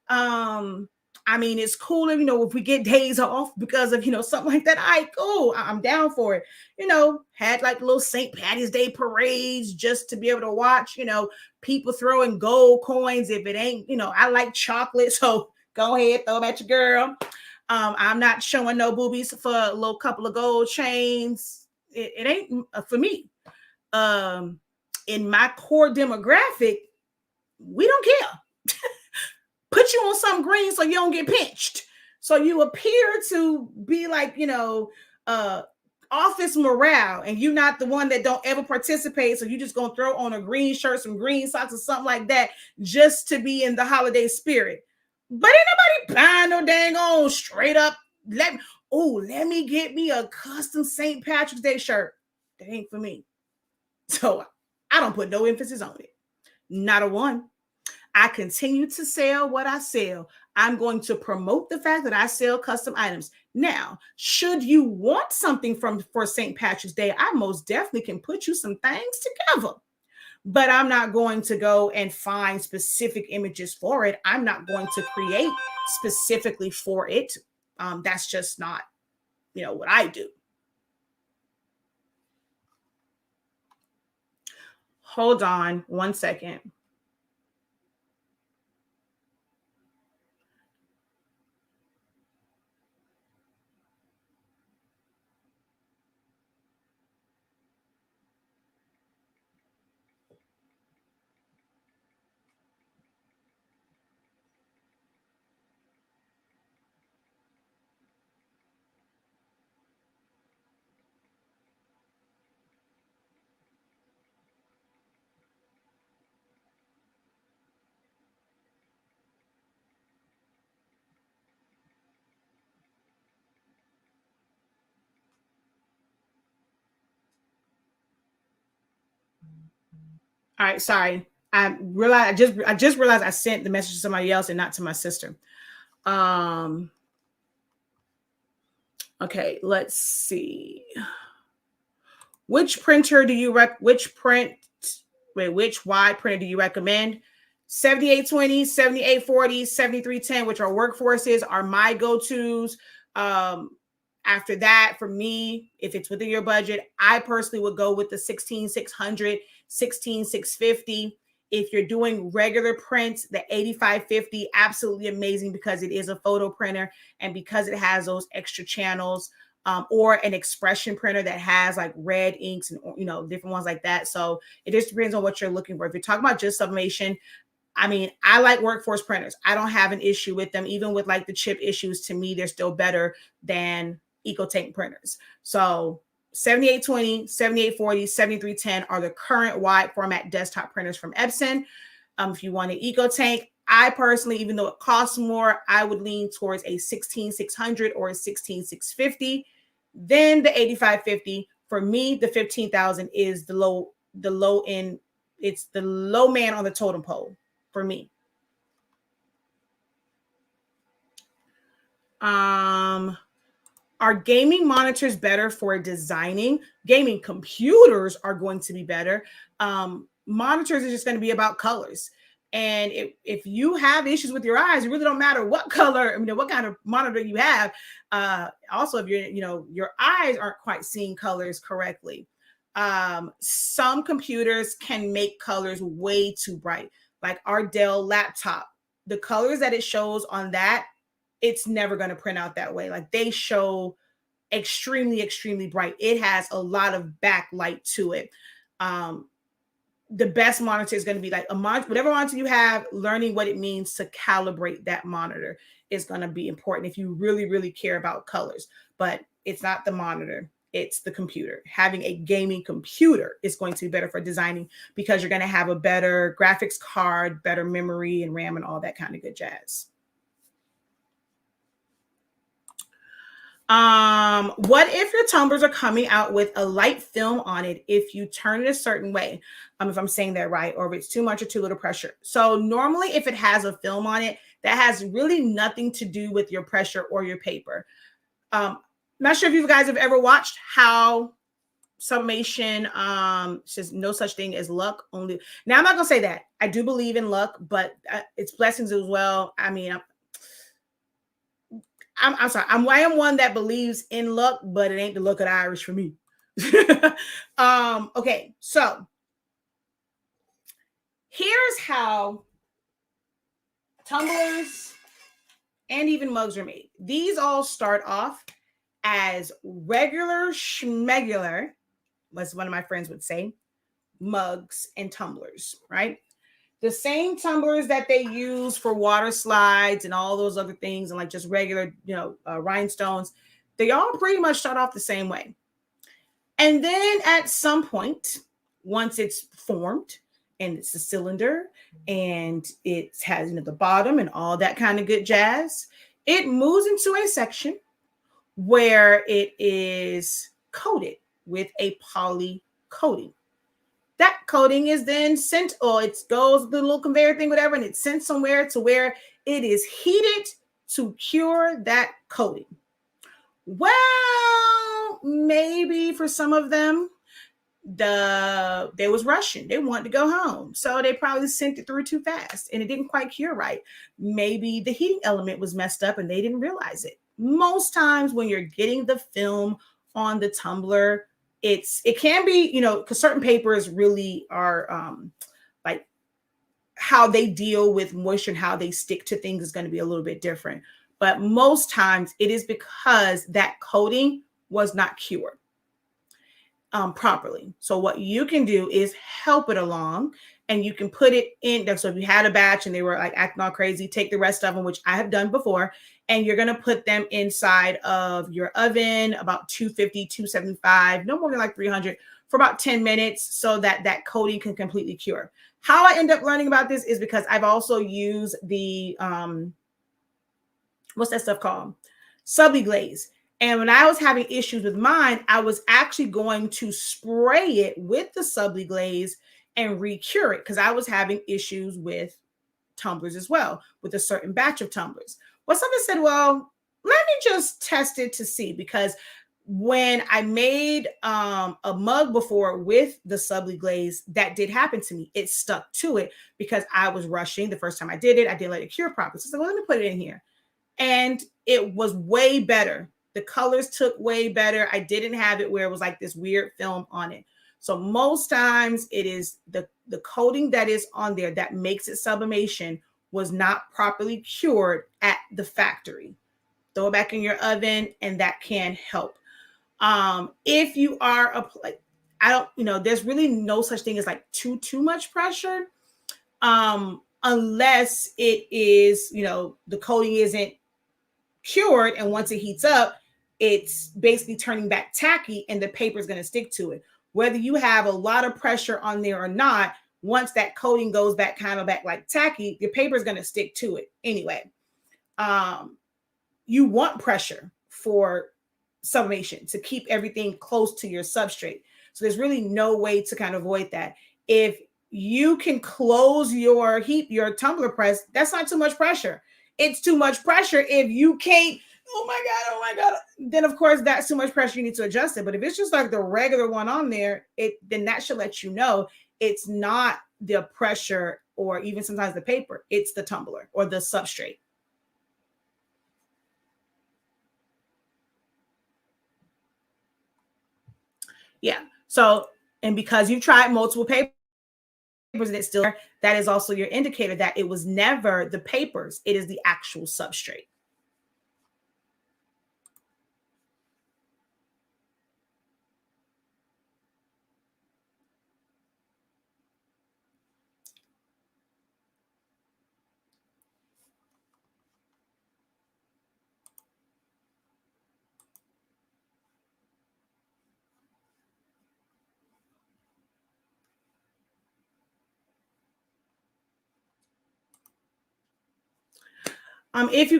I mean, it's cool, if we get days off because of, something like that. I'm down for it. Had like little St. Patty's Day parades just to be able to watch, people throwing gold coins. If it ain't, I like chocolate. So go ahead, throw them at your girl. I'm not showing no boobies for a little couple of gold chains. It ain't for me. In my core demographic, we don't care. Put you on some green so you don't get pinched. So you appear to be like, office morale, and you're not the one that don't ever participate. So you just gonna throw on a green shirt, some green socks, or something like that, just to be in the holiday spirit. But ain't nobody buying no dang on straight up. Let me get me a custom St. Patrick's Day shirt. That ain't for me. So I don't put no emphasis on it. Not a one. I continue to sell what I sell. I'm going to promote the fact that I sell custom items. Now, should you want something for St. Patrick's Day, I most definitely can put you some things together. But I'm not going to go and find specific images for it. I'm not going to create specifically for it. That's just not, what I do. Hold on one second. All right, sorry. I just realized I sent the message to somebody else and not to my sister. Okay, let's see. Which printer do you which wide printer do you recommend? 7820, 7840, 7310, which are workforces, are my go-tos. After that, for me, if it's within your budget, I personally would go with the 16600, 16650. If you're doing regular prints, the 8550, absolutely amazing because it is a photo printer and because it has those extra channels, or an expression printer that has like red inks and, you know, different ones like that. So it just depends on what you're looking for. If you're talking about just sublimation, I mean, I like workforce printers. I don't have an issue with them. Even with like the chip issues, to me, they're still better than EcoTank printers. So 7820, 7840, 7310 are the current wide format desktop printers from Epson. If you want an EcoTank, I personally, even though it costs more, I would lean towards a 16600 or a 16650. Then the 8550. For me, the 15,000 is the low end. It's the low man on the totem pole for me. Are gaming monitors better for designing? Gaming computers are going to be better. Monitors are just going to be about colors. And if you have issues with your eyes, it really don't matter what color, I mean, what kind of monitor you have. Also, if your eyes aren't quite seeing colors correctly. Some computers can make colors way too bright. Like our Dell laptop, the colors that it shows on that, it's never going to print out that way. Like they show extremely, extremely bright. It has a lot of backlight to it. The best monitor is going to be like a monitor, whatever monitor you have, learning what it means to calibrate that monitor is going to be important if you really, really care about colors. But it's not the monitor, it's the computer. Having a gaming computer is going to be better for designing because you're going to have a better graphics card, better memory and RAM and all that kind of good jazz. What if your tumblers are coming out with a light film on it if you turn it a certain way? If I'm saying that right, or if it's too much or too little pressure. So normally if it has a film on it, that has really nothing to do with your pressure or your paper. Not sure if you guys have ever watched how Sublimation says no such thing as luck. Only now, I'm not gonna say that. I do believe in luck, but it's blessings as well. I mean, I'm sorry. I am one that believes in luck, but it ain't the luck of the Irish for me. Okay, so here's how tumblers and even mugs are made. These all start off as regular schmegular, as one of my friends would say, mugs and tumblers, right? The same tumblers that they use for water slides and all those other things, and like just regular, rhinestones, they all pretty much start off the same way. And then at some point, once it's formed and it's a cylinder and it has the bottom and all that kind of good jazz, it moves into a section where it is coated with a poly coating. That coating is then sent, or it goes the little conveyor thing, whatever, and it's sent somewhere to where it is heated to cure that coating. Well, maybe for some of them, they was rushing. They wanted to go home. So they probably sent it through too fast and it didn't quite cure right. Maybe the heating element was messed up and they didn't realize it. Most times when you're getting the film on the tumbler, it can be, because certain papers really are like how they deal with moisture and how they stick to things is going to be a little bit different. But most times it is because that coating was not cured properly. So what you can do is help it along, and you can put it in. So if you had a batch and they were like acting all crazy, take the rest of them, which I have done before, and you're going to put them inside of your oven, about 250, 275, no more than like 300 for about 10 minutes so that that coating can completely cure. How I end up learning about this is because I've also used the, what's that stuff called? Subliglaze. And when I was having issues with mine, I was actually going to spray it with the Subliglaze and re-cure it because I was having issues with tumblers as well, with a certain batch of tumblers. Well, somebody said, well, let me just test it to see, because when I made a mug before with the Subliglaze, that did happen to me. It stuck to it because I was rushing. The first time I did it, I didn't let it cure properly. So I said, well, let me put it in here. And it was way better. The colors took way better. I didn't have it where it was like this weird film on it. So most times it is the coating that is on there that makes it sublimation was not properly cured at the factory. Throw it back in your oven, and that can help. If you are there's really no such thing as like too much pressure, unless it is, the coating isn't cured, and once it heats up, it's basically turning back tacky, and the paper is going to stick to it. Whether you have a lot of pressure on there or not, once that coating goes back like tacky, your paper is going to stick to it anyway. You want pressure for sublimation to keep everything close to your substrate. So there's really no way to kind of avoid that. If you can close your tumbler press, that's not too much pressure. It's too much pressure if you can't, oh my God, then of course that's too much pressure, you need to adjust it. But if it's just like the regular one on there, then that should let you know it's not the pressure or even sometimes the paper, it's the tumbler or the substrate. Yeah. So, and because you've tried multiple papers and it's still there, that is also your indicator that it was never the papers, it is the actual substrate.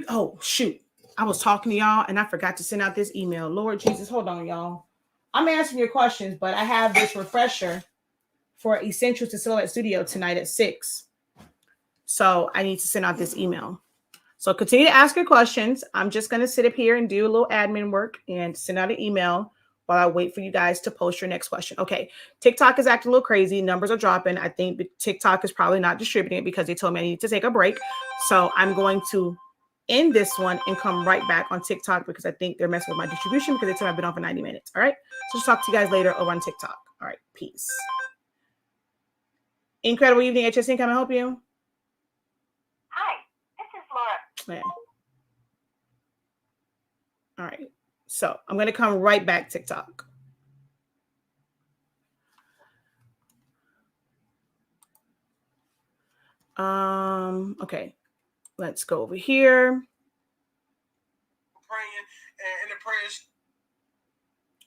Oh shoot, I was talking to y'all and I forgot to send out this email. Lord Jesus, hold on, y'all. I'm answering your questions, but I have this refresher for Essentials to Silhouette Studio tonight at 6. So I need to send out this email. So continue to ask your questions. I'm just going to sit up here and do a little admin work and send out an email while I wait for you guys to post your next question. Okay, TikTok is acting a little crazy. Numbers are dropping. I think TikTok is probably not distributing it because they told me I need to take a break. So I'm going to end this one and come right back on TikTok because I think they're messing with my distribution because they told me I've been on for 90 minutes. All right. So just talk to you guys later over on TikTok. All right. Peace. Incredible evening, HSINK. Can I help you? Hi, this is Laura. Yeah. All right. So I'm going to come right back TikTok. Okay. Let's go over here. Praying and the prayers.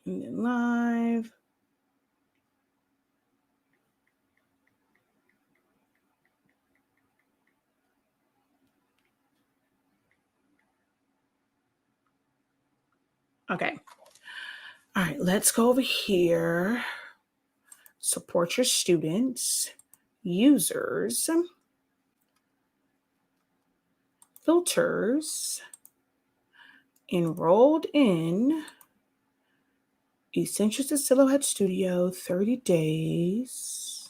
And then live. Okay. All right, let's go over here. Support your students, users, filters, enrolled in Essentials to Silhouette Studio 30 days.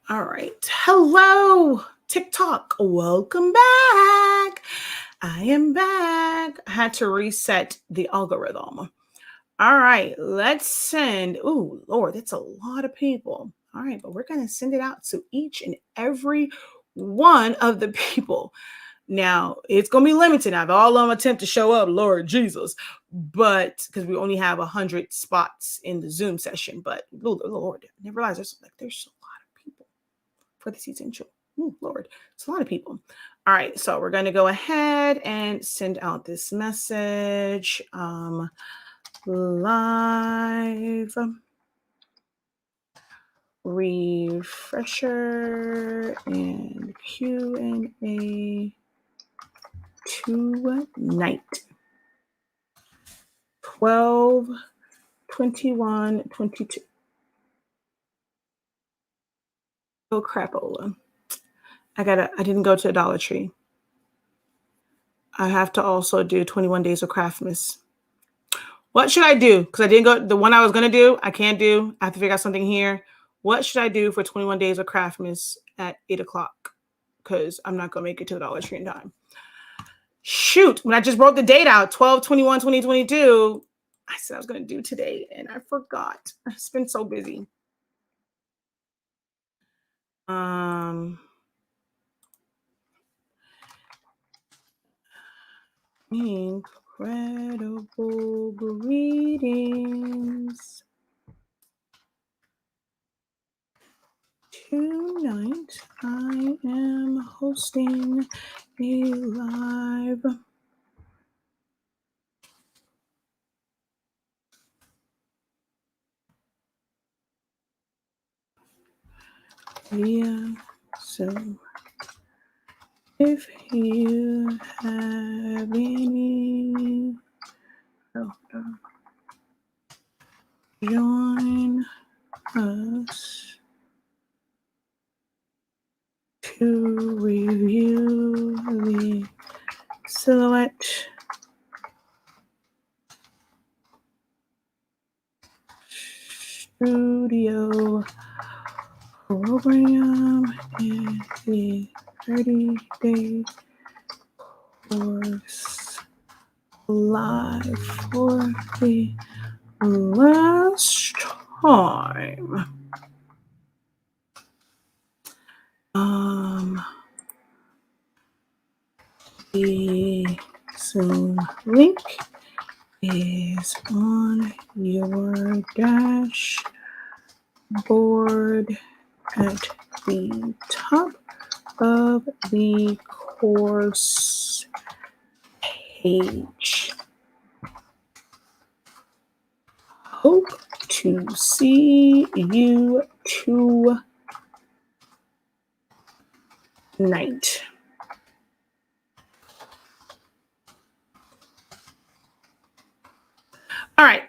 All right. Hello, TikTok. Welcome back. I am back. I had to reset the algorithm. All right. Let's send. Oh, Lord, that's a lot of people. All right. But we're going to send it out to each and every one of the people. Now, it's going to be limited. Now, if all of them attempt to show up, Lord Jesus, but because we only have 100 spots in the Zoom session. But Lord, I never realized there's a lot of people for this essential. Oh, Lord, it's a lot of people. All right, so we're going to go ahead and send out this message live refresher and Q&A tonight. 12/21/22. Oh crapola. I didn't go to a Dollar Tree. I have to also do 21 Days of Craftmas. What should I do? Because I didn't go, the one I was going to do, I can't do. I have to figure out something here. What should I do for 21 Days of Craftmas at 8 o'clock? Because I'm not going to make it to the Dollar Tree in time. Shoot, when I just wrote the date out, 12/21/2022, I said I was going to do today, and I forgot. I've been so busy. Incredible greetings. Tonight, I am hosting a live via Zoom. If you have any, join us to review the silhouette studio program and the 30-day course live for the last time. The Zoom link is on your dashboard at the top of the course page. Hope to see you tonight. All right.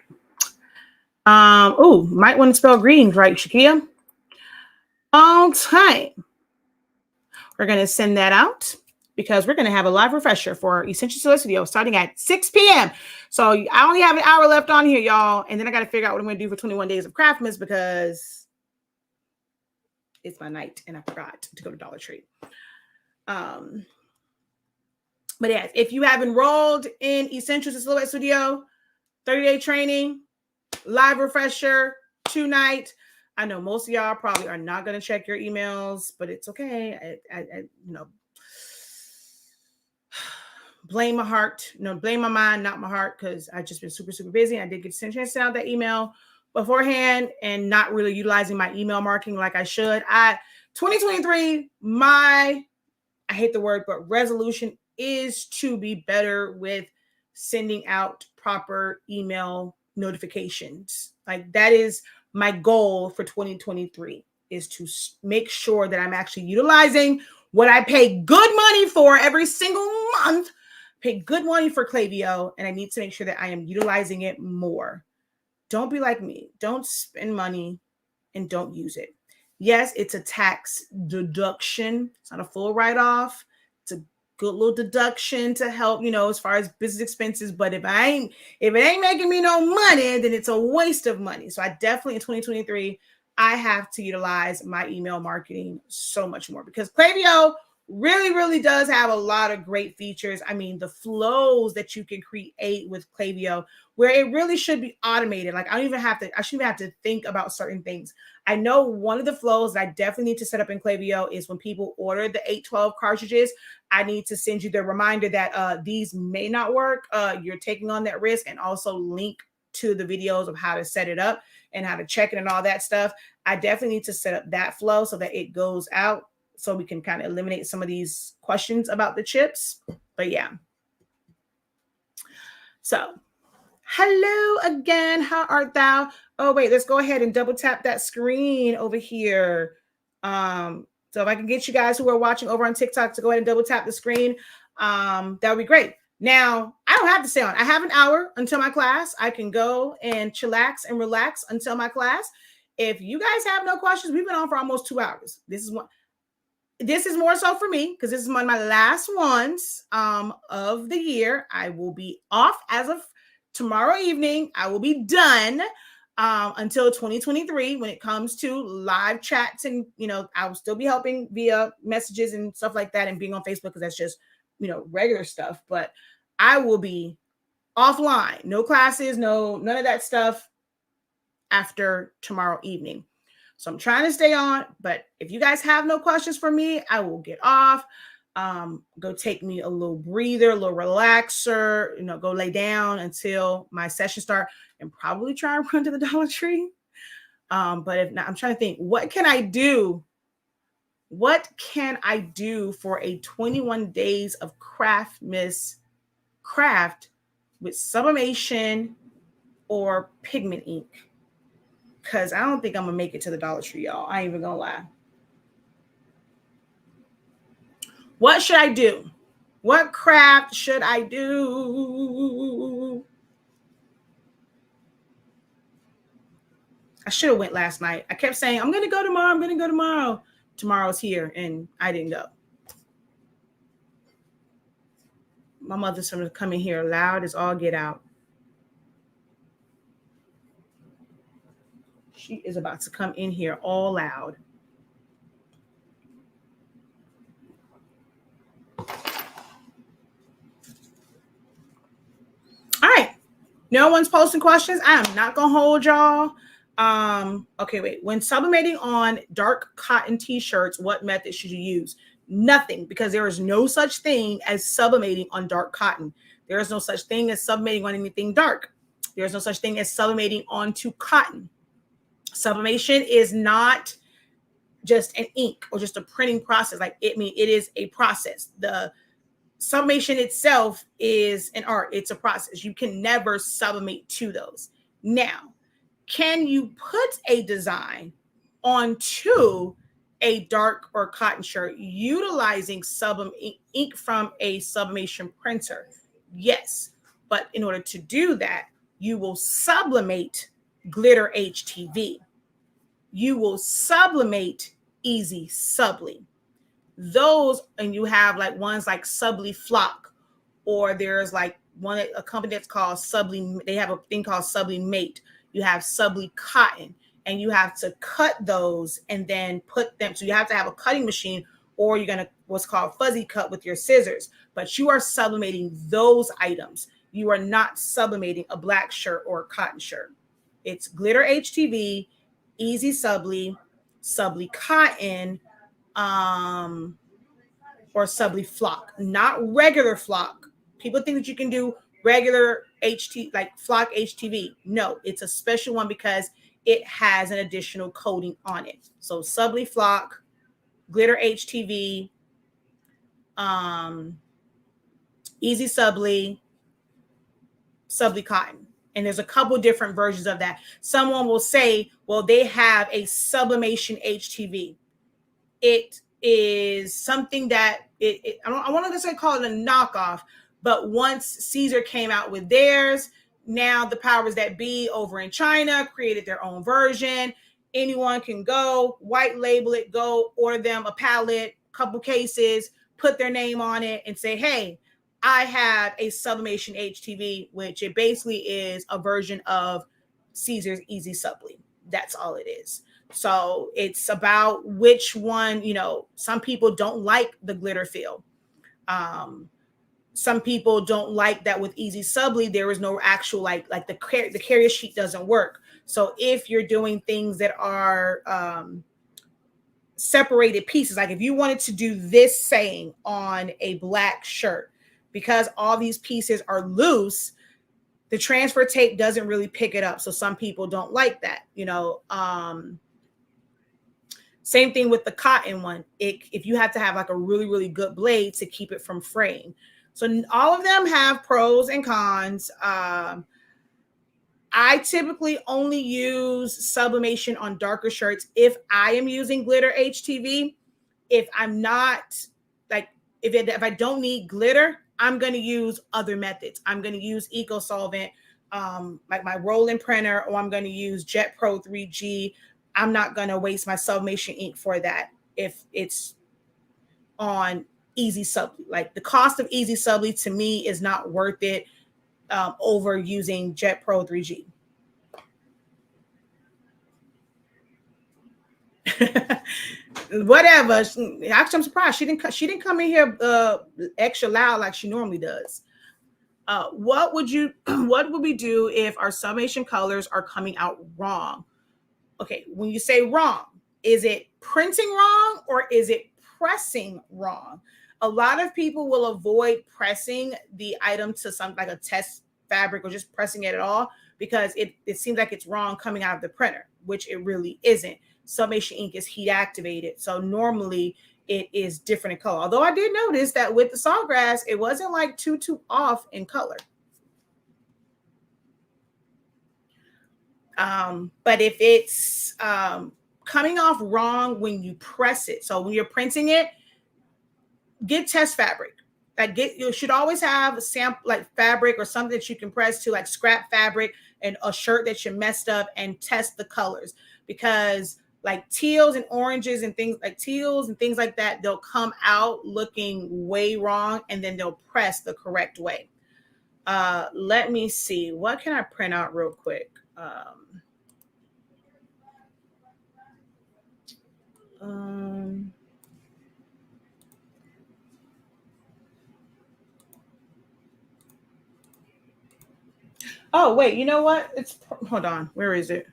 Might want to spell greetings right, Shakeya. Okay. We're going to send that out because we're going to have a live refresher for Essential Silhouette Video starting at 6 p.m. So I only have an hour left on here, y'all. And then I got to figure out what I'm going to do for 21 days of Craftmas because it's my night and I forgot to go to Dollar Tree. But yeah, if you have enrolled in Essential Silhouette Studio, 30-day training, live refresher tonight. I know most of y'all probably are not going to check your emails, but it's okay. I blame my heart. Blame my mind, not my heart, because I've just been super, super busy. I did get a chance to send out that email beforehand and not really utilizing my email marketing like I should. 2023, I hate the word, but resolution is to be better with sending out proper email notifications. Like that is my goal for 2023 is to make sure that I'm actually utilizing what I pay good money for every single month, pay good money for Klaviyo, and I need to make sure that I am utilizing it more. Don't be like me. Don't spend money and don't use it. Yes, it's a tax deduction. It's not a full write-off. It's a good little deduction to help, as far as business expenses. But if it ain't making me no money, then it's a waste of money. So I definitely in 2023, I have to utilize my email marketing so much more because Klaviyo really, really does have a lot of great features. I mean, the flows that you can create with Klaviyo, where it really should be automated. Like I shouldn't even have to think about certain things. I know one of the flows that I definitely need to set up in Klaviyo is when people order the 812 cartridges, I need to send you the reminder that these may not work. You're taking on that risk, and also link to the videos of how to set it up and how to check it and all that stuff. I definitely need to set up that flow so that it goes out so we can kind of eliminate some of these questions about the chips. But yeah. So hello again. How art thou? Oh, wait, let's go ahead and double tap that screen over here. So if I can get you guys who are watching over on TikTok to go ahead and double tap the screen, that would be great. Now, I don't have to stay on. I have an hour until my class. I can go and chillax and relax until my class. If you guys have no questions, we've been on for almost 2 hours. This is more so for me because this is one of my last ones of the year. I will be off as of tomorrow evening. I will be done until 2023 when it comes to live chats. And, I will still be helping via messages and stuff like that and being on Facebook because that's just regular stuff, but I will be offline, no classes, none of that stuff after tomorrow evening. So I'm trying to stay on, but if you guys have no questions for me, I will get off. Go take me a little breather, a little relaxer, go lay down until my session start, and probably try and run to the Dollar Tree. But if not, I'm trying to think, what can I do? What can I do for a 21 days of craft with sublimation or pigment ink? Because I don't think I'm going to make it to the Dollar Tree, y'all. I ain't even going to lie. What should I do? What craft should I do? I should have went last night. I kept saying, I'm going to go tomorrow. I'm going to go tomorrow. Tomorrow's here, and I didn't go. My mother's going to come in here loud as all get out. She is about to come in here all loud. All right. No one's posting questions. I am not going to hold y'all. Okay, wait. When sublimating on dark cotton t-shirts, what method should you use? Nothing, because there is no such thing as sublimating on dark cotton. There is no such thing as sublimating on anything dark. There is no such thing as sublimating onto cotton. Sublimation is not just an ink or just a printing process. It is a process. The sublimation itself is an art. It's a process. You can never sublimate to those. Now, can you put a design onto a dark or cotton shirt utilizing ink from a sublimation printer? Yes. But in order to do that, you will sublimate glitter HTV. You will sublimate Easy Subli. Those, and you have ones like Subli Flock, or there's a company that's called Subli. They have a thing called Sublimate. You have Subli Cotton, and you have to cut those and then put them. So you have to have a cutting machine, or you're gonna what's called fuzzy cut with your scissors. But you are sublimating those items. You are not sublimating a black shirt or a cotton shirt. It's glitter HTV, Easy Subli, Subli Cotton, or Subli Flock, not regular flock. People think that you can do regular flock HTV. No, it's a special one because it has an additional coating on it. So Subli Flock, glitter HTV, Easy Subli, Subli Cotton. And there's a couple different versions of that. Someone will say, well, they have a sublimation HTV. It is something that I want to necessarily call it a knockoff, but once Caesar came out with theirs, now the powers that be over in China created their own version. Anyone can go white label it, go order them a palette, couple cases, put their name on it and say, hey, I have a sublimation HTV, which it basically is a version of Caesar's Easy Subli. That's all it is. So it's about which one, some people don't like the glitter feel. Some people don't like that with Easy Subli, there is no actual, the carrier sheet doesn't work. So if you're doing things that are separated pieces, like if you wanted to do this saying on a black shirt, because all these pieces are loose, the transfer tape doesn't really pick it up. So some people don't like that, Same thing with the cotton one. If you have to have a really, really good blade to keep it from fraying. So all of them have pros and cons. I typically only use sublimation on darker shirts if I am using glitter HTV. If I'm not, if I don't need glitter, I'm going to use other methods. I'm going to use Eco Solvent, my rolling printer, or I'm going to use Jet Pro 3G. I'm not going to waste my sublimation ink for that if it's on Easy Subli. The cost of Easy Subli to me is not worth it over using Jet Pro 3G. whatever. Actually, I'm surprised she didn't come in here extra loud like she normally does. What would we do if our summation colors are coming out wrong? Okay, when you say wrong, is it printing wrong or is it pressing wrong? A lot of people will avoid pressing the item to something like a test fabric or just pressing it at all because it seems like it's wrong coming out of the printer, which it really isn't. Sublimation ink is heat activated, so normally it is different in color. Although I did notice that with the sawgrass, it wasn't like too off in color. But if it's coming off wrong when you press it, so when you're printing it, get test fabric. Like you should always have a sample, like fabric or something that you can press to, like scrap fabric and a shirt that you messed up, and test the colors, because like teals and oranges and things like that, they'll come out looking way wrong and then they'll press the correct way. Let me see. What can I print out real quick? Oh, wait, you know what? Hold on. Where is it?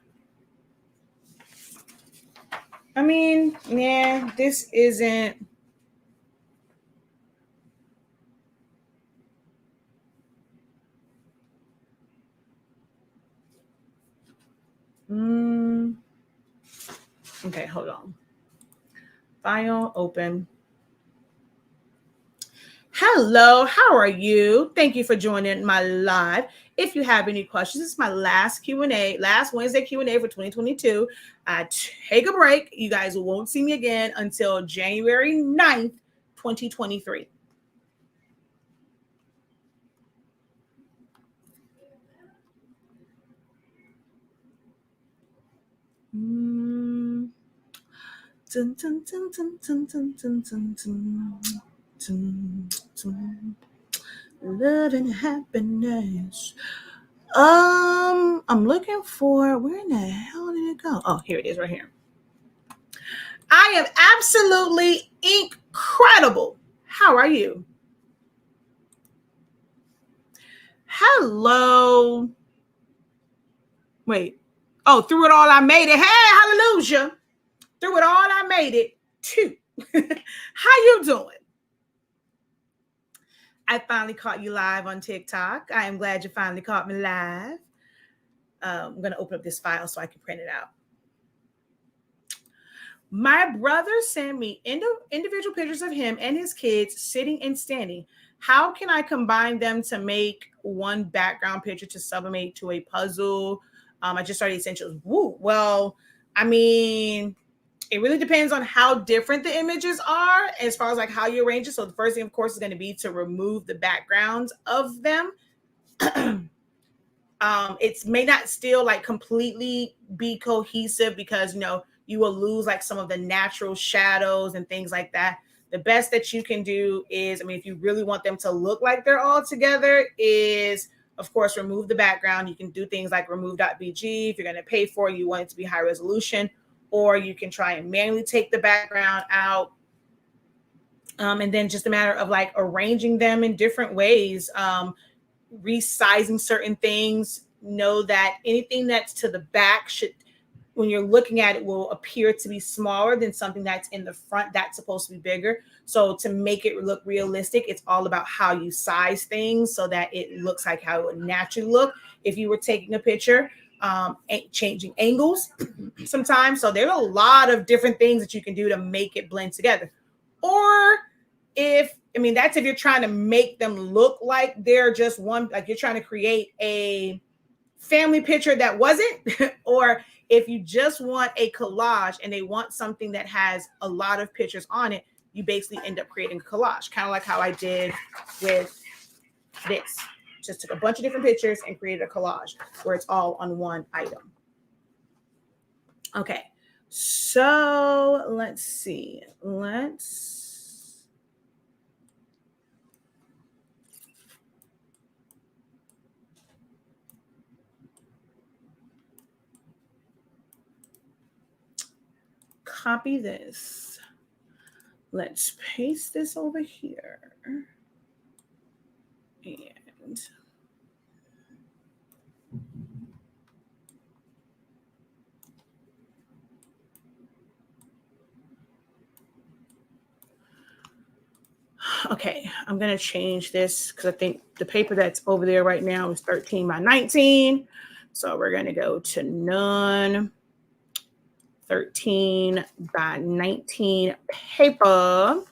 I mean, yeah, this isn't. Okay, hold on. File open. Hello, how are you? Thank you for joining my live. If you have any questions, this is my last Q&A, last Wednesday Q&A for 2022. I take a break. You guys won't see me again until January 9th, 2023. Dun, dun, dun, dun, dun, dun, dun, dun, dun. Dun, dun. Love and happiness. I'm looking for, where in the hell did it go? Oh, here it is right here. I am absolutely incredible. How are you? Hello. Wait. Oh, through it all, I made it. Hey, hallelujah. Through it all, I made it too. How you doing? I finally caught you live on TikTok. I am glad you finally caught me live. I'm going to open up this file so I can print it out. My brother sent me individual pictures of him and his kids sitting and standing. How can I combine them to make one background picture to sublimate to a puzzle? I just started essentials. Woo. Well, I mean, it really depends on how different the images are as far as like how you arrange it. So the first thing, of course, is going to be to remove the backgrounds of them. It may not still like completely be cohesive because, you will lose like some of the natural shadows and things like that. The best that you can do is, if you really want them to look like they're all together, is of course remove the background. You can do things like remove.bg. If you're going to pay for it, you want it to be high resolution, or you can try and manually take the background out. And then just a matter of like arranging them in different ways, resizing certain things. Know that anything that's to the back should, when you're looking at it, will appear to be smaller than something that's in the front that's supposed to be bigger. So to make it look realistic, it's all about how you size things so that it looks like how it would naturally look if you were taking a picture. Changing angles sometimes. So there's a lot of different things that you can do to make it blend together. Or that's if you're trying to make them look like they're just one, like you're trying to create a family picture that wasn't, or if you just want a collage and they want something that has a lot of pictures on it, you basically end up creating a collage, kind of like how I did with this. Just took a bunch of different pictures and created a collage where it's all on one item. Okay, so let's see. Let's copy this. Let's paste this over here. And okay, I'm going to change this because I think the paper that's over there right now is 13 by 19. So we're going to go to none 13 by 19 paper.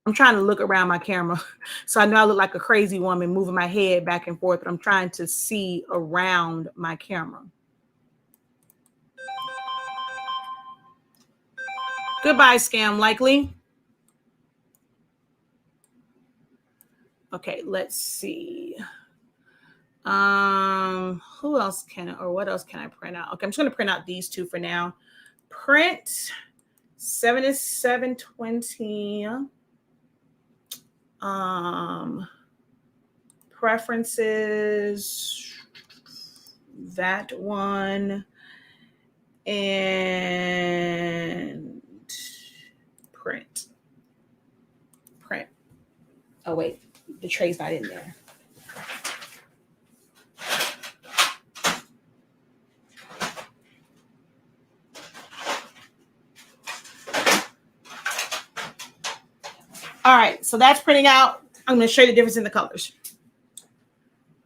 I'm trying to look around my camera. So I know I look like a crazy woman moving my head back and forth, but I'm trying to see around my camera. Goodbye, Scam Likely. Okay, let's see. Who else can, or what else can I print out? Okay, I'm just going to print out these two for now. Print 7720. Preferences, that one, and print. Oh wait, the tray's not in there. All right, so that's printing out. I'm going to show you the difference in the colors.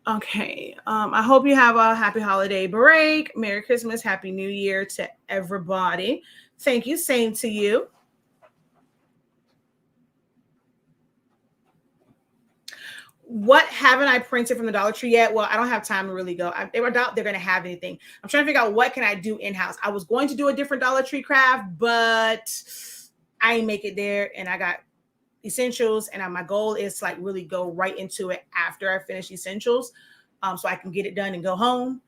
Okay, I hope you have a happy holiday break. Merry Christmas, Happy New Year to everybody. Thank you, same to you. What haven't I printed from the Dollar Tree yet? Well, I don't have time to really go. They were doubt they're going to have anything. I'm trying to figure out what can I do in-house. I was going to do a different Dollar Tree craft, but I didn't make it there, and I got essentials, and my goal is to like really go right into it after I finish essentials, so I can get it done and go home.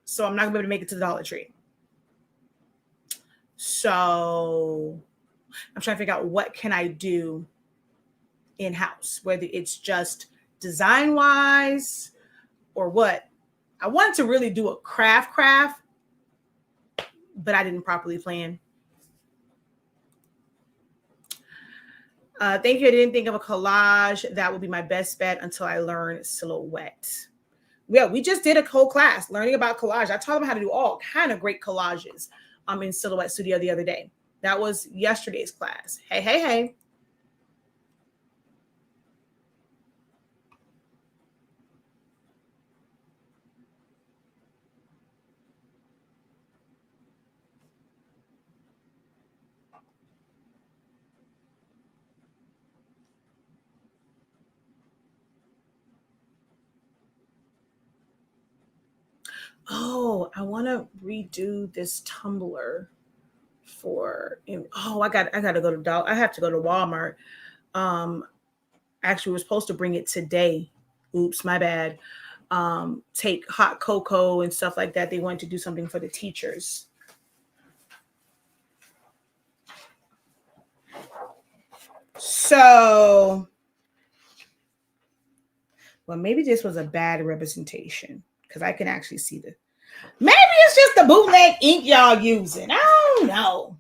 So I'm not gonna be able to make it to the Dollar Tree. So I'm trying to figure out what can I do in-house, whether it's just design wise or what. I wanted to really do a craft, but I didn't properly plan. Thank you. I didn't think of a collage. That would be my best bet until I learn silhouette. Yeah, we just did a whole class learning about collage. I taught them how to do all kind of great collages in Silhouette Studio the other day. That was yesterday's class. Hey. Oh, I want to redo this tumbler for. I got to go to I have to go to Walmart. Actually, we're supposed to bring it today. Oops, my bad. Take hot cocoa and stuff like that. They wanted to do something for the teachers. So, well, maybe this was a bad representation because I can actually see the. Maybe it's just the bootleg ink y'all using. I don't know.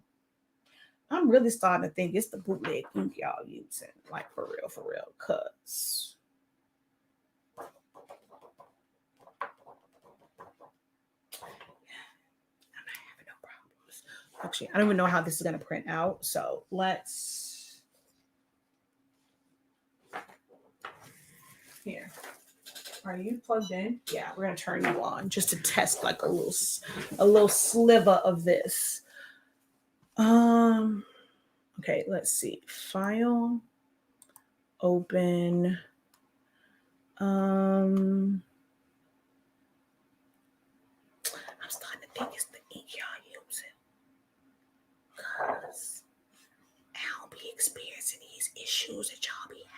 I'm really starting to think it's the bootleg ink y'all using. Like, for real. Because I'm not having no problems. Actually, I don't even know how this is going to print out. So let's. Here. Are you plugged in? Yeah, we're going to turn you on just to test like a little sliver of this. Okay, let's see. File, open. I'm starting to think it's the ink y'all using. Because I don't be experiencing these issues that y'all be having.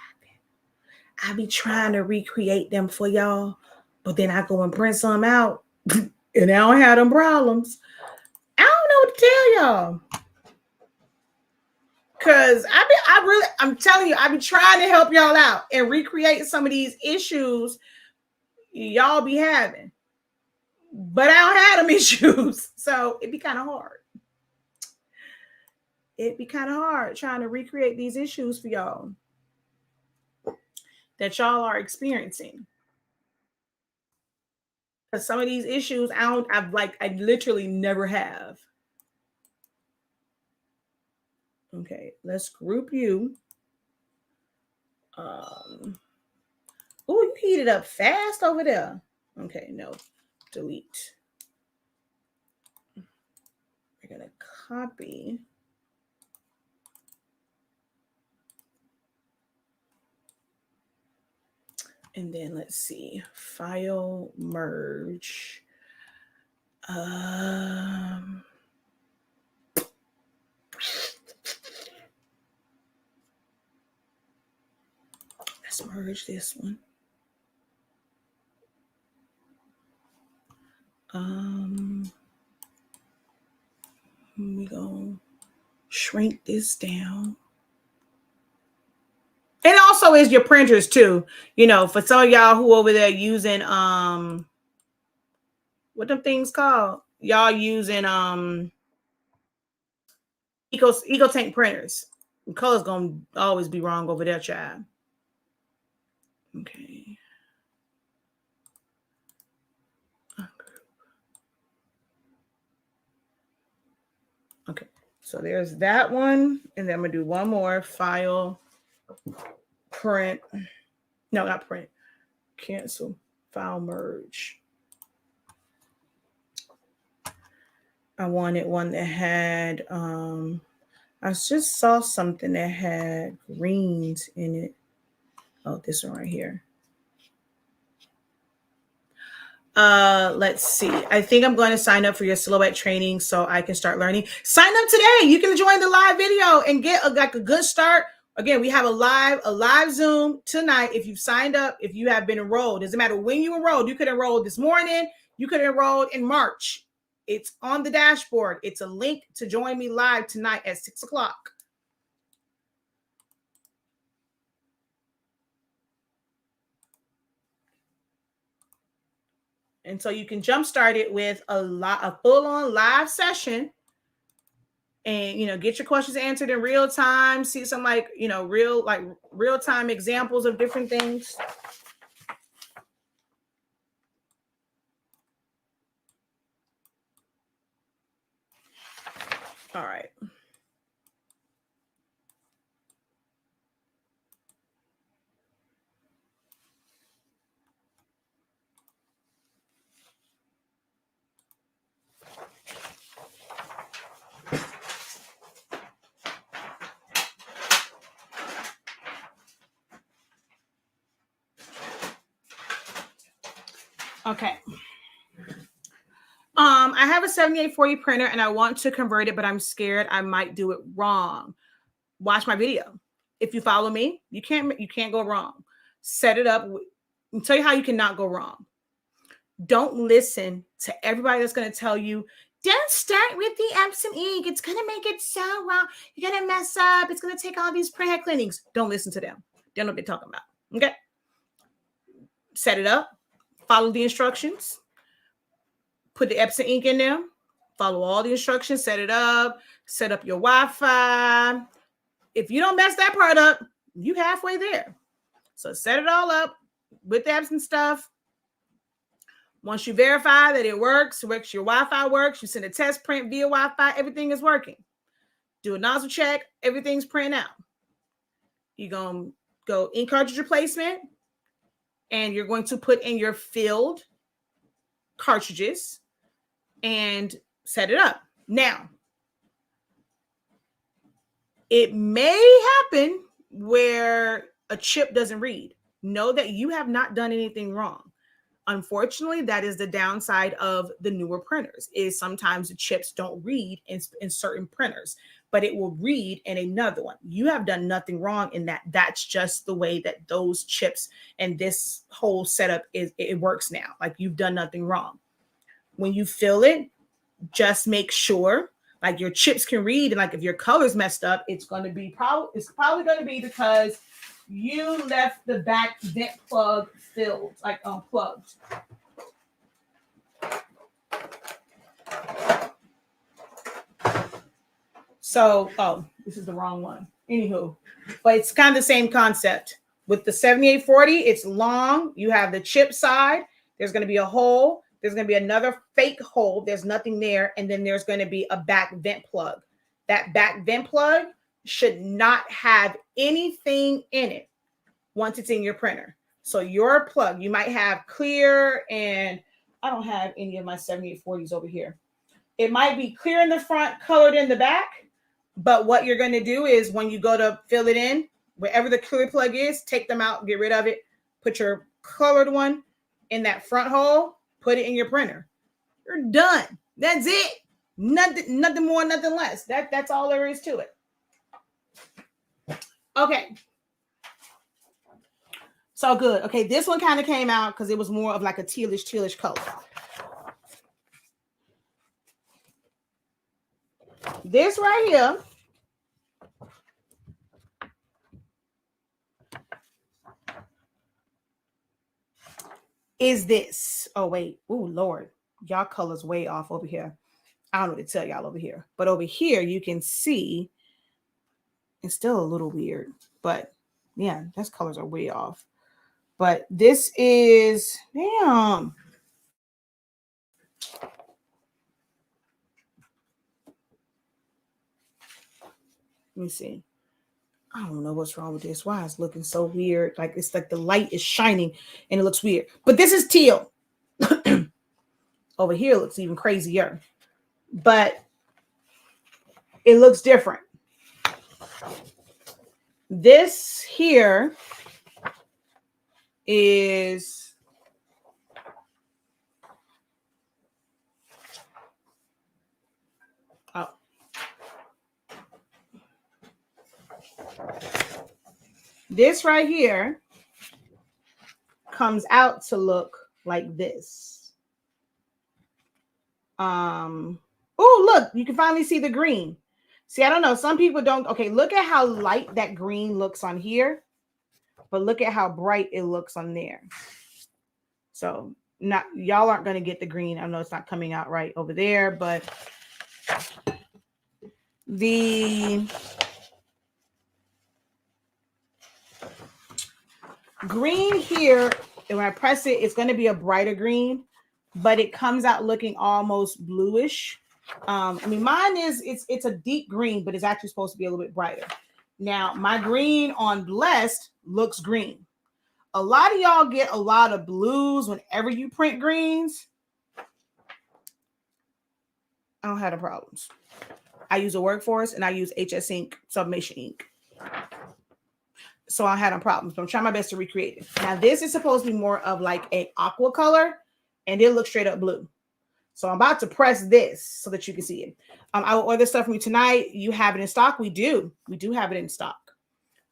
I be trying to recreate them for y'all, but then I go and print some out and I don't have them problems. I don't know what to tell y'all. Cause I'm telling you, I be trying to help y'all out and recreate some of these issues, y'all be having. But I don't have them issues. So it'd be kind of hard. It'd be kind of hard trying to recreate these issues for y'all that y'all are experiencing. Because some of these issues I literally never have. Okay, let's group you. Oh, you heated up fast over there. Okay, no, delete. We're gonna copy. And then let's see, file merge. Let's merge this one. We're gonna shrink this down. It also is your printers too. You know, for some of y'all who over there using what them things called? Y'all using EcoTank printers. The color's gonna always be wrong over there, child. Okay. Okay, so there's that one, and then I'm gonna do one more. File, print. No, not print. Cancel. File merge. I wanted one that had I just saw something that had greens in it. Oh, this one right here. Let's see. I think I'm going to sign up for your silhouette training so I can start learning. Sign up today. You can join the live video and get a good start. Again, we have a live Zoom tonight. If you've signed up, if you have been enrolled, doesn't matter when you enrolled. You could enroll this morning. You could enroll in March. It's on the dashboard. It's a link to join me live tonight at 6 o'clock. And so you can jumpstart it with a full-on live session and, you know, get your questions answered in real time, see some real-time examples of different things. All right. Okay. I have a 7840 printer and I want to convert it, but I'm scared I might do it wrong. Watch my video. If you follow me, you can't go wrong. Set it up. I'll tell you how you cannot go wrong. Don't listen to everybody that's going to tell you, don't start with the Epson ink. It's going to make it so wrong. You're going to mess up. It's going to take all these printhead cleanings. Don't listen to them. They don't know what they're talking about. Okay. Set it up. Follow the instructions. Put the Epson ink in there. Follow all the instructions. Set it up. Set up your Wi-Fi. If you don't mess that part up, you halfway there. So set it all up with the Epson stuff. Once you verify that it works, your Wi-Fi works, you send a test print via Wi-Fi, everything is working. Do a nozzle check, everything's printing out. You're going to go ink cartridge replacement, and you're going to put in your filled cartridges and set it up. Now, it may happen where a chip doesn't read. Know that you have not done anything wrong. Unfortunately, that is the downside of the newer printers, is sometimes the chips don't read in certain printers, but it will read in another one. You have done nothing wrong in that. That's just the way that those chips and this whole setup it works now. Like, you've done nothing wrong. When you fill it, just make sure like your chips can read, and like if your color's messed up, it's probably going to be because you left the back vent plug filled, like unplugged. So, oh, this is the wrong one. Anywho, but it's kind of the same concept. With the 7840, it's long. You have the chip side. There's going to be a hole. There's going to be another fake hole. There's nothing there. And then there's going to be a back vent plug. That back vent plug should not have anything in it once it's in your printer. So your plug, you might have clear, and I don't have any of my 7840s over here. It might be clear in the front, colored in the back. But what you're going to do is when you go to fill it in, wherever the clear plug is, take them out, get rid of it, put your colored one in that front hole, put it in your printer. You're done. That's it. Nothing more, nothing less. That's all there is to it. Okay. So good. Okay, this one kind of came out because it was more of like a tealish color. This right here is this. Oh, wait. Oh, Lord. Y'all colors way off over here. I don't know what to tell y'all over here. But over here, you can see it's still a little weird. But, yeah, those colors are way off. But this is, damn. Let me see. I don't know what's wrong with this. Why it's looking so weird. Like it's like the light is shining and it looks weird. But this is teal. Over here it looks even crazier. But it looks different. This here is this right here comes out to look like this. Oh, look, you can finally see the green. See, I don't know. Some people don't. Okay, look at how light that green looks on here, but look at how bright it looks on there. So not y'all aren't going to get the green. I know it's not coming out right over there, but the green here, when I press it, it's going to be a brighter green, but it comes out looking almost bluish. I mean, mine is, it's a deep green, but it's actually supposed to be a little bit brighter. Now, my green on Blessed looks green. A lot of y'all get a lot of blues whenever you print greens. I don't have the problems. I use a Workforce and I use HS Ink Sublimation ink. So I had no problems, but I'm trying my best to recreate it. Now, this is supposed to be more of like an aqua color, and it looks straight up blue. So I'm about to press this so that you can see it. I will order stuff from you tonight. You have it in stock? We do. We do have it in stock.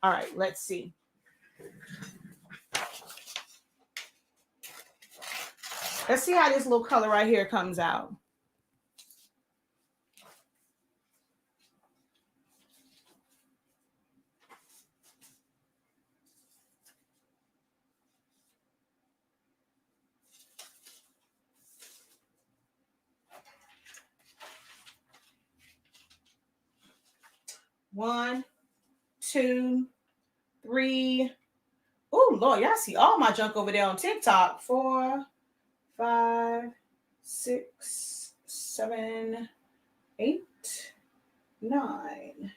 All right, let's see. Let's see how this little color right here comes out. One, two, three. Oh, Lord, y'all see all my junk over there on TikTok. 4, 5, 6, 7, 8, 9,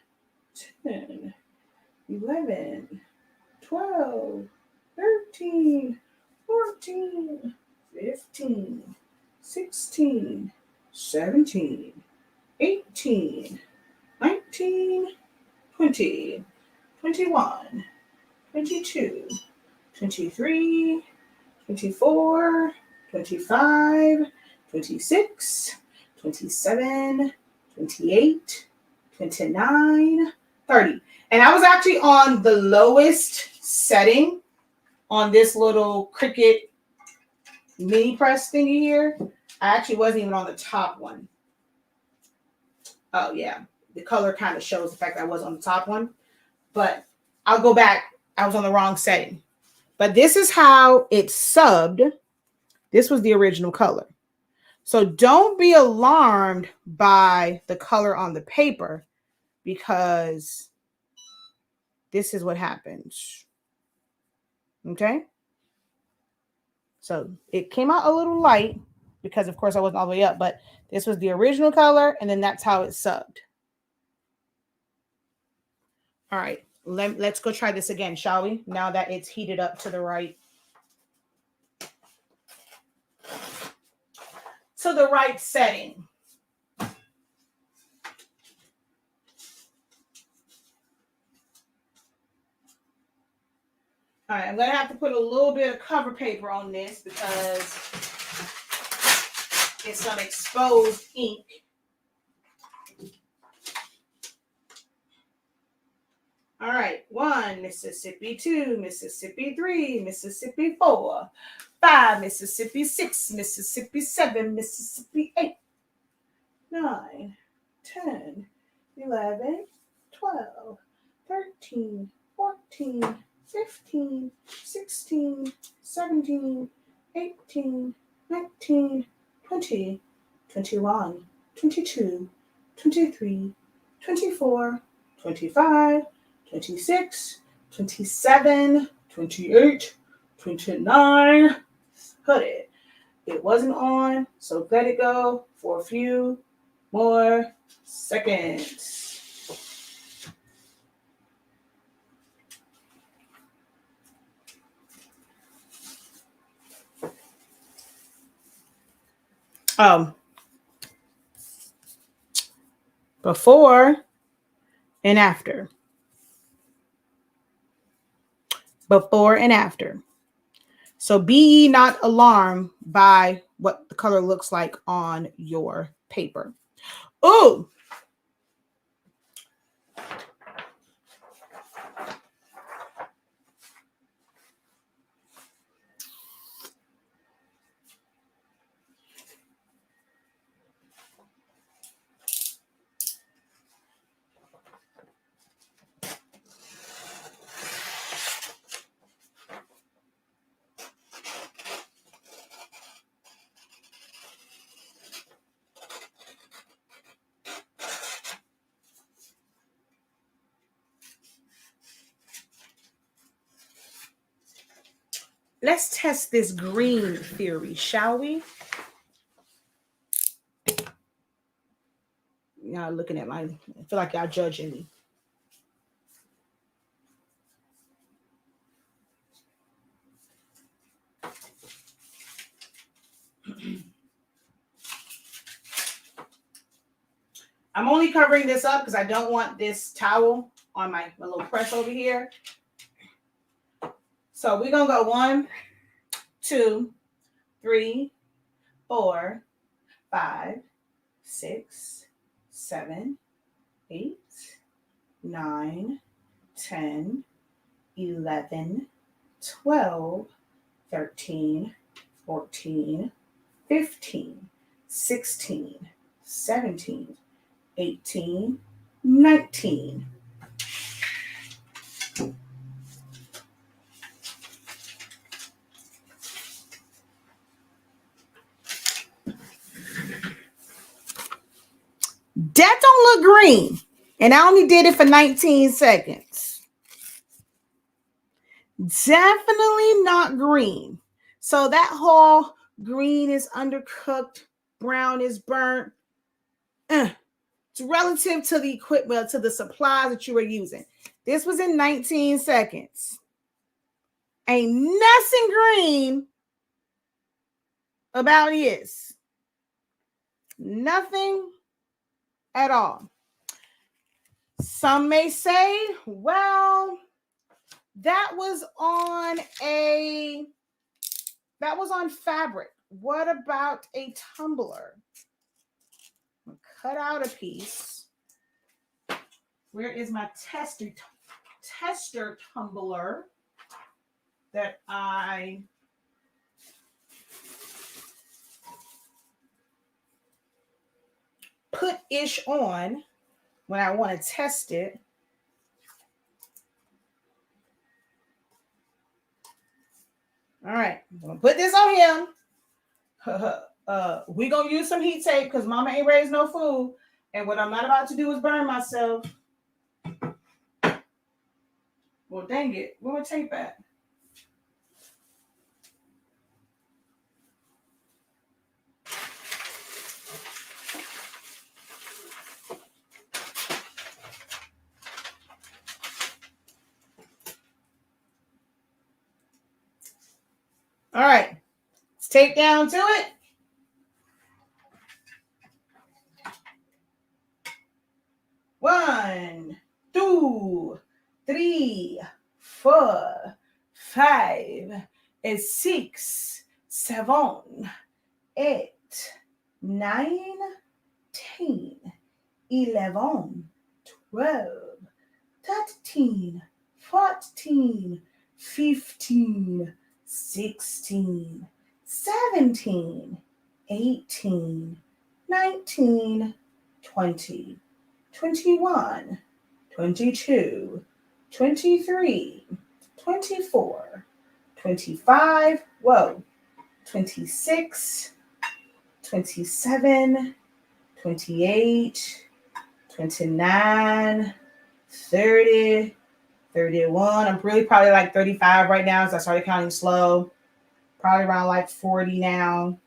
10, 11, 12, 13, 14, 15, 16, 17, 18, 19, 20, 21, 22, 23, 24, 25, 26, 27, 28, 29, 30. And I was actually on the lowest setting on this little Cricut mini press thingy here. I actually wasn't even on the top one. Oh, yeah. The color kind of shows the fact that I was on the top one. But I'll go back I was on the wrong setting. But this is how it's subbed. This was the original color. So don't be alarmed by the color on the paper, because this is what happens. Okay? So it came out a little light because, of course, I wasn't all the way up, but this was the original color, and then that's how it's subbed. All right, let's go try this again, shall we? Now that it's heated up to the right setting. All right, I'm going to have to put a little bit of cover paper on this because it's some exposed ink. All right, 1, Mississippi 2, Mississippi 3, Mississippi 4, 5, Mississippi 6, Mississippi 7, Mississippi 8, 9, 10, 11, 12, 13, 14, 15, 16, 17, 18, 19, 20, 21, 22, 23, 24, 25, 26, 27, 28, 29. Put it. It wasn't on, so let it go for a few more seconds. Before and after. Before and after. So be ye not alarmed by what the color looks like on your paper. Ooh. Let's test this green theory, shall we? Y'all looking at I feel like y'all judging me. I'm only covering this up because I don't want this towel on my little press over here. So we're going to go 1, 2, 3, 4, 5, 6, 7, 8, 9, 10, 11, 12, 13, 14, 15, 16, 17, 18, 19. That don't look green. And I only did it for 19 seconds. Definitely not green. So that whole green is undercooked, brown is burnt. It's relative to the equipment, to the supplies that you were using. This was in 19 seconds. Ain't nothing green about this. Nothing at all. Some may say, well, that was on fabric. What about a tumbler? I'll cut out a piece. Where is my tester tumbler that I put ish on when I want to test it? All right, I'm gonna put this on him. We gonna use some heat tape because mama ain't raised no food. And what I'm not about to do is burn myself. Well, dang it. Where my tape at? All right. Let's tape down to it. One, two, three, 4, 5, 6, 7, 8, 9, 10, 11, 12, 13, 14, 15, 16, 17, 18, 19, 20, 21, 22, 23, 24, 25, 26, 27, 28, 29, 30, 31. I'm really probably like 35 right now, so I started counting slow. Probably around like 40 now.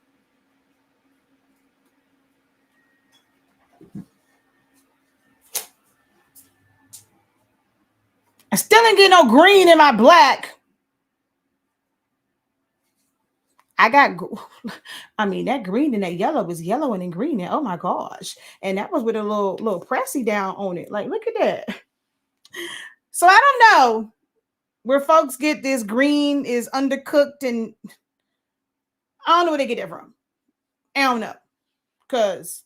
I still didn't get no green in my black. That green and that yellow was yellowing and green. And oh my gosh. And that was with a little pressy down on it. Like, look at that. So I don't know where folks get this green is undercooked, and I don't know where they get it from. I don't know. Because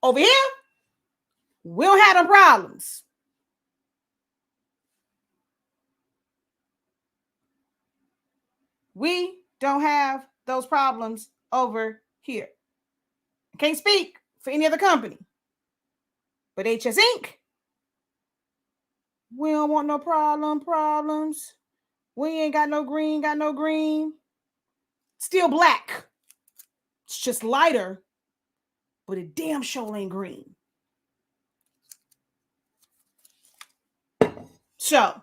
over here, we don't have no problems. We don't have those problems over here. I can't speak for any other company. But HS Ink, we don't want no problems. We ain't got no green. Still black. It's just lighter, but it damn sure ain't green. So,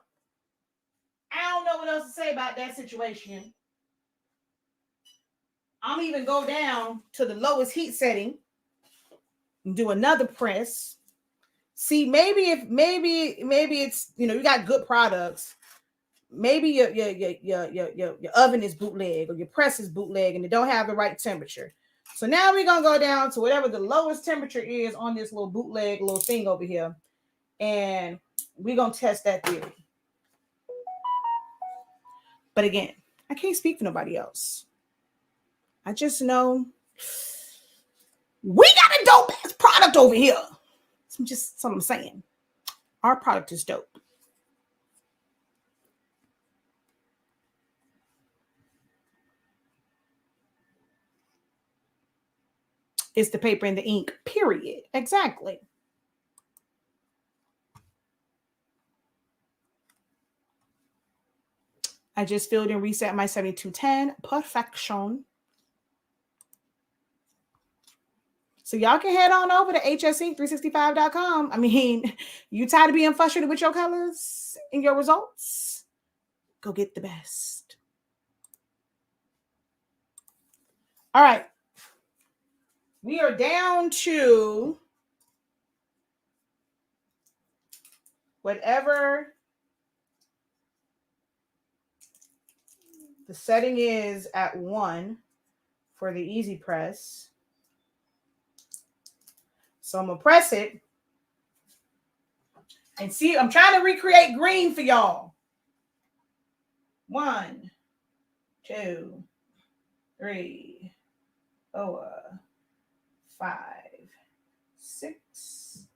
I don't know what else to say about that situation. I'm even go down to the lowest heat setting and do another press. See, maybe it's, you got good products. Maybe your oven is bootleg or your press is bootleg and it don't have the right temperature. So now we're gonna go down to whatever the lowest temperature is on this little bootleg little thing over here, and we're gonna test that theory. But again, I can't speak for nobody else. I just know we got a dope ass product over here. That's what I'm saying. Our product is dope. It's the paper and the ink, period. Exactly. I just filled and reset my 7210. Perfection. So y'all can head on over to HSINK365.com. I mean, you tired of being frustrated with your colors and your results? Go get the best. All right. We are down to whatever the setting is at 1 for the easy press. So I'm going to press it and see. I'm trying to recreate green for y'all. 1, 2, 3, 4, 5, 6,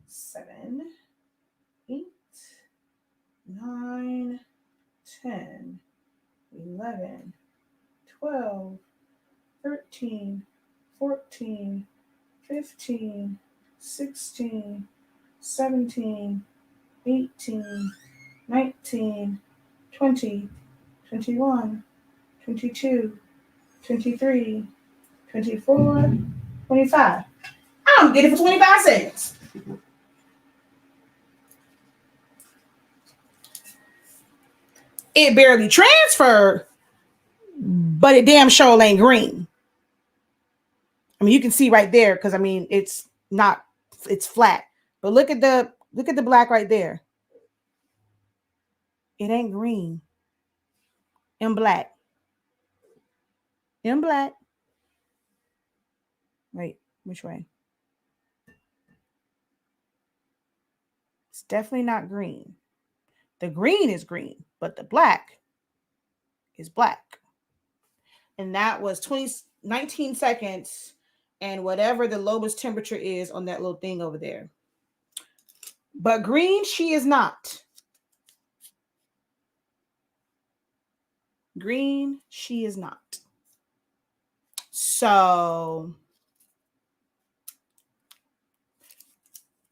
7, 8, 9, 10, 11, 12, 13, 14, 15, 16, 17, 18, 19, 20, 21, 22, 23, 24, 25. I'm getting it for 25 seconds. It barely transferred, but it damn sure ain't green. I mean, you can see right there because I mean it's flat. But look at the black right there. It ain't green. In black. In black. Wait, which way? It's definitely not green. The green is green, but the black is black. And that was 19 seconds and whatever the lowest temperature is on that little thing over there. But green, she is not. Green, she is not. So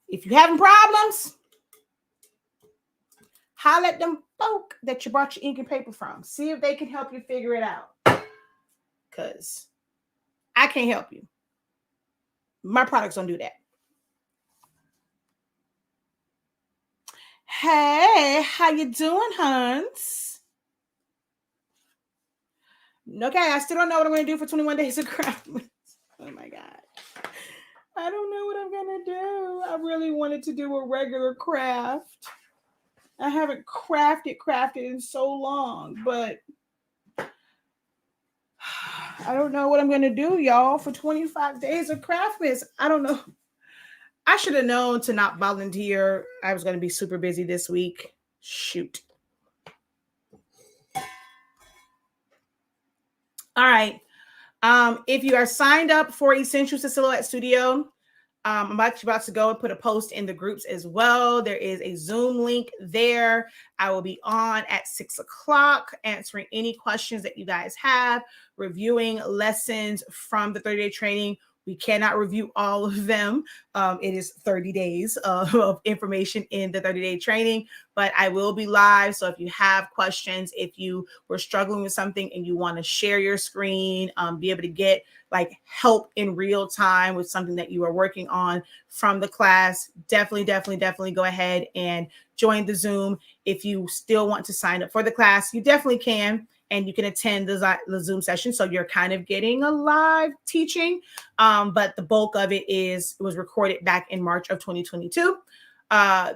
if you're having problems, holler at them folk that you brought your ink and paper from. See if they can help you figure it out. Because I can't help you. My products don't do that. Hey, how you doing, Hans? Okay, I still don't know what I'm going to do for 21 days of craft. Oh my God. I don't know what I'm going to do. I really wanted to do a regular craft. I haven't crafted in so long, but I don't know what I'm going to do, y'all, for 25 days of Craftmas. I don't know. I should have known to not volunteer. I was going to be super busy this week. Shoot. All right. If you are signed up for Essentials to Silhouette Studio, I'm about to go and put a post in the groups as well. There is a Zoom link there. I will be on at 6 o'clock answering any questions that you guys have, reviewing lessons from the 30-day training. We cannot review all of them. It is 30 days of information in the 30-day training, but I will be live. So if you have questions, if you were struggling with something and you want to share your screen, be able to get like help in real time with something that you are working on from the class, definitely go ahead and join the Zoom. If you still want to sign up for the class, you definitely can. And you can attend the Zoom session. So you're kind of getting a live teaching. But the bulk of it was recorded back in March of 2022.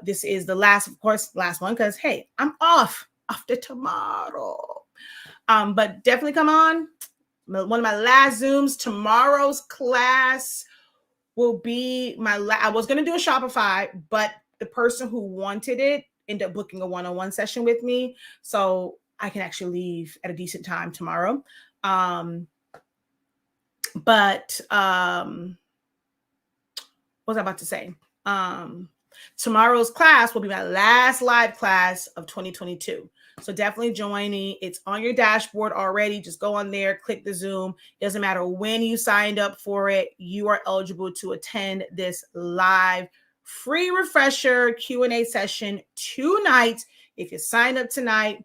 This is the last one, because hey, I'm off after tomorrow. But definitely come on. One of my last Zooms. Tomorrow's class will be I was going to do a Shopify, but the person who wanted it ended up booking a one-on-one session with me. So I can actually leave at a decent time tomorrow. What was I about to say? Tomorrow's class will be my last live class of 2022. So definitely join me. It's on your dashboard already. Just go on there, click the Zoom. It doesn't matter when you signed up for it. You are eligible to attend this live free refresher Q&A session tonight. If you sign up tonight,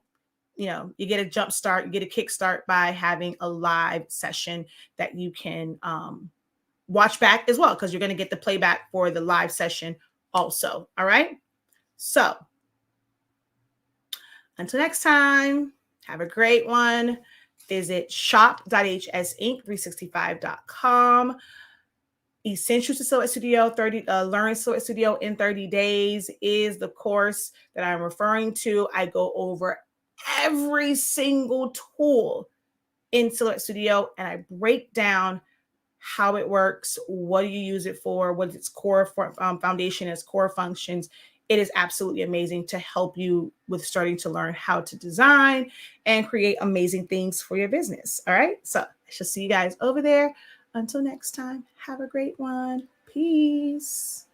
you get a jump start, you get a kickstart by having a live session that you can watch back as well, because you're going to get the playback for the live session also. All right. So until next time, have a great one. Visit shop.hsink365.com. Essentials to Silhouette Studio, Learn Silhouette Studio in 30 days is the course that I'm referring to. I go over every single tool in Silhouette Studio and I break down how it works, what do you use it for, what is its core foundation, its core functions. It is absolutely amazing to help you with starting to learn how to design and create amazing things for your business. All right. So I shall see you guys over there. Until next time, have a great one. Peace.